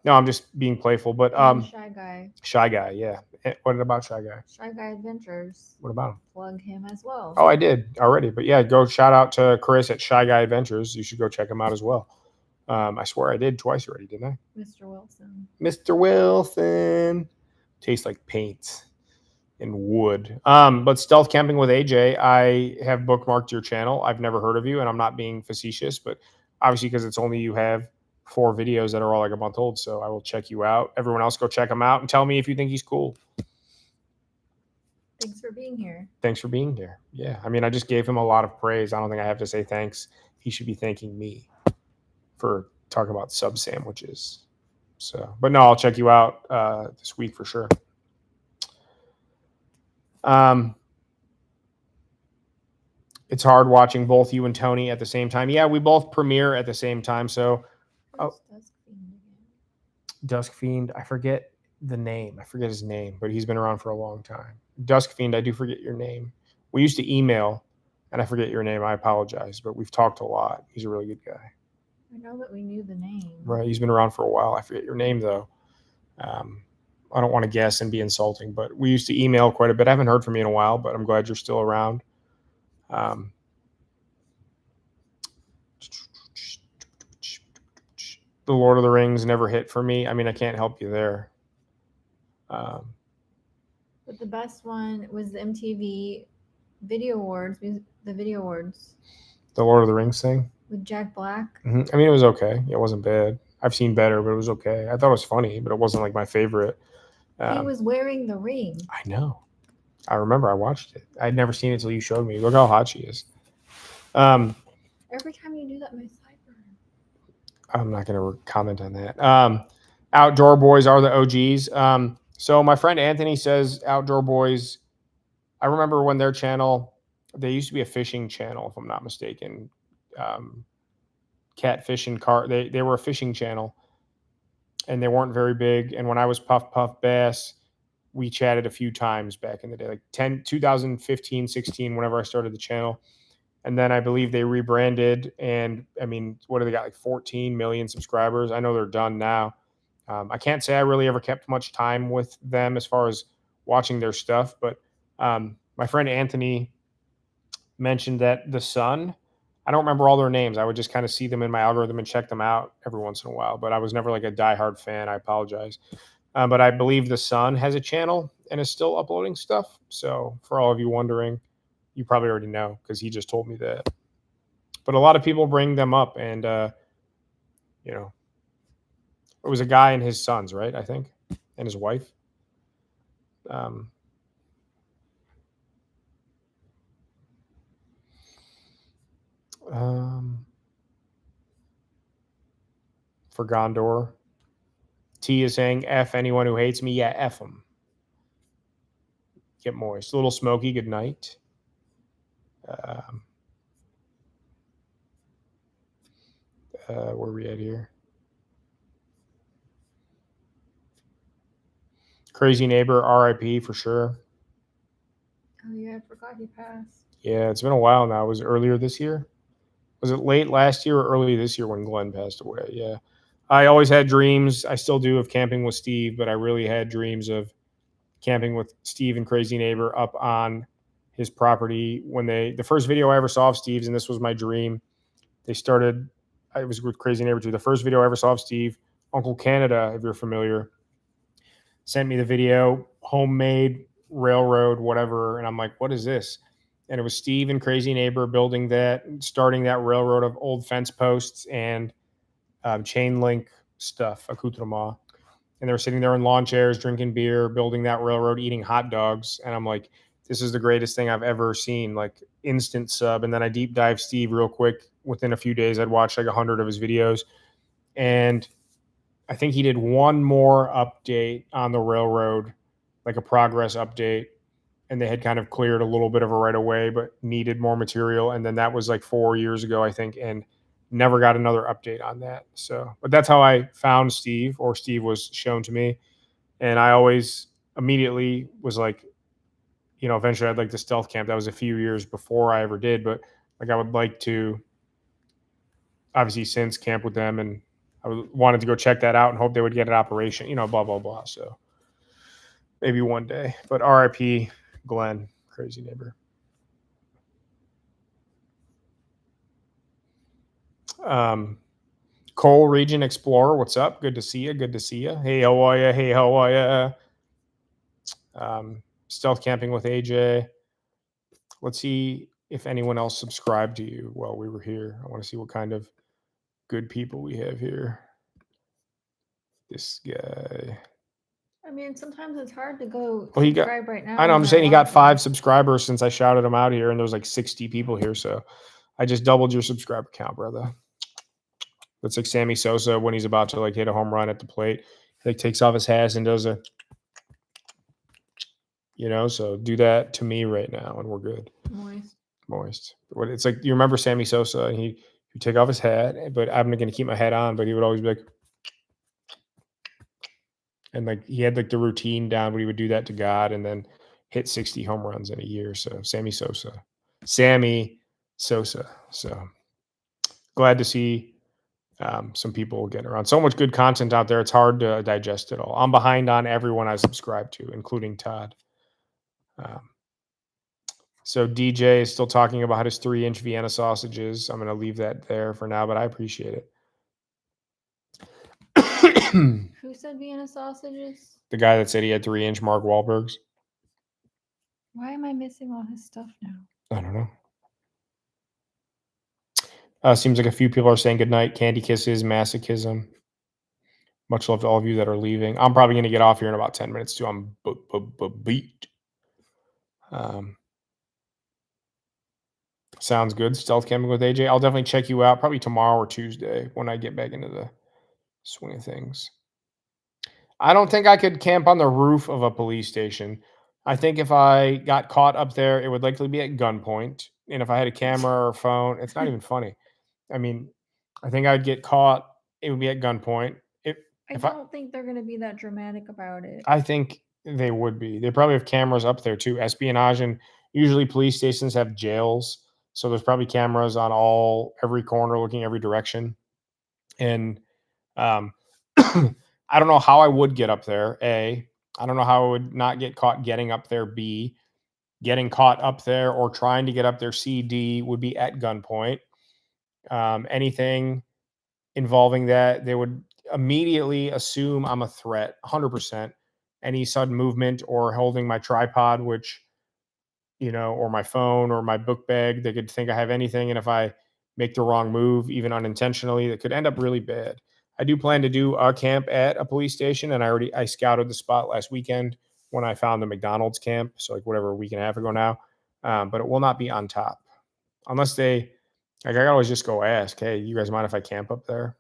No, I'm just being playful, but Shy Guy. Shy Guy, yeah. What about Shy Guy? Shy Guy Adventures. What about him? Plug him as well. Oh, I did already, but yeah, go shout out to Chris at Shy Guy Adventures. You should go check him out as well. I swear I did twice already, didn't I? Mr. Wilson. Mr. Wilson. Tastes like paint and wood. But stealth camping with AJ, I have bookmarked your channel. I've never heard of you, and I'm not being facetious, but obviously because it's only you have 4 videos that are all like a month old, so I will check you out. Everyone else go check him out and tell me if you think he's cool. Thanks for being here. Thanks for being here. Yeah, I mean, I just gave him a lot of praise. I don't think I have to say thanks. He should be thanking me for talking about sub sandwiches. So, but no, I'll check you out this week for sure. It's hard watching both you and Tony at the same time. Yeah, we both premiere at the same time. So, Dusk Fiend, I forget the name. I forget his name, but he's been around for a long time. Dusk Fiend, I do forget your name. We used to email, and I forget your name. I apologize, but we've talked a lot. He's a really good guy. I know that we knew the name. Right, he's been around for a while. I forget your name, though. I don't want to guess and be insulting, but we used to email quite a bit. I haven't heard from you in a while, but I'm glad you're still around. The Lord of the Rings never hit for me. I mean, I can't help you there. But the best one was the MTV Video Awards, the Video Awards. The Lord of the Rings thing? With Jack Black? Mm-hmm. I mean, it was okay. It wasn't bad. I've seen better, but it was okay. I thought it was funny, but it wasn't like my favorite. He was wearing the ring. I know. I remember I watched it. I'd never seen it until you showed me. Look how hot she is. Every time you do that, my sideburn. I'm not going to comment on that. Outdoor Boys are the OGs. So my friend Anthony says Outdoor Boys, I remember when their channel, they used to be a fishing channel, if I'm not mistaken. Catfish and they were a fishing channel, and they weren't very big. And when I was Puff Puff Bass, we chatted a few times back in the day, like 2015, 16, whenever I started the channel. And then I believe they rebranded, and I mean, what do they got? Like 14 million subscribers. I know they're done now. I can't say I really ever kept much time with them as far as watching their stuff, but my friend Anthony mentioned that the Sun, I don't remember all their names. I would just kind of see them in my algorithm and check them out every once in a while, but I was never like a diehard fan. I apologize. But I believe the Sun has a channel and is still uploading stuff. So for all of you wondering, you probably already know because he just told me that. But a lot of people bring them up, and you know, it was a guy and his sons, right? I think, and his wife. Um, um, for Gondor, T is saying F anyone who hates me. Yeah, F them. Get moist. A little smoky. Good night. Um, where are we at here? Crazy neighbor, RIP for sure. Oh yeah, I forgot he passed. Yeah, it's been a while now. Was it earlier this year? Was it late last year or early this year when Glenn passed away? Yeah. I always had dreams. I still do of camping with Steve, but I really had dreams of camping with Steve and Crazy Neighbor up on his property when the first video I ever saw of Steve's, and this was my dream. They started, I was with Crazy Neighbor too. The first video I ever saw of Steve, Uncle Canada, if you're familiar, sent me the video, homemade railroad, whatever. And I'm like, what is this? And it was Steve and Crazy Neighbor building that, starting that railroad of old fence posts and chain link stuff, accoutrement. And they were sitting there in lawn chairs, drinking beer, building that railroad, eating hot dogs. And I'm like, this is the greatest thing I've ever seen, like instant sub. And then I deep dive Steve real quick. Within a few days, I'd watched like 100 of his videos. And I think he did one more update on the railroad, like a progress update. And they had kind of cleared a little bit of a right of way, but needed more material. And then that was like 4 years ago, I think. And never got another update on that. So, but that's how I found Steve, or Steve was shown to me. And I always immediately was like, eventually I'd like to stealth camp. That was a few years before I ever did, but like I would like to obviously since camp with them, and I wanted to go check that out and hope they would get an operation, blah, blah, blah. So maybe one day, but RIP Glenn, Crazy Neighbor. Cole Region Explorer, what's up? Good to see you. Good to see you. Hey, how are you? Hey, how are you? Stealth camping with AJ. Let's see if anyone else subscribed to you while we were here. I want to see what kind of good people we have here. This guy. I mean, sometimes it's hard to go Well, subscribe right now. I know. I'm just saying he got 5 subscribers since I shouted him out here, and there's like 60 people here. So I just doubled your subscriber count, brother. That's like Sammy Sosa when he's about to like hit a home run at the plate. He like takes off his hat and does a, so do that to me right now and we're good. Moist. It's like, you remember Sammy Sosa, and he'd take off his hat, but I'm going to keep my hat on, but he would always be like, and like he had like the routine down, but he would do that to God and then hit 60 home runs in a year. So Sammy Sosa. So glad to see some people getting around. So much good content out there. It's hard to digest it all. I'm behind on everyone I subscribe to, including Todd. So DJ is still talking about his 3-inch Vienna sausages. I'm going to leave that there for now, but I appreciate it. Who said Vienna sausages? The guy that said he had 3-inch Mark Wahlbergs. Why am I missing all his stuff now? I don't know. Seems like a few people are saying goodnight. Candy kisses, masochism. Much love to all of you that are leaving. I'm probably going to get off here in about 10 minutes too. I'm beat. Sounds good. Stealth camping with AJ. I'll definitely check you out probably tomorrow or Tuesday when I get back into the swing of things. I don't think I could camp on the roof of a police station. I think if I got caught up there, it would likely be at gunpoint. And if I had a camera or a phone, it's not even funny. I mean, I think I'd get caught. It would be at gunpoint. I don't think they're going to be that dramatic about it. I think They would be. They probably have cameras up there too. Espionage, and usually police stations have jails, so there's probably cameras on every corner, looking every direction. And um, I don't know how I would get up there. I don't know how I would not get caught getting up there. B, getting caught up there or trying to get up there. C, D, would be at gunpoint. Anything involving that, they would immediately assume I'm a threat, 100%. Any sudden movement or holding my tripod, which, or my phone or my book bag, they could think I have anything. And if I make the wrong move, even unintentionally, that could end up really bad. I do plan to do a camp at a police station, and I scouted the spot last weekend when I found the McDonald's camp. So like whatever, a week and a half ago now. But it will not be on top unless they, like, I could always just go ask, hey, you guys mind if I camp up there?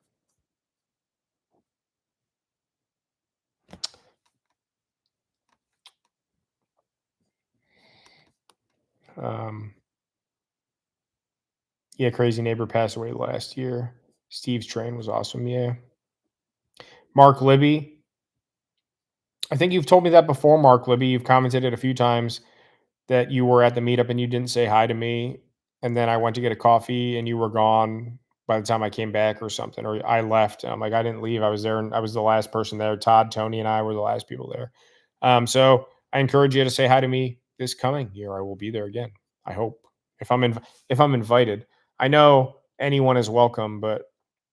Yeah, crazy neighbor passed away last year. Steve's train was awesome. Yeah. Mark Libby. I think you've told me that before, Mark Libby. You've commented it a few times that you were at the meetup and you didn't say hi to me. And then I went to get a coffee and you were gone by the time I came back or something, or I left. And I'm like, I didn't leave. I was there and I was the last person there. Todd, Tony, and I were the last people there. So I encourage you to say hi to me this coming year. I will be there again. I hope if I'm invited. I know anyone is welcome, but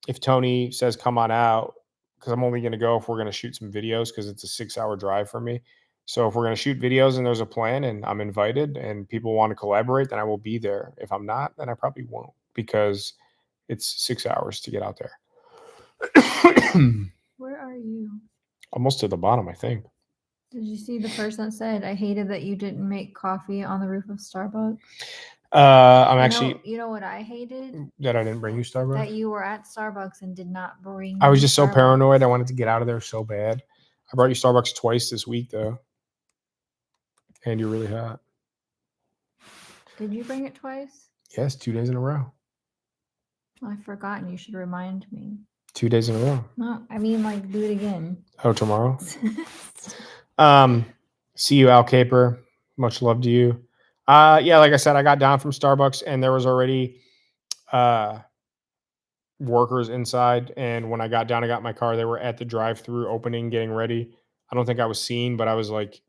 if Tony says come on out, because I'm only going to go if we're going to shoot some videos, because it's a 6-hour drive for me. So if we're going to shoot videos and there's a plan and I'm invited and people want to collaborate, then I will be there. If I'm not, then I probably won't, because it's 6 hours to get out there. Where are you? Almost to the bottom, I think. Did you see the person that said, I hated that you didn't make coffee on the roof of Starbucks? I'm actually. You know what I hated? That I didn't bring you Starbucks? That you were at Starbucks and did not bring I was just so Starbucks. paranoid. I wanted to get out of there so bad. I brought you Starbucks twice this week, though. And you're really hot. Did you bring it twice? Yes, 2 days in a row. I forgot, and you should remind me. 2 days in a row. No, I mean, like, do it again. Oh, tomorrow? See you, Al Caper. Much love to you. Yeah, like I said, I got down from Starbucks and there was already workers inside. And when I got down, I got my car. They were at the drive-through opening, getting ready. I don't think I was seen, but I was like,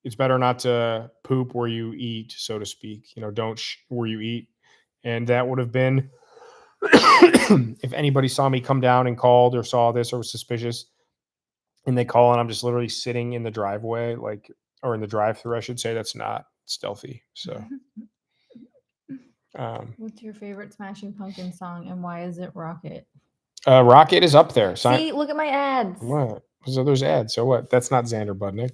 it's better not to poop where you eat, so to speak. Don't where you eat. And that would have been if anybody saw me come down and called or saw this or was suspicious and they call and I'm just literally sitting in the driveway, or in the drive-through, I should say, that's not stealthy. So what's your favorite Smashing Pumpkins song and why is it Rocket? Rocket is up there. See, look at my ads. What? So there's ads. So what? That's not Xander Budnick.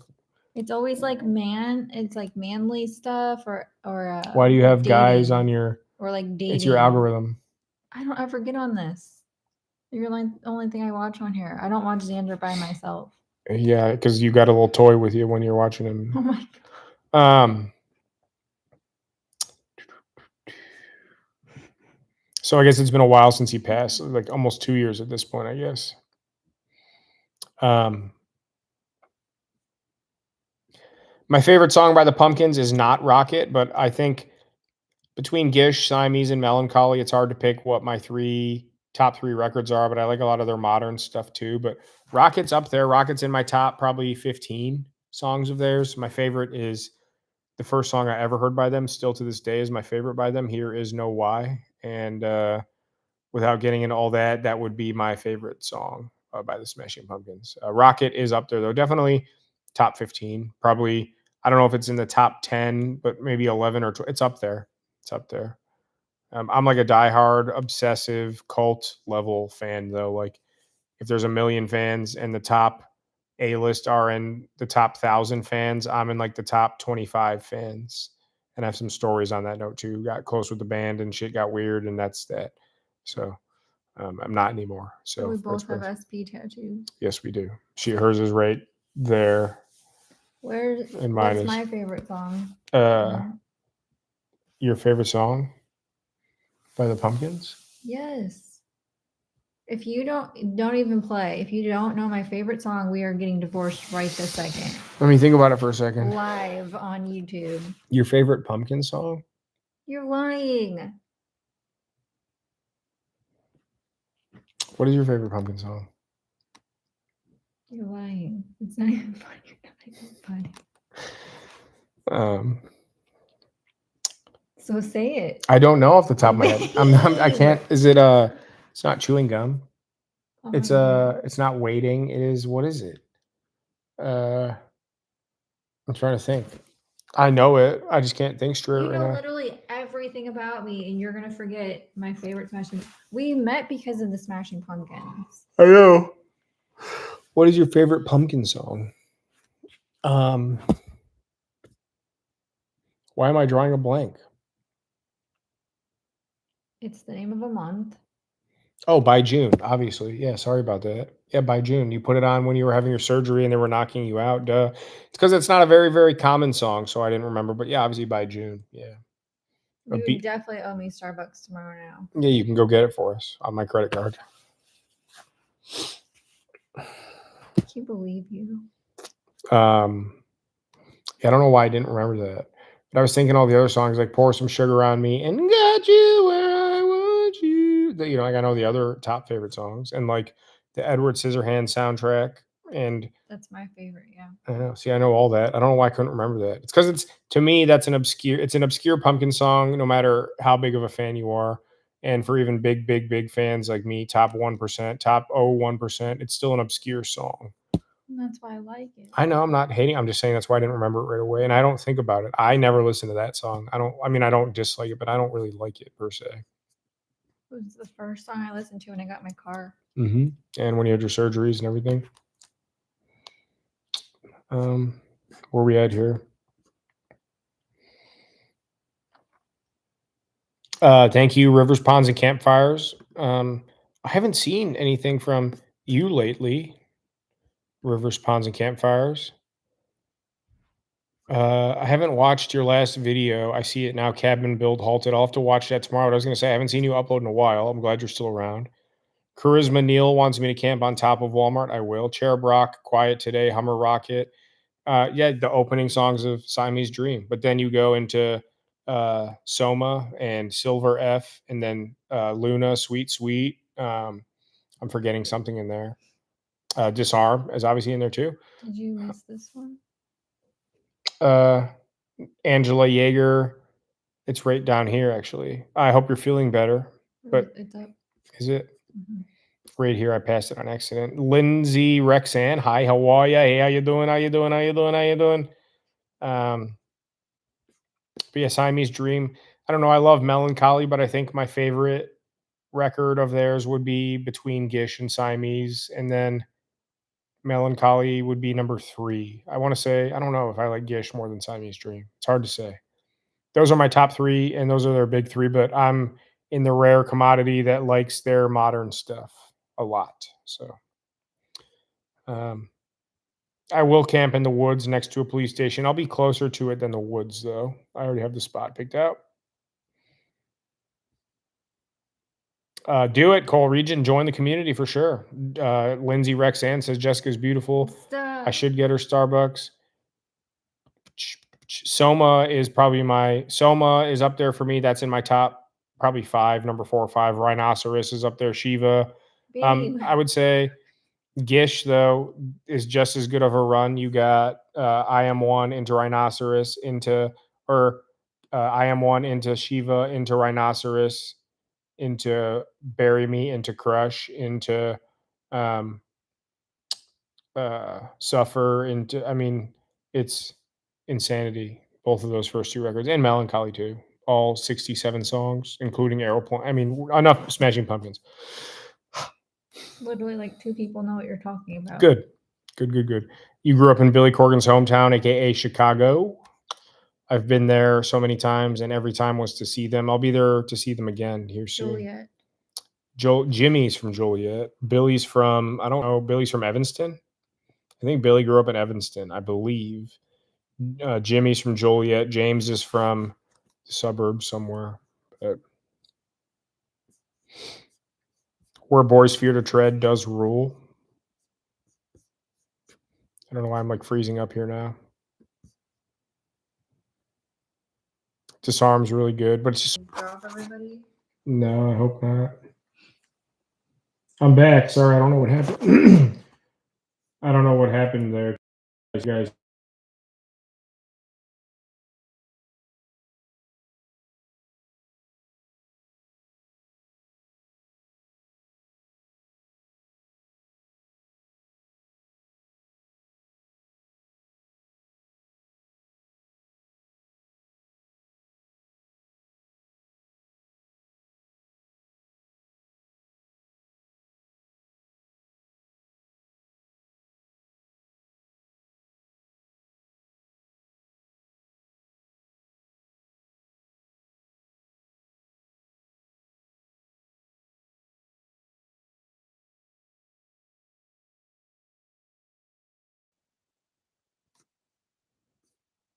It's always like it's like manly stuff or why do you have dating, guys on your, or like dating? It's your algorithm. I don't ever get on this. You're like the only thing I watch on here. I don't watch Xander by myself. Yeah, because you got a little toy with you when you're watching him. Oh my god. So I guess it's been a while since he passed, like almost 2 years at this point, I guess. My favorite song by the Pumpkins is not Rocket, but I think between Gish, Siamese, and Melancholy, it's hard to pick what my top three records are, but I like a lot of their modern stuff too. But Rocket's up there. Rocket's in my top probably 15 songs of theirs. My favorite is the first song I ever heard by them, still to this day is my favorite by them. Here Is No Why. And without getting into all that, that would be my favorite song by the Smashing Pumpkins. Rocket is up there, though. Definitely top 15. Probably, I don't know if it's in the top 10, but maybe 11 or 12. It's up there. It's up there. I'm like a diehard, obsessive, cult level fan, though. Like, if there's a million fans and the top A-list are in the top 1,000 fans, I'm in like the top 25 fans. And I have some stories on that note too. Got close with the band and shit got weird, and that's that. So I'm not anymore. So we both have SP tattoos. Yes, we do. Hers is right there. What's my favorite song? Your favorite song by the Pumpkins? Yes. If you don't even play. If you don't know my favorite song, we are getting divorced right this second. Let me think about it for a second. Live on YouTube. Your favorite pumpkin song? You're lying. What is your favorite pumpkin song? You're lying. It's not even funny. You're not even funny. So say it. I don't know off the top of my head. I can't. Is it it's not chewing gum. Oh It's my God. it's not waiting. It is, what is it? I'm trying to think. I know it. I just can't think straight You right know now. literally everything about me, and you're gonna forget my favorite Smashing. We met because of the Smashing Pumpkins. I know. What is your favorite pumpkin song? Why am I drawing a blank? It's the name of a month. Oh, By June, obviously. Yeah, sorry about that. Yeah, By June. You put it on when you were having your surgery and they were knocking you out. Duh. It's because it's not a very, very common song, so I didn't remember. But yeah, obviously By June. Yeah. You definitely owe me Starbucks tomorrow now. Yeah, you can go get it for us on my credit card. I can't believe you. Yeah, I don't know why I didn't remember that. But I was thinking all the other songs like Pour Some Sugar on Me and Got You Where I Want You. You know, like I know the other top favorite songs and like the Edward Scissorhands soundtrack. And That's my favorite, yeah. I know. See, I know all that. I don't know why I couldn't remember that. It's because it's, to me, it's an obscure pumpkin song, no matter how big of a fan you are. And for even big, big, big fans like me, top 1%, top 0.1%, it's still an obscure song. And that's why I like it. I know, I'm not hating. I'm just saying that's why I didn't remember it right away. And I don't think about it. I never listen to that song. I don't dislike it, but I don't really like it per se. It was the first song I listened to when I got my car. Mm-hmm. And when you had your surgeries and everything. Where we at here? Thank you, Rivers, Ponds, and Campfires. I haven't seen anything from you lately, Rivers, Ponds, and Campfires. I haven't watched your last video. I see it now, Cabin Build Halted. I'll have to watch that tomorrow. But I was going to say, I haven't seen you upload in a while. I'm glad you're still around. Charisma Neil wants me to camp on top of Walmart. I will. Cherub Rock, Quiet Today, Hummer Rocket. Yeah, the opening songs of Siamese Dream. But then you go into Soma and Silver F, and then Luna, Sweet Sweet. I'm forgetting something in there. Disarm is obviously in there too. Did you miss this one? Angela Yeager. It's right down here, actually. I hope you're feeling better. But it's up. Is it? Mm-hmm. Right here, I passed it on accident. Lindsay Rexan. Hi, how are you? Hey, how you doing? How you doing? How you doing? How you doing? But yeah, Siamese Dream. I don't know. I love Melancholy, but I think my favorite record of theirs would be between Gish and Siamese, and then Melancholy would be number 3. I want to say, I don't know if I like Gish more than Siamese Dream. It's hard to say. Those are my top 3, and those are their big 3, but I'm in the rare commodity that likes their modern stuff a lot. So I will camp in the woods next to a police station. I'll be closer to it than the woods, though. I already have the spot picked out. Do it, Cole Region. Join the community for sure. Lindsay Rexan says Jessica's beautiful. Stop. I should get her Starbucks. Soma is up there for me. That's in my top probably 5, number 4 or 5. Rhinoceros is up there. Shiva. I would say Gish, though, is just as good of a run. You got I Am One into Rhinoceros I Am One into Shiva into Rhinoceros into Bury Me into Crush into Suffer into, it's insanity. Both of those first 2 records and Melancholy too. All 67 songs, including Aeroplane. Enough Smashing Pumpkins. Literally, like 2 people know what you're talking about. Good. You grew up in Billy Corgan's hometown, aka Chicago. I've been there so many times, and every time was to see them. I'll be there to see them again here soon. Jimmy's from Joliet. Billy's from, I don't know, Billy's from Evanston. I think Billy grew up in Evanston, I believe. Jimmy's from Joliet. James is from the suburbs somewhere. But Where boys fear to tread does rule. I don't know why I'm like freezing up here now. Disarm's really good, but it's just Drop everybody. no. I hope not. I'm back. Sorry, I don't know what happened. I don't know what happened there, guys.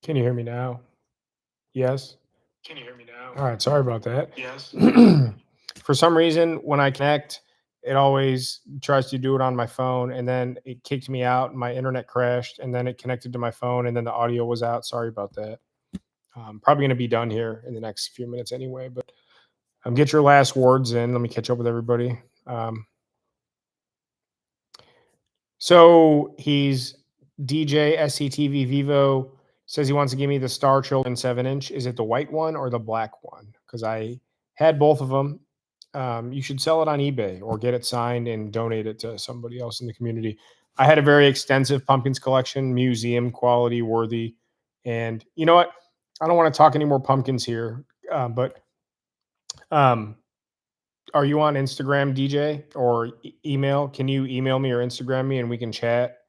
Can you hear me now? Yes. Can you hear me now? All right. Sorry about that. Yes. For some reason, when I connect, it always tries to do it on my phone, and then it kicked me out, and my internet crashed, and then it connected to my phone, and then the audio was out. Sorry about that. Probably going to be done here in the next few minutes anyway, but get your last words in. Let me catch up with everybody. So he's DJ SCTV Vivo says he wants to give me the Star Children 7-inch. Is it the white one or the black one? Because I had both of them. You should sell it on eBay or get it signed and donate it to somebody else in the community. I had a very extensive pumpkins collection, museum quality worthy. And you know what? I don't want to talk any more pumpkins here, but are you on Instagram, DJ, or email? Can you email me or Instagram me and we can chat?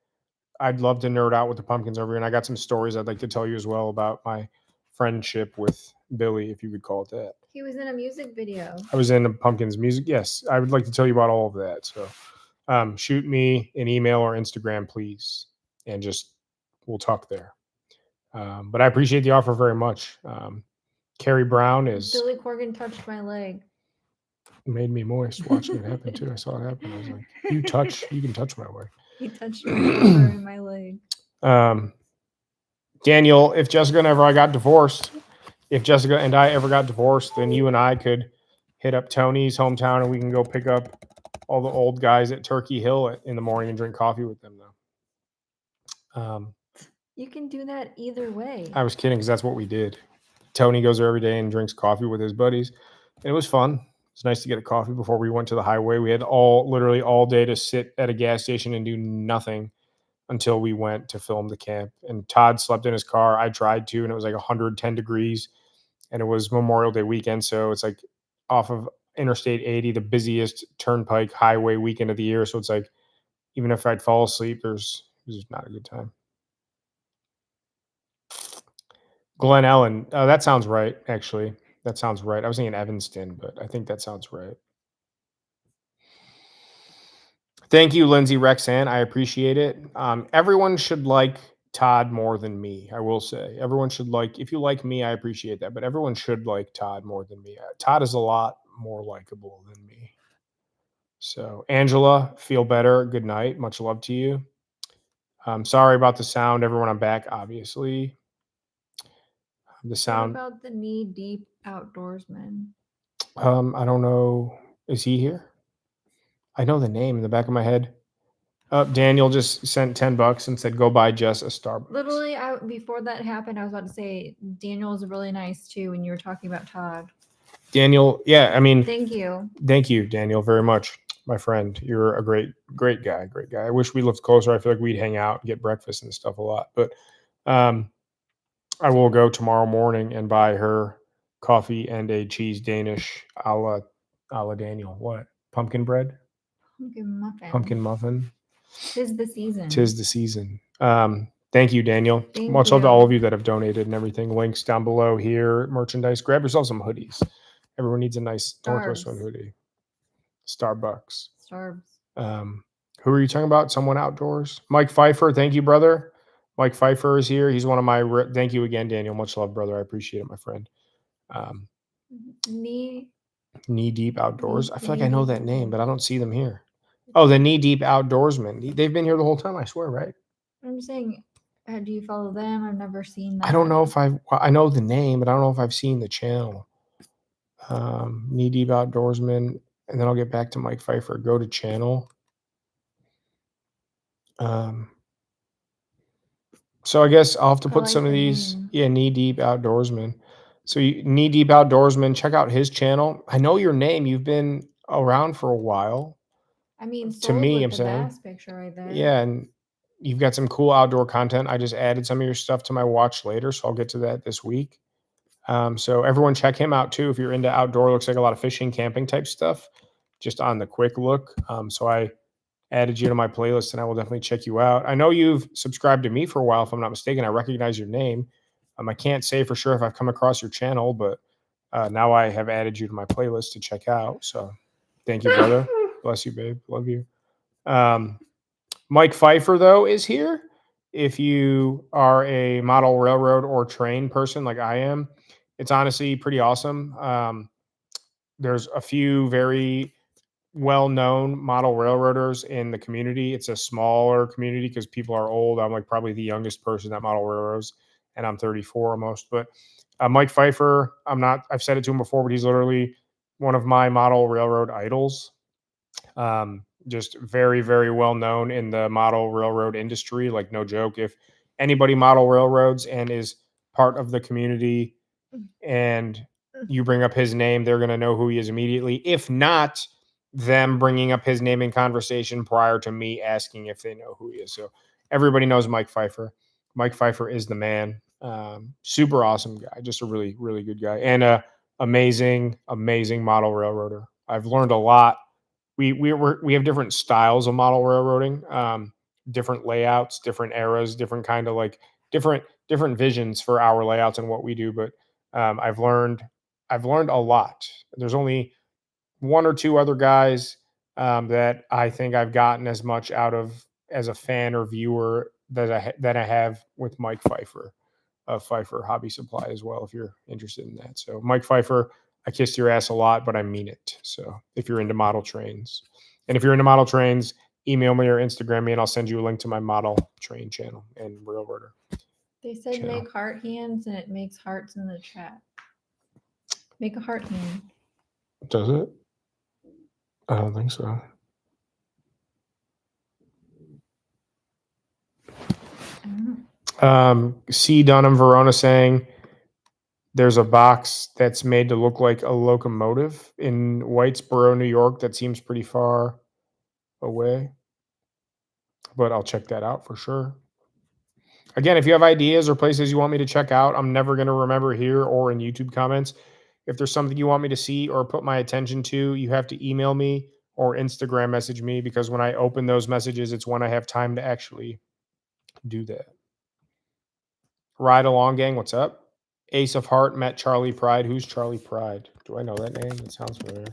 I'd love to nerd out with the pumpkins over here. And I got some stories I'd like to tell you as well about my friendship with Billy, if you could call it that. He was in a music video. I was in pumpkins music. Yes, I would like to tell you about all of that. So shoot me an email or Instagram, please, and just we'll talk there. But I appreciate the offer very much. Carrie Brown is Billy Corgan touched my leg. made me moist watching it happen too. I saw it happen. I was like, you can touch my leg. He touched my shoulder and my leg. Daniel, if Jessica and I got divorced, then you and I could hit up Tony's hometown and we can go pick up all the old guys at Turkey Hill in the morning and drink coffee with them, though. You can do that either way. I was kidding because that's what we did. Tony goes there every day and drinks coffee with his buddies. And it was fun. It's nice to get a coffee before we went to the highway. We had literally all day to sit at a gas station and do nothing until we went to film the camp. And Todd slept in his car. I tried to, and it was like 110 degrees. And it was Memorial Day weekend. So it's like off of Interstate 80, the busiest turnpike highway weekend of the year. So it's like, even if I'd fall asleep, it was just not a good time. Glen Ellen. That sounds right, actually. That sounds right. I was thinking Evanston, but I think that sounds right. Thank you, Lindsay Rexan. I appreciate it. Everyone should like Todd more than me, I will say. Everyone should if you like me, I appreciate that, but everyone should like Todd more than me. Todd is a lot more likable than me. So, Angela, feel better. Good night. Much love to you. Sorry about the sound, everyone. I'm back, obviously. The sound. What about the knee-deep outdoorsman? I don't know. Is he here? I know the name in the back of my head. Daniel just sent $10 and said, "Go buy Jess a Starbucks." Literally, before that happened, I was about to say Daniel is really nice too. When you were talking about Todd, Daniel, yeah, I mean, thank you, Daniel, very much, my friend. You're a great guy, great guy. I wish we lived closer. I feel like we'd hang out and get breakfast and stuff a lot. But I will go tomorrow morning and buy her coffee and a cheese Danish a la Daniel. What? Pumpkin bread? Pumpkin muffin. Tis the season. Tis the season. Thank you, Daniel. Thank Much love to you. all of you that have donated and everything. Links down below here. Merchandise. Grab yourself some hoodies. Everyone needs a nice Northwest Wind hoodie. Starbucks. Who are you talking about? Someone outdoors? Mike Pfeiffer. Thank you, brother. Mike Pfeiffer is here. He's one of my. Thank you again, Daniel. Much love, brother. I appreciate it, my friend. Knee Knee Deep Outdoors. I feel like I Knee know Deep that name, Outdoors. but I don't see them here. Oh, the Knee Deep Outdoorsmen. They've been here the whole time, I swear, right? I'm saying, do you follow them? I've never seen that. I don't know if I know the name, but I don't know if I've seen the channel. Knee Deep Outdoorsmen, and then I'll get back to Mike Pfeiffer. Go to channel. So I guess I'll have to I put like some of the these. name. Yeah, Knee Deep Outdoorsman. So Knee Deep Outdoorsman, check out his channel. I know your name. You've been around for a while. I mean, To sold me, with I'm the saying. bass picture right there. Yeah, and you've got some cool outdoor content. I just added some of your stuff to my watch later, so I'll get to that this week. So everyone check him out too if you're into outdoor. Looks like a lot of fishing, camping type stuff. Just on the quick look. So I added you to my playlist, and I will definitely check you out. I know you've subscribed to me for a while, if I'm not mistaken. I recognize your name. I can't say for sure if I've come across your channel, but now I have added you to my playlist to check out. So thank you, brother. Bless you, babe. Love you. Mike Pfeiffer, though, is here. If you are a model railroad or train person like I am, it's honestly pretty awesome. There's a few very well-known model railroaders in the community. It's a smaller community because people are old. I'm like probably the youngest person that model railroads, and I'm 34 almost. But Mike Pfeiffer, I've said it to him before, but he's literally one of my model railroad idols. Just very, very well known in the model railroad industry. Like, no joke. If anybody model railroads and is part of the community and you bring up his name, they're going to know who he is immediately. If not, them bringing up his name in conversation prior to me asking if they know who he is. So everybody knows Mike Pfeiffer. Mike Pfeiffer is the man. Super awesome guy. Just a really, really good guy, and a amazing, amazing model railroader. I've learned a lot. We have different styles of model railroading, different layouts, different eras, different kind of like different visions for our layouts and what we do. But I've learned a lot. There's only one or two other guys that I think I've gotten as much out of as a fan or viewer that I have with Mike Pfeiffer of Pfeiffer Hobby Supply as well, if you're interested in that. So Mike Pfeiffer, I kissed your ass a lot, but I mean it. So if you're into model trains, and if you're into model trains, email me or Instagram me, and I'll send you a link to my model train channel and railroader. They said channel. make heart hands, and it makes hearts in the chat. Make a heart hand. Does it? I don't think so. I don't know. C. Dunham Verona saying there's a box that's made to look like a locomotive in Whitesboro, New York. That seems pretty far away, but I'll check that out for sure. Again, if you have ideas or places you want me to check out, I'm never going to remember here or in YouTube comments. If there's something you want me to see or put my attention to, you have to email me or Instagram message me, because when I open those messages, it's when I have time to actually do that. Ride Along Gang, what's up? Ace of Heart met Charlie Pride. Who's Charlie Pride? Do I know that name? It sounds familiar.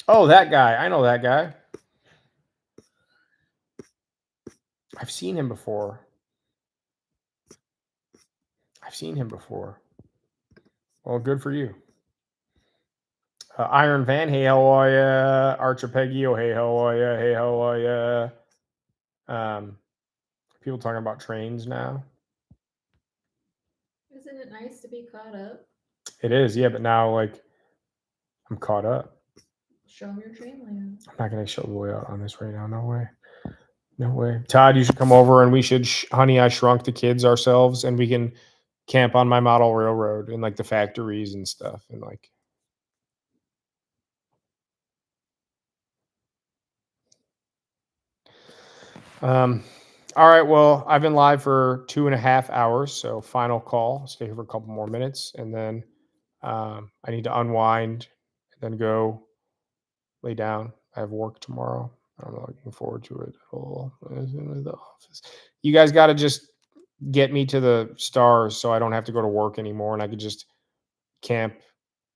Oh, that guy. I know that guy. I've seen him before. Well, good for you. Iron Van, hey, how are ya? Archipelago, hey, how are ya? Hey, how are ya? People talking about trains now. Isn't it nice to be caught up? It is, yeah, but now, like, I'm caught up. Show them your train layout. I'm not going to show the layout on this right now. No way. No way. Todd, you should come over and we should Honey, I Shrunk the Kids ourselves, and we can camp on my model railroad and like the factories and stuff. And like, all right. Well, I've been live for 2.5 hours. So final call, stay here for a couple more minutes. And then I need to unwind and then go lay down. I have work tomorrow. I'm not looking forward to it at all. In the office. You guys got to just get me to the stars so I don't have to go to work anymore and I could just camp.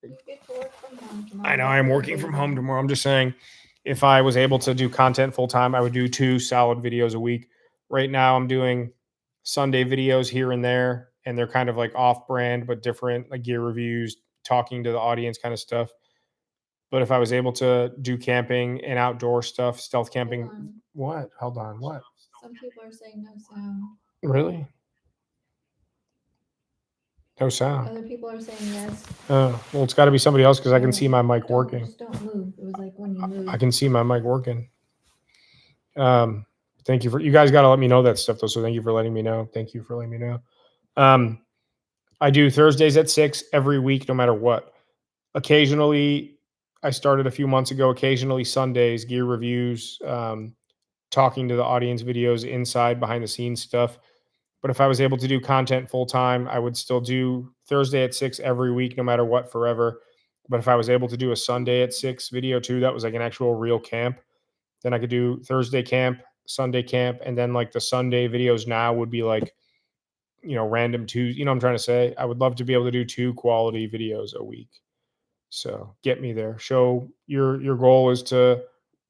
You get to work from home tomorrow. I know I'm working from home tomorrow. I'm just saying, if I was able to do content full time, I would do 2 solid videos a week. Right now, I'm doing Sunday videos here and there, and they're kind of like off brand but different, like gear reviews, talking to the audience kind of stuff. But if I was able to do camping and outdoor stuff, stealth camping. Hold on. What? Hold on. What? Some people are saying no sound. Really? No sound. Other people are saying yes. Oh, well, it's got to be somebody else because I can see my mic Don't, working. Just don't move. It was like when you move. I can see my mic working. Thank you for, you guys got to let me know that stuff though. So thank you for letting me know. Thank you for letting me know. I do Thursdays at 6 every week, no matter what. Occasionally, I started a few months ago. Occasionally Sundays, gear reviews, talking to the audience, videos, inside behind the scenes stuff. But if I was able to do content full time, I would still do Thursday at 6 every week, no matter what, forever. But if I was able to do a Sunday at 6 video too, that was like an actual real camp, then I could do Thursday camp, Sunday camp, and then like the Sunday videos now would be like, random Tuesday. You know what I'm trying to say? I would love to be able to do 2 quality videos a week. So get me there. Show your goal is to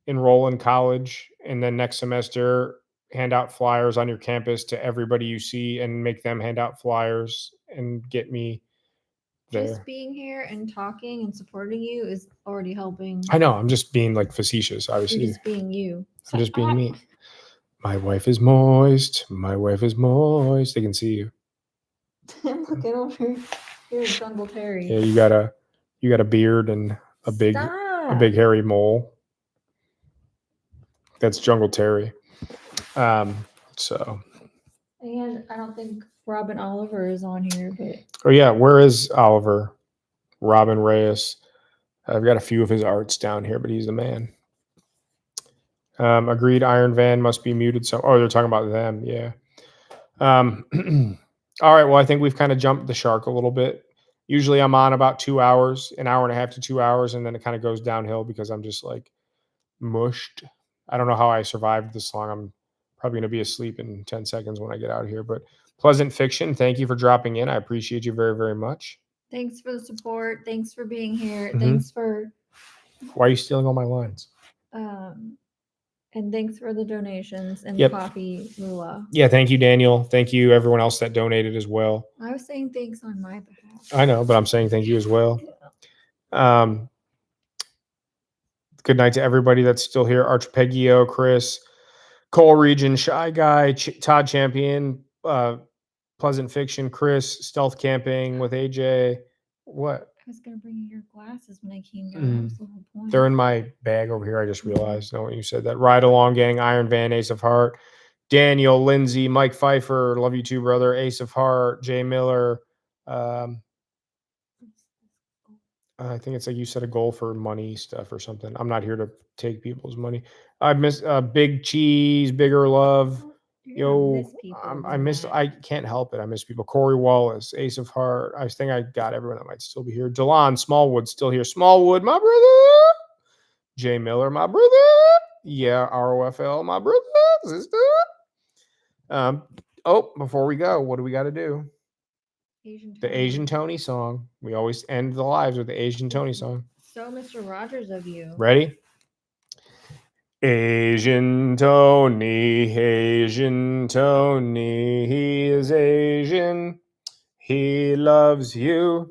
enroll in college, and then next semester hand out flyers on your campus to everybody you see and make them hand out flyers and get me there. Just being here and talking and supporting you is already helping. I know. I'm just being like facetious, obviously. You're just being you. I'm just being me. My wife is moist. My wife is moist. They can see you. Look at over here, Jungle Terry. Yeah, you got a beard and a big hairy mole. That's Jungle Terry. So. And I don't think Robin Oliver is on here, but. Oh yeah, where is Oliver? Robin Reyes. I've got a few of his arts down here, but he's the man. Agreed. Iron Van must be muted. So, they're talking about them. Yeah. All right. Well, I think we've kind of jumped the shark a little bit. Usually I'm on about 2 hours, an hour and a half to 2 hours, and then it kind of goes downhill because I'm just like mushed. I don't know how I survived this long. I'm probably going to be asleep in 10 seconds when I get out of here. But Pleasant Fiction, thank you for dropping in. I appreciate you very, very much. Thanks for the support. Thanks for being here. Mm-hmm. Thanks for. Why are you stealing all my lines? And thanks for the donations and the coffee moolah. Yeah, thank you, Daniel. Thank you, everyone else that donated as well. I was saying thanks on my behalf. I know, but I'm saying thank you as well. Yeah. Good night to everybody that's still here. Archipelago, Chris, Cole Region, Shy Guy, Todd Champion, Pleasant Fiction, Chris, Stealth Camping with AJ. What? I was going to bring you your glasses when I came down. That was the whole point. They're in my bag over here. I just realized. No, when you said that. Ride Along Gang, Iron Van, Ace of Heart, Daniel, Lindsay, Mike Pfeiffer, love you too, brother. Ace of Heart, Jay Miller. I think it's like you set a goal for money stuff or something. I'm not here to take people's money. I miss Big Cheese, Bigger Love. Yo, I can't help it. I miss people. Corey Wallace, Ace of Heart. I think I got everyone that might still be here. Delon, Smallwood, still here. Smallwood, my brother. Jay Miller, my brother. Yeah, ROFL, my brother. Sister. Before we go, what do we got to do? The Asian Tony song. We always end the lives with the Asian Tony song. So, Mr. Rogers of you. Ready? Asian Tony, Asian Tony, he is Asian. He loves you.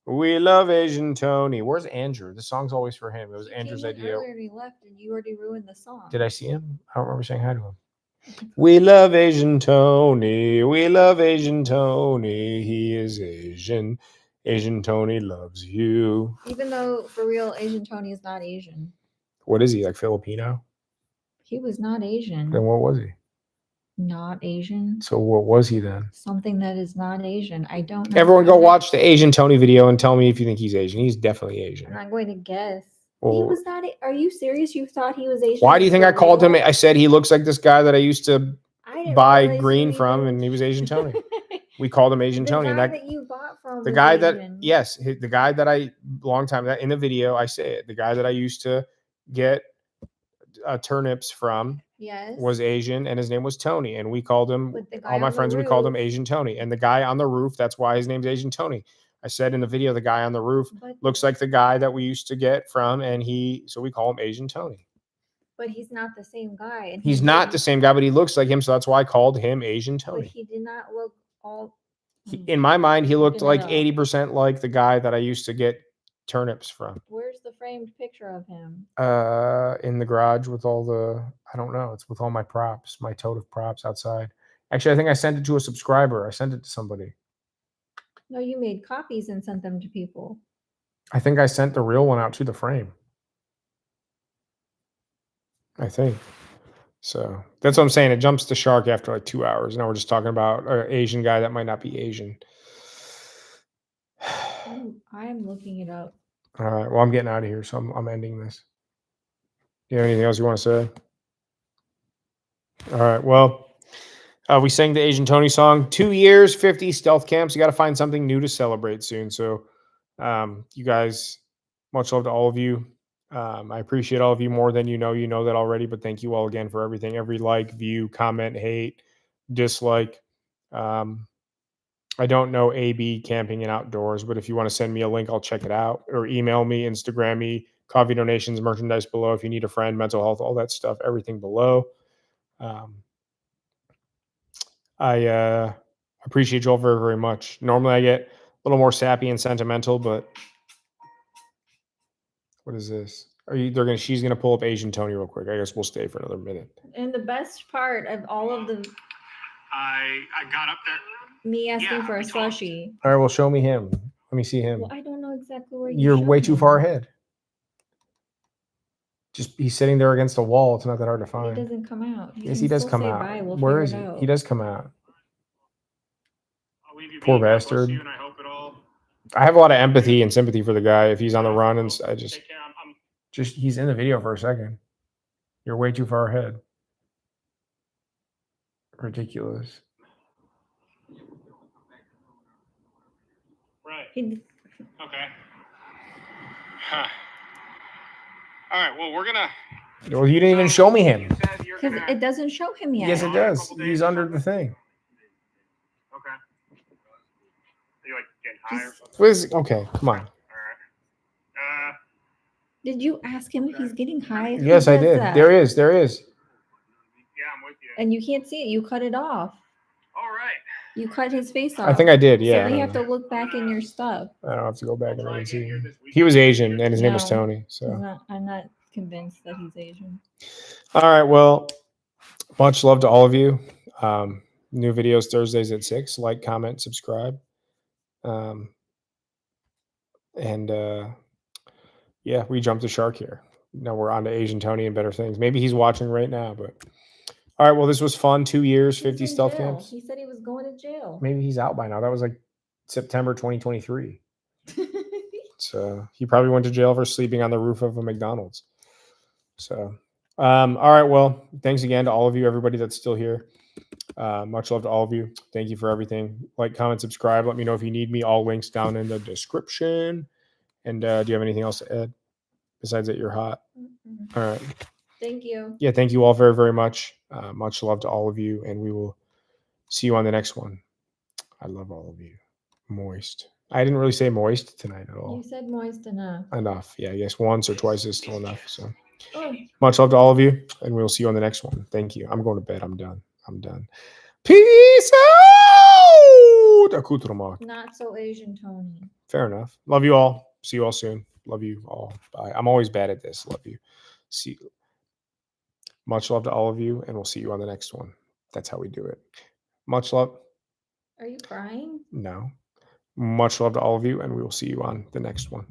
We love Asian Tony. Where's Andrew? The song's always for him. It was Andrew's idea. Earlier he left and you already ruined the song. Did I see him? I don't remember saying hi to him. We love Asian Tony. We love Asian Tony. He is Asian. Asian Tony loves you. Even though, for real, Asian Tony is not Asian. What is he, like Filipino? He was not Asian. Then what was he? Not Asian. So what was he then? Something that is not Asian. I don't know. Everyone go watch the Asian Tony video and tell me if you think he's Asian. He's definitely Asian. I'm not going to guess. Well, he was not. Are you serious? You thought he was Asian? Why do you think I called him? I said he looks like this guy that I used to buy green from, and he was Asian Tony. We called him Asian Tony. The guy that you bought from. The guy that, yes, the guy that I, long time, that in the video, I say it, the guy that I used to get turnips from, yes, was Asian, and his name was Tony, and we called him, all my friends, we called him Asian Tony. And the guy on the roof, that's why his name's Asian Tony. I said in the video, the guy on the roof looks like the guy that we used to get from, and so we call him Asian Tony. But he's not the same guy. And he's not the same guy, but he looks like him, so that's why I called him Asian Tony. But he did not look all. In my mind, he looked Looking it like up. 80% like the guy that I used to get turnips from. Where's the framed picture of him? In the garage with all the, I don't know, it's with all my props, my tote of props outside. Actually, I think I sent it to a subscriber. I sent it to somebody. No, you made copies and sent them to people. I think I sent the real one out to the frame. I think. So that's what I'm saying. It jumps the shark after like 2 hours. Now we're just talking about an Asian guy that might not be Asian. I'm looking it up. All right. Well, I'm getting out of here, so I'm ending this. You have anything else you want to say? All right. Well, we sang the Asian Tony song. 2 years, 50 stealth camps. You got to find something new to celebrate soon. So, you guys, much love to all of you. I appreciate all of you more than you know. You know that already, but thank you all again for everything. Every like, view, comment, hate, dislike. I don't know AB camping and outdoors, but if you want to send me a link, I'll check it out, or email me, Instagram me, coffee donations, merchandise below. If you need a friend, mental health, all that stuff, everything below. I appreciate you all very, very much. Normally I get a little more sappy and sentimental, but what is this? She's gonna pull up Asian Tony real quick. I guess we'll stay for another minute. And the best part of all of the I got up there. me asking for a slushie. All right, well, show me him. Let me see him. Well, I don't know exactly where You're showed way too me. far ahead. Just he's sitting there against a wall. It's not that hard to He find. doesn't come out. You Yes, can he does still come say out. bye. We'll Where is figure he? it out. He does come out. I'll leave you Poor be. God bless bastard. you, and I hope it all. I have a lot of empathy and sympathy for the guy if he's on the run, and I just Take care. I'm just he's in the video for a second. You're way too far ahead. Ridiculous. right. He- Okay. Huh. All right. Well, we're gonna. Well, you didn't even show me him. You said you're Because gonna. it doesn't show him yet. Yes, it On in a does. couple days He's or under the something? thing. Okay. Are you like getting high or Just- something? What is, okay, come on. All right. Did you ask him if he's getting high? Who Yes, I does did. that? There is. Yeah, I'm with you. And you can't see it. You cut it off. All right. You cut his face off. I think I did. Yeah. So we have to look back in your stuff. I don't have to go back and really see. He was Asian, and his name was No. Tony. So. I'm not convinced that he's Asian. All right. Well, much love to all of you. New videos Thursdays at 6. Like, comment, subscribe. Yeah, we jumped the shark here. Now we're on to Asian Tony and better things. Maybe he's watching right now, but all right. Well, this was fun. 2 years, He's 50 in stealth jail. camps. He said he was going to jail. Maybe he's out by now. That was like September 2023. So he probably went to jail for sleeping on the roof of a McDonald's. So, all right. Well, thanks again to all of you, everybody that's still here. Much love to all of you. Thank you for everything. Like, comment, subscribe. Let me know if you need me. All links down in the description. And do you have anything else to add besides that you're hot? Mm-mm. All right. Thank you. Yeah, thank you all very, very much. Much love to all of you, and we will see you on the next one. I love all of you. Moist. I didn't really say moist tonight at all. You said moist enough. Enough. Yeah, I guess once or twice is still enough. So Oh, much love to all of you, and we'll see you on the next one. Thank you. I'm going to bed. I'm done. Peace out. Accoutrement. not so Asian Tony. Fair enough. Love you all. See you all soon. Love you all. Bye. I'm always bad at this. Love you. See you. Much love to all of you, and we'll see you on the next one. That's how we do it. Much love. Are you crying? No. Much love to all of you, and we will see you on the next one.